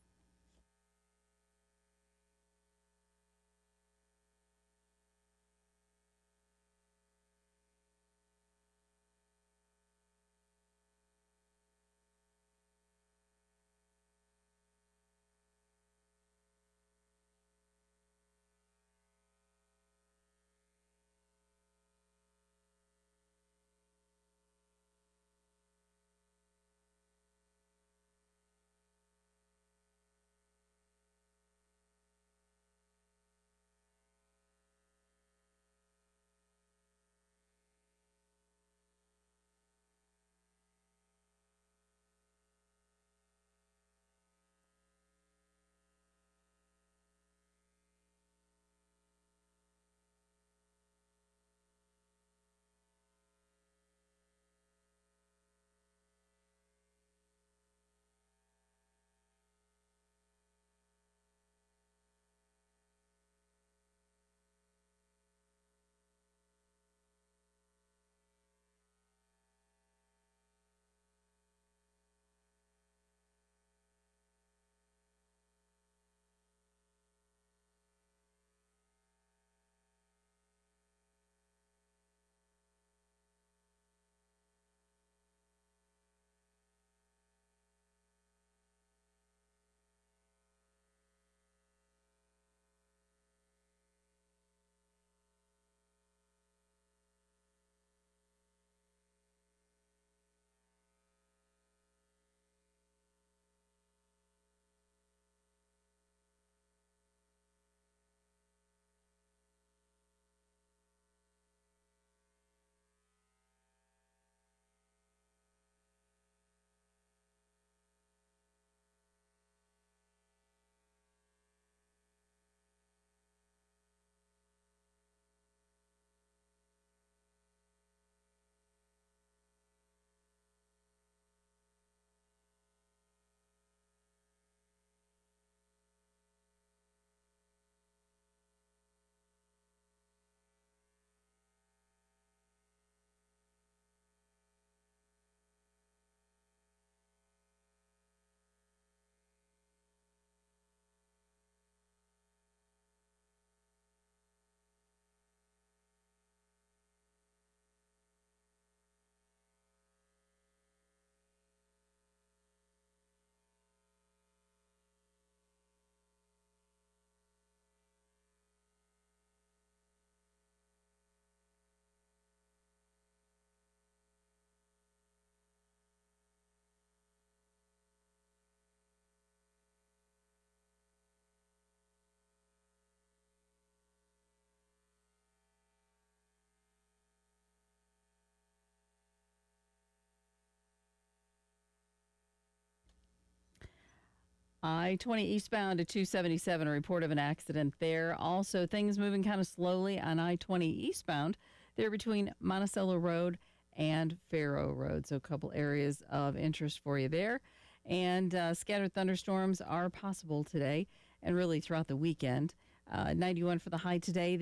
I-20 eastbound to 277, a report of an accident there. Also, things moving kind of slowly on I-20 eastbound there between Monticello Road and Faro Road. So a couple areas of interest for you there. And scattered thunderstorms are possible today and really throughout the weekend. 91 for the high today.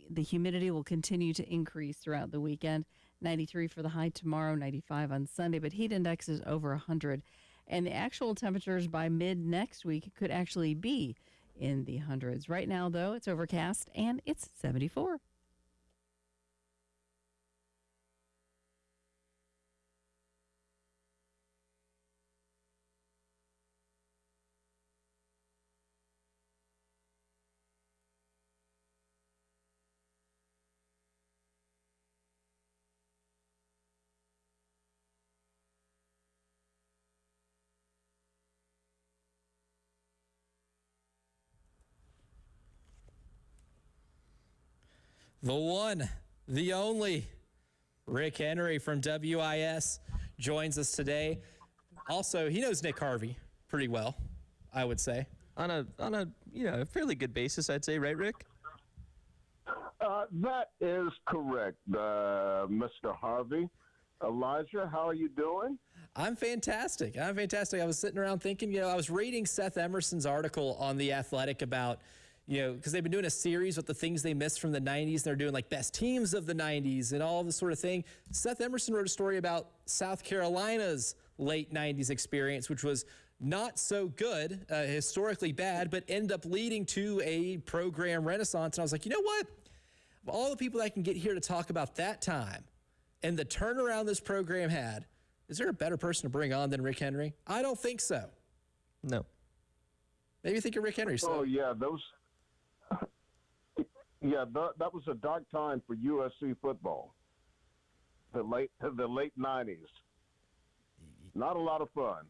The humidity will continue to increase throughout the weekend. 93 for the high tomorrow, 95 on Sunday, but heat index is over 100. And the actual temperatures by mid next week could actually be in the hundreds. Right now, though, it's overcast and it's 74. The one, the only, Rick Henry from WIS joins us today. Also, he knows Nick Harvey pretty well, I would say. On a fairly good basis, I'd say, right, Rick? That is correct, Mr. Harvey. Elijah, how are you doing? I'm fantastic. I was sitting around thinking, I was reading Seth Emerson's article on The Athletic about, because they've been doing a series with the things they missed from the 90s. They're doing like best teams of the 90s and all this sort of thing. Seth Emerson wrote a story about South Carolina's late 90s experience, which was not so good, historically bad, but ended up leading to a program renaissance. And I was like, you know what? Of all the people that can get here to talk about that time and the turnaround this program had, is there a better person to bring on than Rick Henry? I don't think so. No. Maybe think of Rick Henry. So. Oh, yeah, that was a dark time for USC football. The late 90s. Not a lot of fun.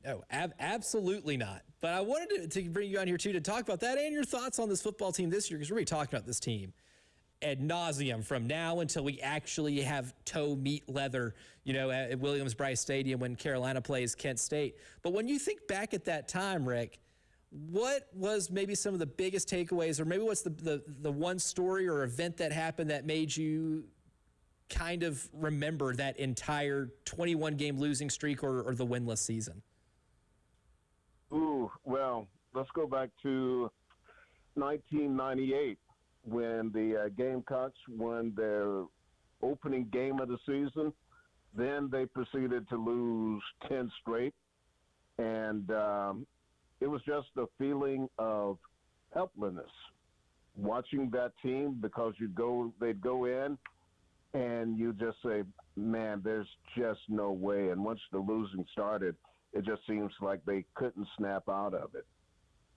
No, absolutely not. But I wanted to bring you on here, too, to talk about that and your thoughts on this football team this year, because we're going to be talking about this team ad nauseum from now until we actually have toe meat leather, at Williams-Brice Stadium when Carolina plays Kent State. But when you think back at that time, Rick, what was maybe some of the biggest takeaways, or maybe what's the one story or event that happened that made you kind of remember that entire 21-game losing streak or the winless season? Ooh, well, let's go back to 1998 when the Gamecocks won their opening game of the season. Then they proceeded to lose 10 straight. And it was just a feeling of helplessness watching that team, because they'd go in and you just say, man, there's just no way. And once the losing started, it just seems like they couldn't snap out of it.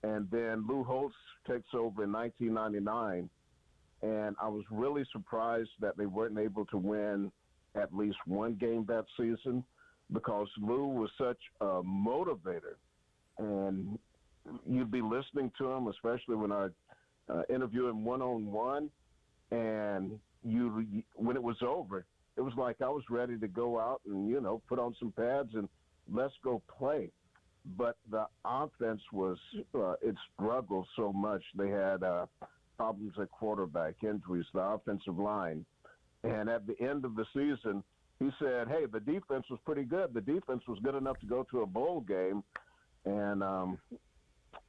And then Lou Holtz takes over in 1999, and I was really surprised that they weren't able to win at least one game that season, because Lou was such a motivator. And you'd be listening to him, especially when I interview him one-on-one, and when it was over, it was like I was ready to go out and, put on some pads and let's go play. But the offense it struggled so much. They had problems at quarterback, injuries, the offensive line. And at the end of the season, he said, hey, the defense was pretty good. The defense was good enough to go to a bowl game. And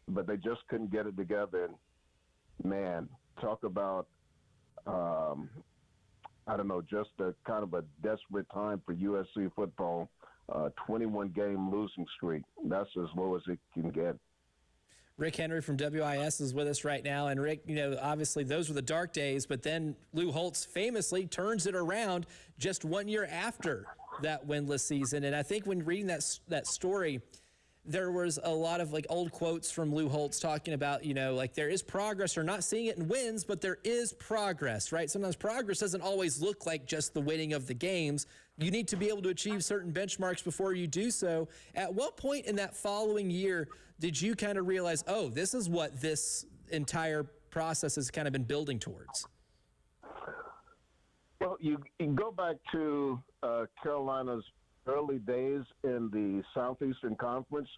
but they just couldn't get it together. And man, talk about just a kind of a desperate time for USC football. 21-game losing streak. That's as low as it can get. Rick Henry from WIS is with us right now. And Rick, obviously those were the dark days, but then Lou Holtz famously turns it around just 1 year after that winless season. And I think when reading that story, there was a lot of old quotes from Lou Holtz talking about, there is progress, or not seeing it in wins, but there is progress, right? Sometimes progress doesn't always look like just the winning of the games. You need to be able to achieve certain benchmarks before you do so. At what point in that following year did you kind of realize, oh, this is what this entire process has kind of been building towards? Well, you go back to Carolina's early days in the Southeastern Conference.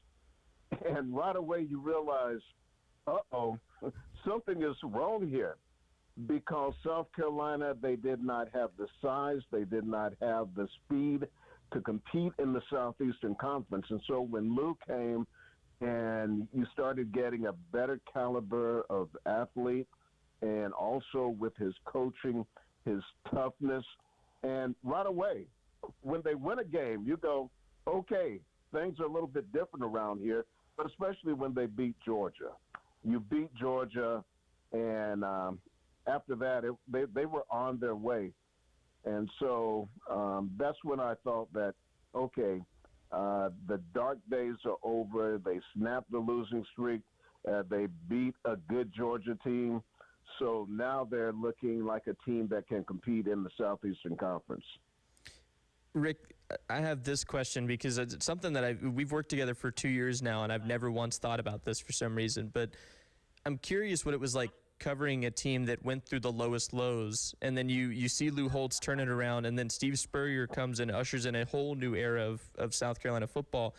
And right away you realize, uh-oh, something is wrong here. Because South Carolina, they did not have the size, they did not have the speed to compete in the Southeastern Conference. And so when Lou came and you started getting a better caliber of athlete, and also with his coaching, his toughness, and right away, when they win a game, you go, okay, things are a little bit different around here, but especially when they beat Georgia. You beat Georgia, and after that, they were on their way. And so that's when I thought that, okay, the dark days are over. They snapped the losing streak. They beat a good Georgia team. So now they're looking like a team that can compete in the Southeastern Conference. Rick, I have this question because it's something that we've worked together for 2 years now, and I've never once thought about this for some reason. But I'm curious what it was like covering a team that went through the lowest lows, and then you see Lou Holtz turn it around, and then Steve Spurrier comes and ushers in a whole new era of South Carolina football.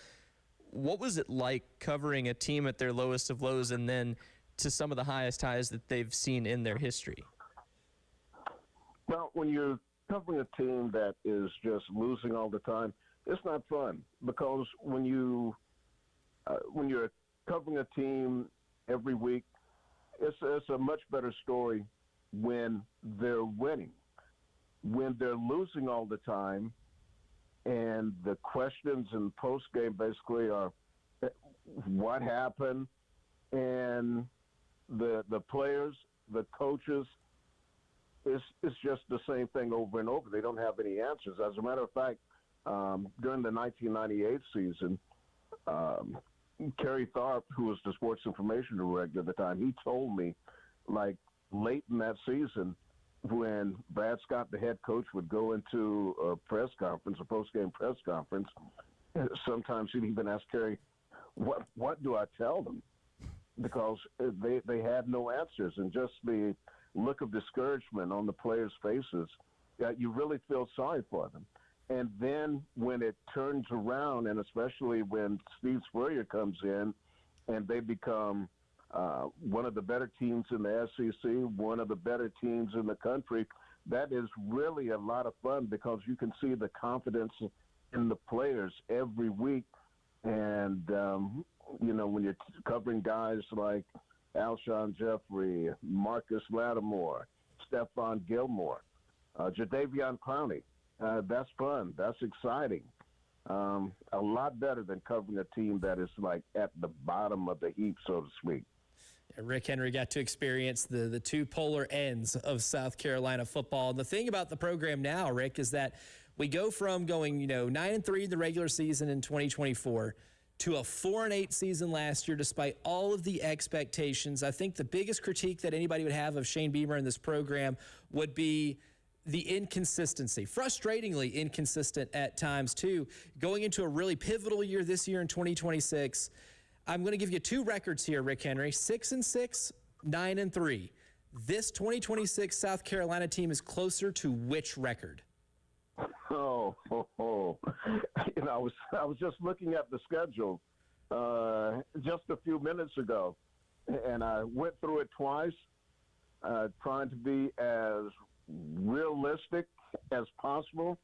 What was it like covering a team at their lowest of lows and then to some of the highest highs that they've seen in their history? Well, when you're covering a team that is just losing all the time, it's not fun, because when you're covering a team every week, it's a much better story when they're winning. When they're losing all the time, and the questions in post-game basically are, what happened? And the players, the coaches, it's just the same thing over and over. They don't have any answers. As a matter of fact, during the 1998 season, Kerry Tharp, who was the sports information director at the time, he told me, like, late in that season, when Brad Scott, the head coach, would go into a press conference, a post-game press conference, sometimes he'd even ask Kerry, what do I tell them? Because they had no answers. And just the look of discouragement on the players' faces, you really feel sorry for them. And then when it turns around, and especially when Steve Spurrier comes in and they become one of the better teams in the SEC, one of the better teams in the country, that is really a lot of fun, because you can see the confidence in the players every week. And, when you're covering guys like Alshon Jeffrey, Marcus Lattimore, Stephon Gilmore, Jadeveon Clowney, that's fun. That's exciting. A lot better than covering a team that is like at the bottom of the heap, so to speak. Rick Henry got to experience the two polar ends of South Carolina football. And the thing about the program now, Rick, is that we go from going, 9-3 in the regular season in 2024 to a 4-8 season last year, despite all of the expectations. I think the biggest critique that anybody would have of Shane Beamer and this program would be the inconsistency, frustratingly inconsistent at times too. Going into a really pivotal year this year in 2026, I'm going to give you two records here, Rick Henry: 6-6, 9-3. This 2026 South Carolina team is closer to which record? I was just looking at the schedule just a few minutes ago, and I went through it twice, trying to be as realistic as possible,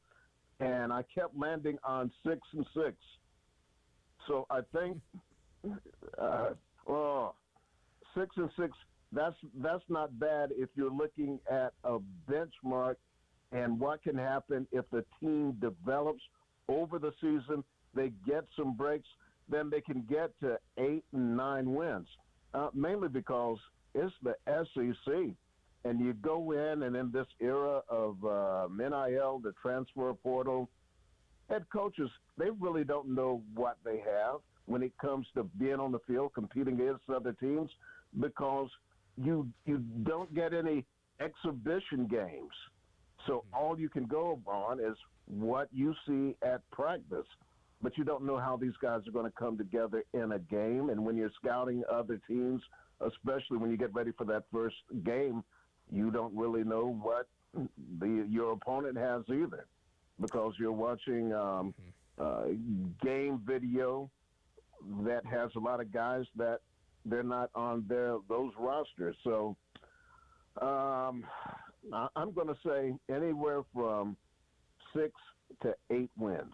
and I kept landing on 6-6. So I think 6-6. That's not bad if you're looking at a benchmark and what can happen if the team develops over the season. They get some breaks, then they can get to 8 and 9 wins. Mainly because it's the SEC. And you go in, and in this era of NIL, the transfer portal, head coaches, they really don't know what they have when it comes to being on the field, competing against other teams, because you don't get any exhibition games. So all you can go on is what you see at practice. But you don't know how these guys are going to come together in a game. And when you're scouting other teams, especially when you get ready for that first game, you don't really know what your opponent has either, because you're watching game video that has a lot of guys that they're not on those rosters. So I'm going to say anywhere from 6 to 8 wins.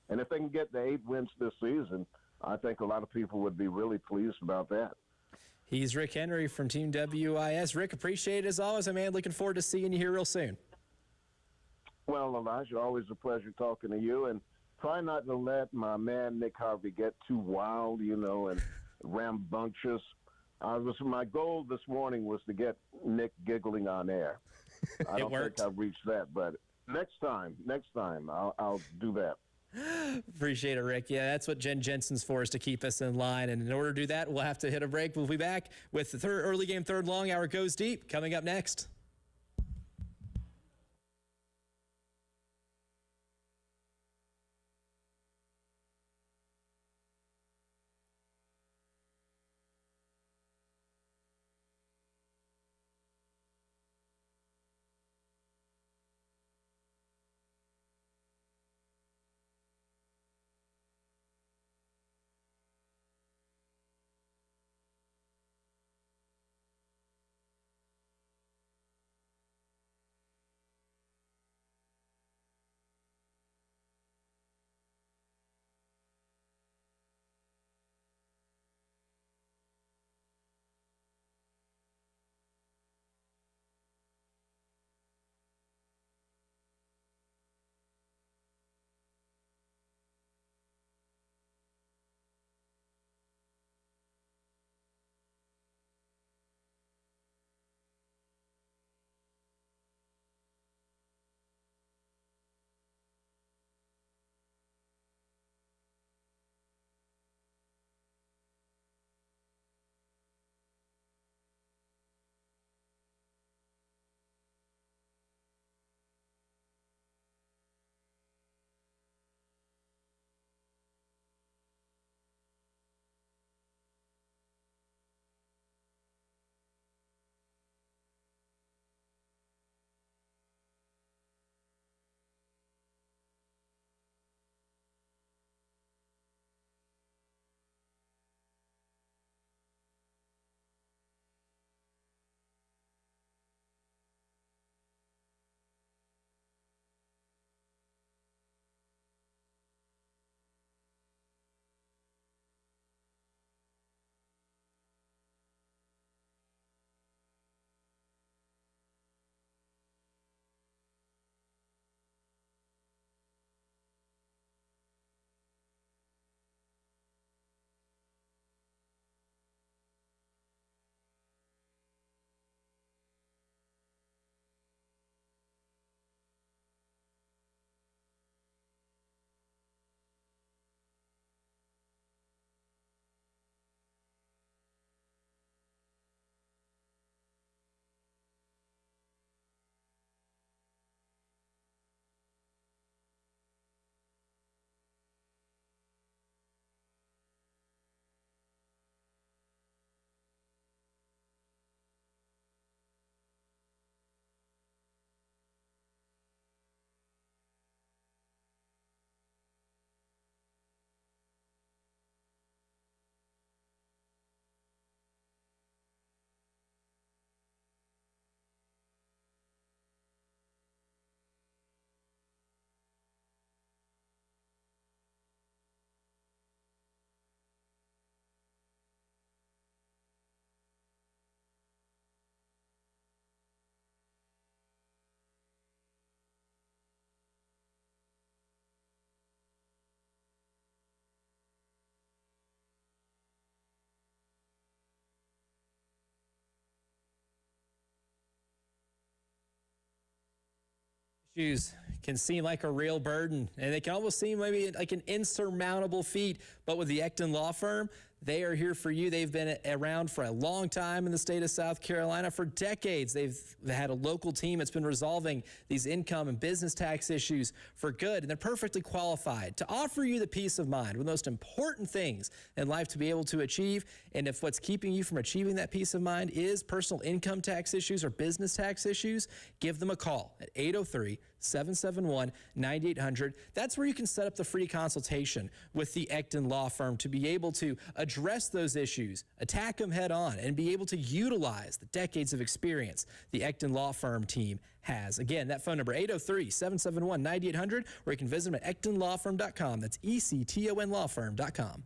And if they can get the 8 wins this season, I think a lot of people would be really pleased about that. He's Rick Henry from Team WIS. Rick, appreciate it as always, man. Looking forward to seeing you here real soon. Well, Elijah, always a pleasure talking to you. And try not to let my man Nick Harvey get too wild, and rambunctious. My goal this morning was to get Nick giggling on air. I don't think I've reached that, but next time, I'll do that. Appreciate it, Rick. Yeah, that's what Jen Jensen's for, is to keep us in line. And in order to do that, we'll have to hit a break. We'll be back with the early game, third long hour goes deep coming up next. Shoes can seem like a real burden, and they can almost seem maybe like an insurmountable feat. But with the Ecton Law Firm, They are here for you. They've been around for a long time in the state of South Carolina. For decades, they've had a local team that's been resolving these income and business tax issues for good, and they're perfectly qualified to offer you the peace of mind, one of the most important things in life to be able to achieve. And if what's keeping you from achieving that peace of mind is personal income tax issues or business tax issues, give them a call at 803-771-9800. That's where you can set up the free consultation with the Ecton Law Firm to be able to address those issues, attack them head on, and be able to utilize the decades of experience the Ecton Law Firm team has. Again, that phone number, 803-771-9800, or you can visit them at ectonlawfirm.com. That's ECTON lawfirm.com.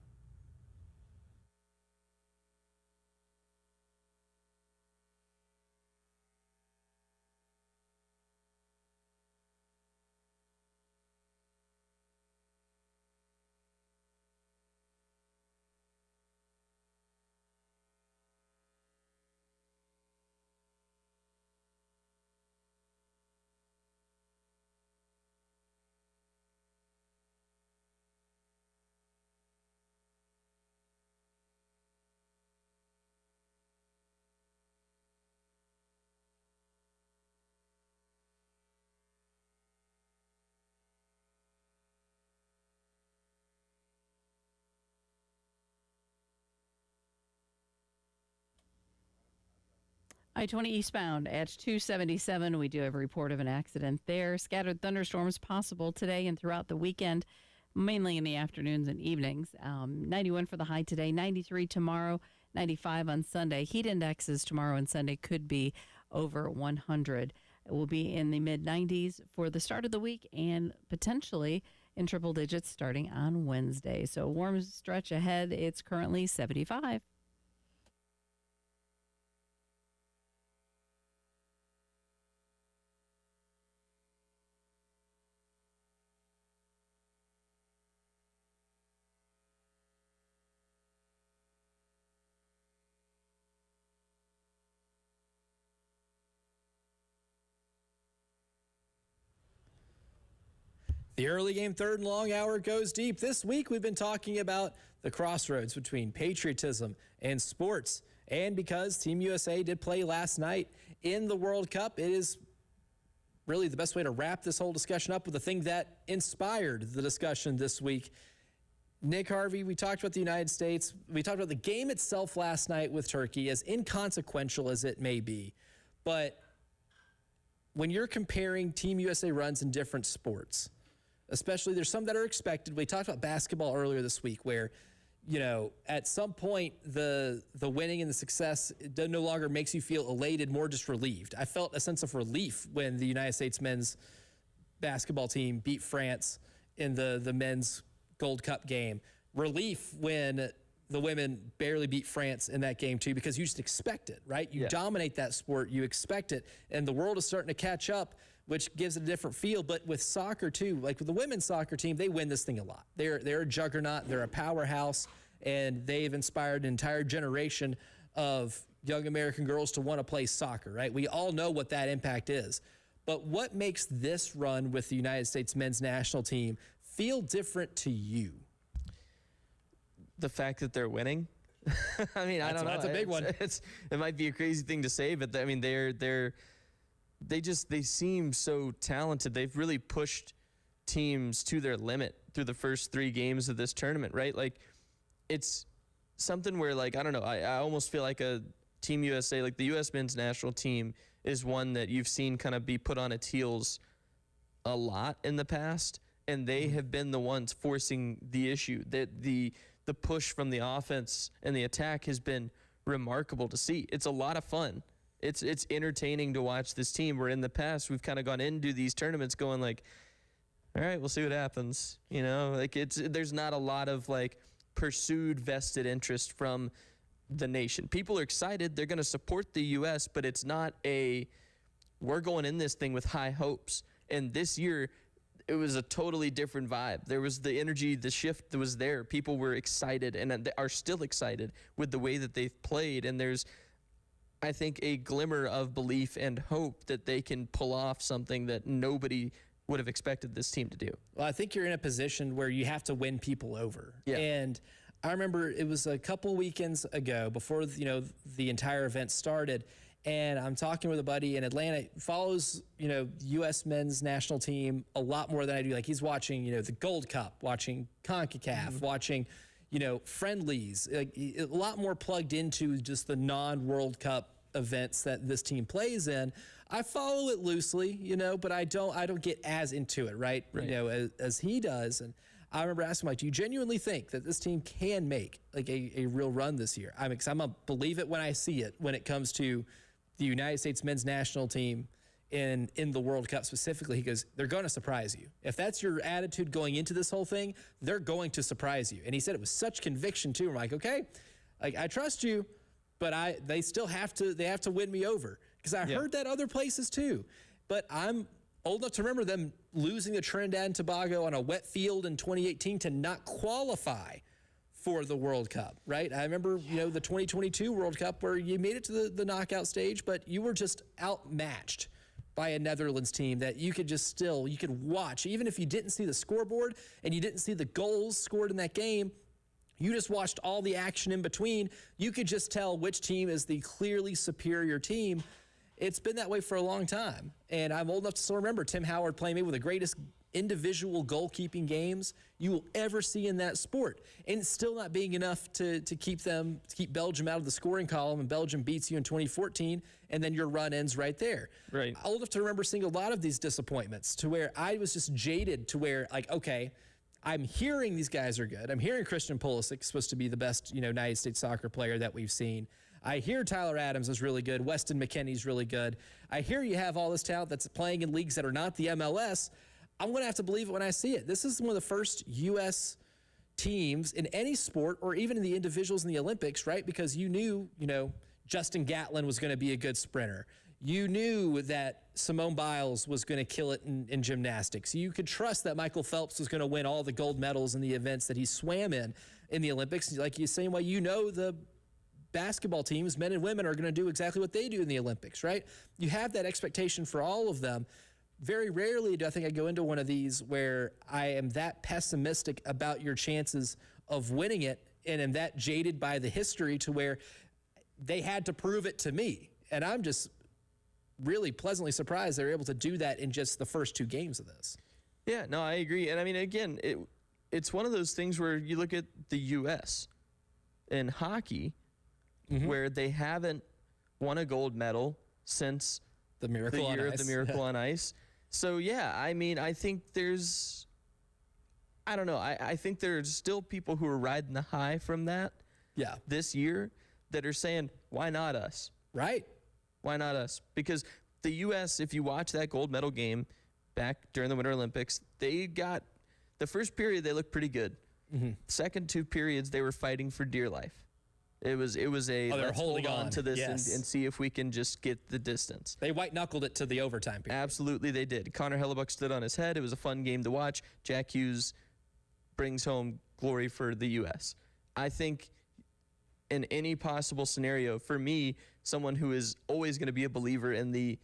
I-20 eastbound at 277. We do have a report of an accident there. Scattered thunderstorms possible today and throughout the weekend, mainly in the afternoons and evenings. 91 for the high today, 93 tomorrow, 95 on Sunday. Heat indexes tomorrow and Sunday could be over 100. It will be in the mid-90s for the start of the week and potentially in triple digits starting on Wednesday. So warm stretch ahead. It's currently 75. The early game third and long hour goes deep. This week we've been talking about the crossroads between patriotism and sports. And because Team USA did play last night in the World Cup, it is really the best way to wrap this whole discussion up with the thing that inspired the discussion this week. Nick Harvey, we talked about the United States. We talked about the game itself last night with Turkey, as inconsequential as it may be. But when you're comparing Team USA runs in different sports, especially there's some that are expected. We talked about basketball earlier this week where, you know, at some point the winning and the success no longer makes you feel elated, more just relieved. I felt a sense of relief when the United States men's basketball team beat France in the men's Gold Cup game. Relief when the women barely beat France in that game too, because you just expect it, right? You dominate that sport, you expect it, and the world is starting to catch up, which gives it a different feel. But with soccer too, like with the women's soccer team, they win this thing a lot. They're a juggernaut, they're a powerhouse, and they've inspired an entire generation of young American girls to want to play soccer, right? We all know what that impact is. But what makes this run with the United States men's national team feel different to you? The fact that they're winning. I mean, I don't know. That's a big one. It might be a crazy thing to say, but I mean, they seem so talented. They've really pushed teams to their limit through the first 3 games of this tournament, right? Like, it's something where, like, I don't know, I almost feel like a Team USA, like the U.S. men's national team is one that you've seen kind of be put on its heels a lot in the past, and they have been the ones forcing the issue. That the push from the offense and the attack has been remarkable to see. It's a lot of fun. It's entertaining to watch this team, where in the past we've kind of gone into these tournaments going like, all right, we'll see what happens. You know, like there's not a lot of like pursued vested interest from the nation. People are excited. They're going to support the U.S., but it's not we're going in this thing with high hopes. And this year, it was a totally different vibe. There was the energy, the shift that was there. People were excited and they are still excited with the way that they've played. And there's, I think, a glimmer of belief and hope that they can pull off something that nobody would have expected this team to do. Well, I think you're in a position where you have to win people over. Yeah. And I remember it was a couple weekends ago before, the entire event started. And I'm talking with a buddy in Atlanta, follows, U.S. men's national team a lot more than I do. Like he's watching, the Gold Cup, watching CONCACAF, watching, friendlies, like a lot more plugged into just the non-World Cup events that this team plays in. I follow it loosely, but I don't get as into it, right? As he does. And I remember asking him, like, do you genuinely think that this team can make like a real run this year? I'm gonna believe it when I see it when it comes to the United States men's national team in the World Cup specifically. He goes, they're going to surprise you. If that's your attitude going into this whole thing, they're going to surprise you. And he said it was such conviction too. I'm like, okay, like I trust you, but they still have to win me over, because I heard that other places too. But I'm old enough to remember them losing to Trinidad and Tobago on a wet field in 2018 to not qualify for the World Cup, right? I remember, the 2022 World Cup where you made it to the knockout stage, but you were just outmatched by a Netherlands team that you could watch. Even if you didn't see the scoreboard and you didn't see the goals scored in that game, you just watched all the action in between. You could just tell which team is the clearly superior team. It's been that way for a long time. And I'm old enough to still remember Tim Howard playing maybe one of the greatest individual goalkeeping games you will ever see in that sport. And it's still not being enough to keep Belgium out of the scoring column, and Belgium beats you in 2014, and then your run ends right there. Right. Old enough to remember seeing a lot of these disappointments to where I was just jaded to where, like, okay, I'm hearing these guys are good. I'm hearing Christian Pulisic is supposed to be the best, United States soccer player that we've seen. I hear Tyler Adams is really good. Weston McKennie's really good. I hear you have all this talent that's playing in leagues that are not the MLS. I'm going to have to believe it when I see it. This is one of the first U.S. teams in any sport, or even in the individuals in the Olympics, right? Because you knew, Justin Gatlin was going to be a good sprinter. You knew that Simone Biles was going to kill it in gymnastics. You could trust that Michael Phelps was going to win all the gold medals in the events that he swam in the Olympics. Like the same way, the basketball teams, men and women, are going to do exactly what they do in the Olympics, right? You have that expectation for all of them. Very rarely do I think I go into one of these where I am that pessimistic about your chances of winning it, and am that jaded by the history to where they had to prove it to me. And I'm just really pleasantly surprised they're able to do that in just the first two games of this. Yeah, no, I agree. And I mean, again, it's one of those things where you look at the U.S. in hockey, where they haven't won a gold medal since the year of the Miracle on Ice. So, yeah, I mean, I think there's – I don't know. I think there's still people who are riding the high from that this year that are saying, why not us? Right. Why not us? Because the U.S., if you watch that gold medal game back during the Winter Olympics, they got – the first period, they looked pretty good. Second two periods, they were fighting for dear life. It was let's hold on to this and see if we can just get the distance. They white-knuckled it to the overtime period. Absolutely, they did. Connor Hellebuck stood on his head. It was a fun game to watch. Jack Hughes brings home glory for the U.S. I think in any possible scenario, for me, someone who is always going to be a believer in the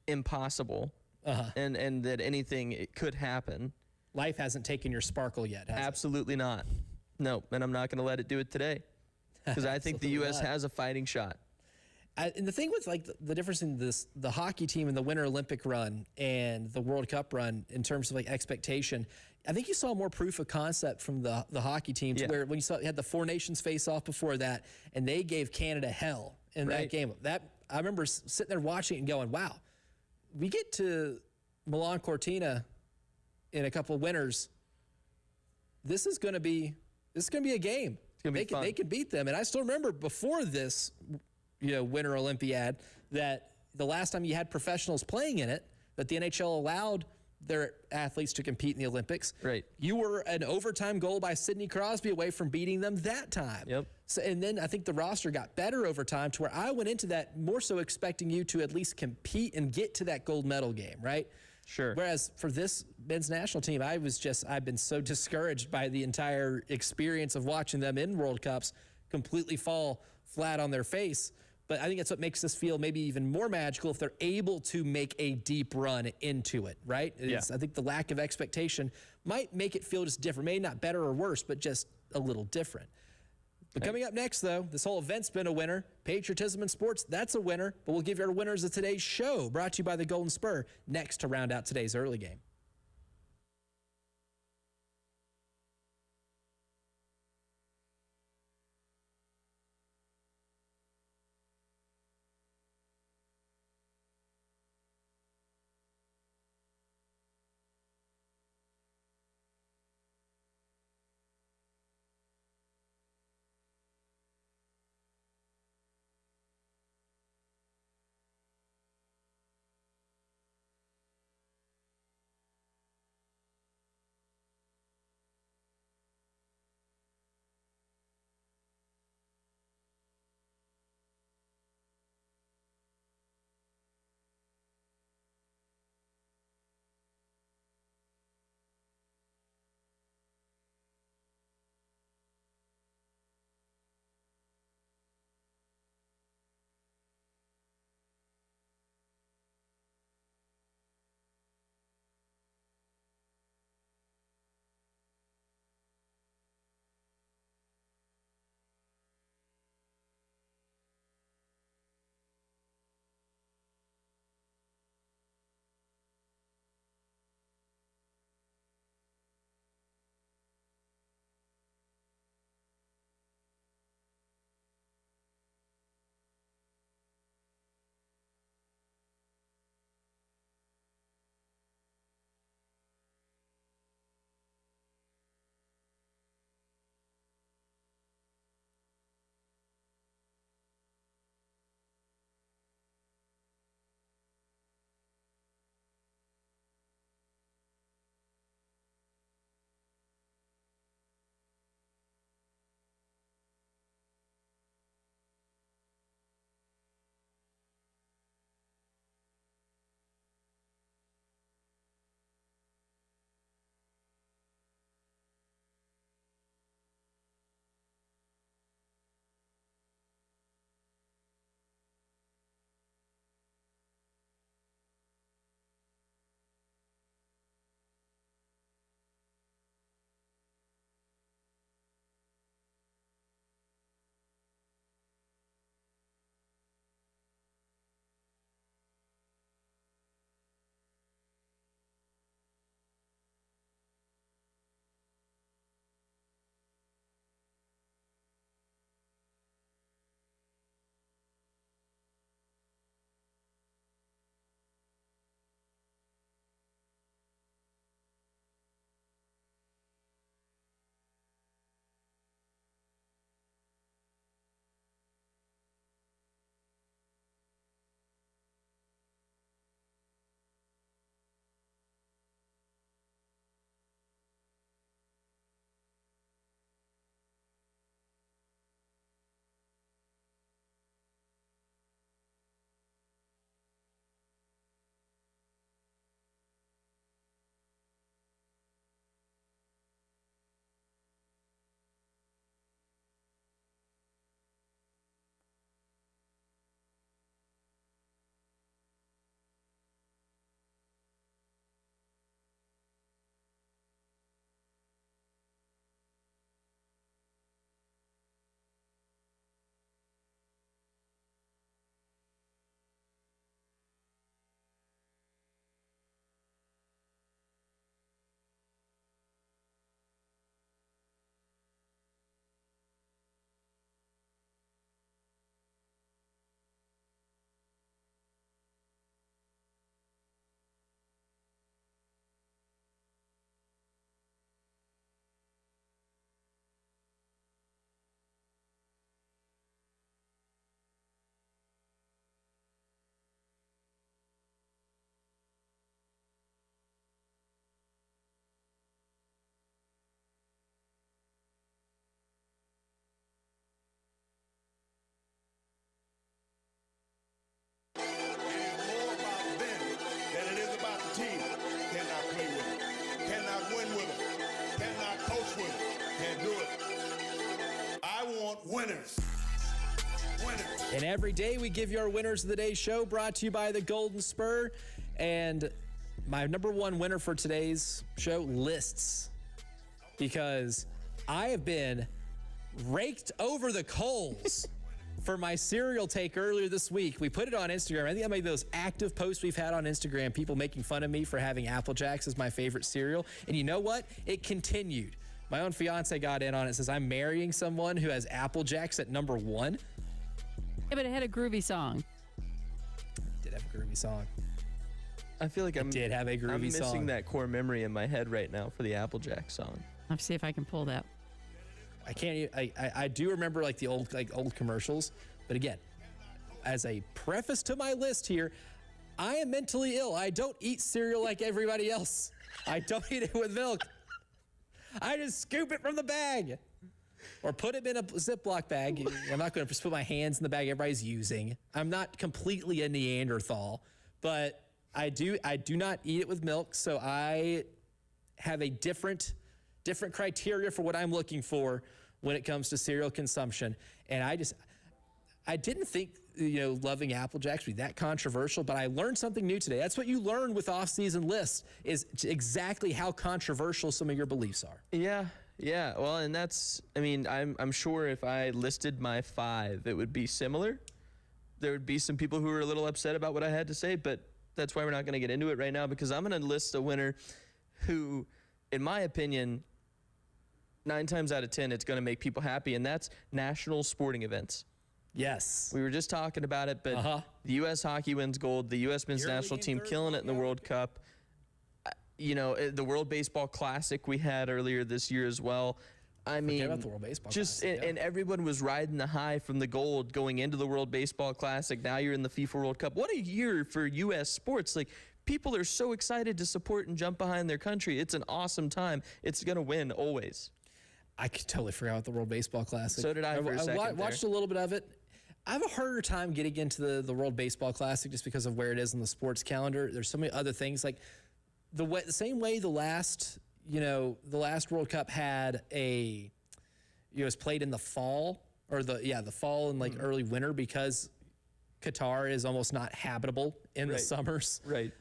impossible and that anything could happen. Life hasn't taken your sparkle yet, has Absolutely not. No, and I'm not going to let it do it today. Because I think the U.S. has a fighting shot. And the thing with like the difference in the hockey team in the Winter Olympic run and the World Cup run in terms of like expectation, I think you saw more proof of concept from the hockey team to where when you had the Four Nations face off before that, and they gave Canada hell in that game. That I remember sitting there watching it and going, "Wow, we get to Milan Cortina in a couple of winters. This is going to be a game." They can beat them. And I still remember before this, Winter Olympiad, that the last time you had professionals playing in it, that the NHL allowed their athletes to compete in the Olympics. Right. You were an overtime goal by Sidney Crosby away from beating them that time. Yep. So, and then I think the roster got better over time to where I went into that more so expecting you to at least compete and get to that gold medal game, right? Sure. Whereas for this men's national team, I've been so discouraged by the entire experience of watching them in World Cups completely fall flat on their face. But I think that's what makes this feel maybe even more magical if they're able to make a deep run into it, right? I think the lack of expectation might make it feel just different. Maybe not better or worse, but just a little different. But coming up next, though, this whole event's been a winner. Patriotism in sports, that's a winner. But we'll give you our winners of today's show, brought to you by the Golden Spur, next to round out today's early game. Winners. And every day we give you our winners of the day show, brought to you by the Golden Spur. And my number one winner for today's show, lists. Because I have been raked over the coals for my cereal take earlier this week. We put it on Instagram. I think that made those active posts we've had on Instagram, people making fun of me for having Apple Jacks as my favorite cereal. And you know what? It continued. My own fiance got in on it, says I'm marrying someone who has Apple Jacks at number 1. Yeah, but it had a groovy song. Did have a groovy song. I feel like I did have a groovy I'm missing song. that core memory in my head right now for the Applejack song. I'll see if I can pull that. I can't. I do remember like the old commercials, but again, as a preface to my list here, I am mentally ill. I don't eat cereal like everybody else. I don't eat it with milk. I just scoop it from the bag, or put it in a Ziploc bag. I'm not going to just put my hands in the bag everybody's using. I'm not completely a Neanderthal, but I do not eat it with milk. So I have a different criteria for what I'm looking for when it comes to cereal consumption. And I didn't think, loving Apple Jacks would be that controversial, but I learned something new today. That's what you learn with off-season lists, is exactly how controversial some of your beliefs are. Yeah. Well, and I'm sure if I listed my 5, it would be similar. There would be some people who are a little upset about what I had to say, but that's why we're not going to get into it right now, because I'm going to list a winner who, in my opinion, 9 times out of 10, it's going to make people happy, and that's national sporting events. Yes. We were just talking about it, but the U.S. hockey wins gold. The U.S. men's national team killing it in the World Cup. The World Baseball Classic we had earlier this year as well. Forget about the World Baseball Classic, and everyone was riding the high from the gold going into the World Baseball Classic. Now you're in the FIFA World Cup. What a year for U.S. sports. Like, people are so excited to support and jump behind their country. It's an awesome time. It's going to win always. I totally forgot about the World Baseball Classic. So did I for a second I watched a little bit of it. I have a harder time getting into the World Baseball Classic just because of where it is on the sports calendar. There's so many other things, like the same way the last World Cup had it was played in the fall, or the fall and like early winter, because Qatar is almost not habitable in the summers. Right.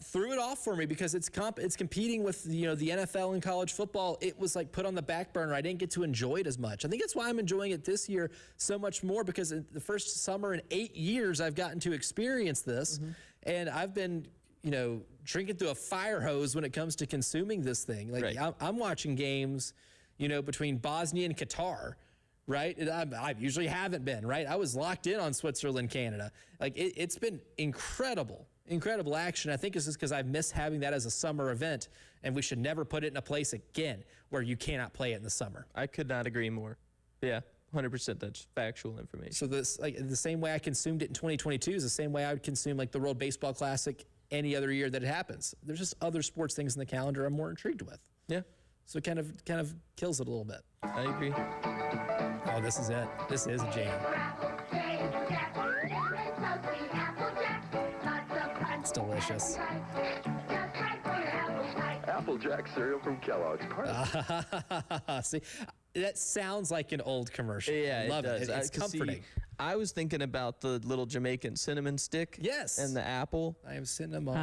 Threw it off for me because it's competing with the NFL and college football. It was like put on the back burner. I didn't get to enjoy it as much. I think that's why I'm enjoying it this year so much more, because the first summer in 8 years I've gotten to experience this, and I've been drinking through a fire hose when it comes to consuming this thing. Like, I'm watching games, between Bosnia and Qatar. Right? I usually haven't been, right? I was locked in on Switzerland, Canada. Like, it's been incredible action. I think it's just because I miss having that as a summer event, and we should never put it in a place again where you cannot play it in the summer. I could not agree more. Yeah, 100%. That's factual information. So this, like, the same way I consumed it in 2022 is the same way I would consume like the World Baseball Classic any other year that it happens. There's just other sports things in the calendar I'm more intrigued with. Yeah. So it kind of kills it a little bit. I agree. Oh, this is it. This is a jam. It's delicious. Applejack cereal from Kellogg's. See, that sounds like an old commercial. Yeah, I love it does. It's comforting. See, I was thinking about the little Jamaican cinnamon stick. Yes. And the apple. I have cinnamon.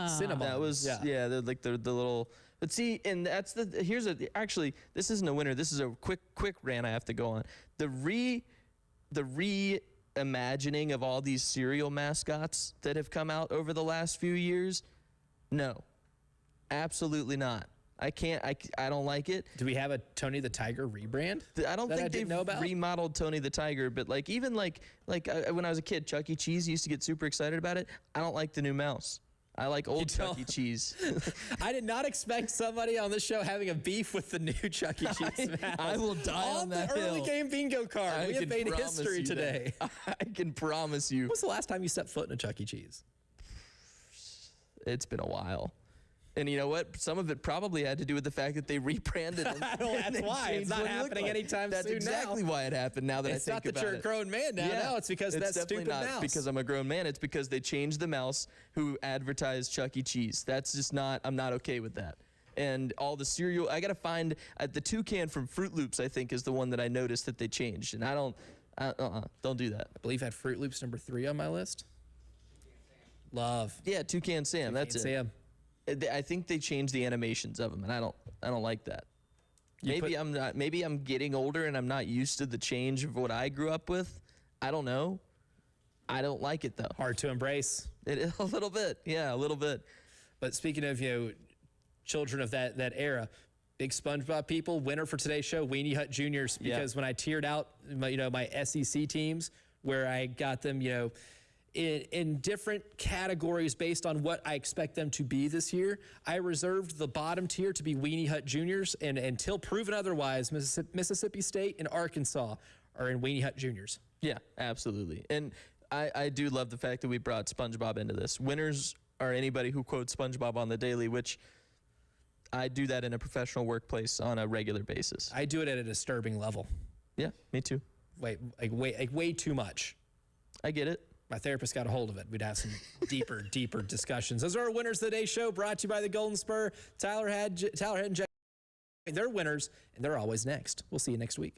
Cinnamon. That was the little. But see, and that's actually, this isn't a winner. This is a quick rant I have to go on. The reimagining of all these cereal mascots that have come out over the last few years. No, absolutely not. I don't like it. Do we have a Tony the Tiger rebrand? I don't think they've remodeled Tony the Tiger, but like even like when I was a kid, Chuck E. Cheese used to get super excited about it. I don't like the new mouse. I like old Chuck E. Cheese. I did not expect somebody on this show having a beef with the new Chuck E. Cheese mouse. I will die on that the hill. early game bingo card. We have made history today. I can promise you. When was the last time you stepped foot in a Chuck E. Cheese? It's been a while. And you know what? Some of it probably had to do with the fact that they rebranded. That's why. It's not happening anytime soon. That's exactly why it happened now that I think about it. It's not that you're a grown man now. No, it's because it's that stupid not mouse. Because I'm a grown man. It's because they changed the mouse who advertised Chuck E. Cheese. That's just not, I'm not okay with that. And all the cereal, I got to find, the toucan from Fruit Loops, I think, is the one that I noticed that they changed. And I don't do that. I believe I had Fruit Loops number 3 on my list. Love. Yeah, Toucan Sam. That's it. Sam. I think they changed the animations of them, and I don't like that. Maybe I'm getting older and I'm not used to the change of what I grew up with. I don't know. I don't like it though. Hard to embrace. A little bit, yeah, a little bit. But speaking of children of that era, big SpongeBob people. Winner for today's show, Weenie Hut Juniors. Because when I tiered out my SEC teams, where I got them in different categories based on what I expect them to be this year, I reserved the bottom tier to be Weenie Hut Juniors, and until proven otherwise, Mississippi State and Arkansas are in Weenie Hut Juniors. Yeah, absolutely. And I do love the fact that we brought SpongeBob into this. Winners are anybody who quotes SpongeBob on the daily, which I do that in a professional workplace on a regular basis. I do it at a disturbing level. Yeah, me too. Way too much. I get it. My therapist got a hold of it. We'd have some deeper discussions. Those are our winners of the day show, brought to you by the Golden Spur. Tyler Head and Jack. They're winners, and they're always next. We'll see you next week.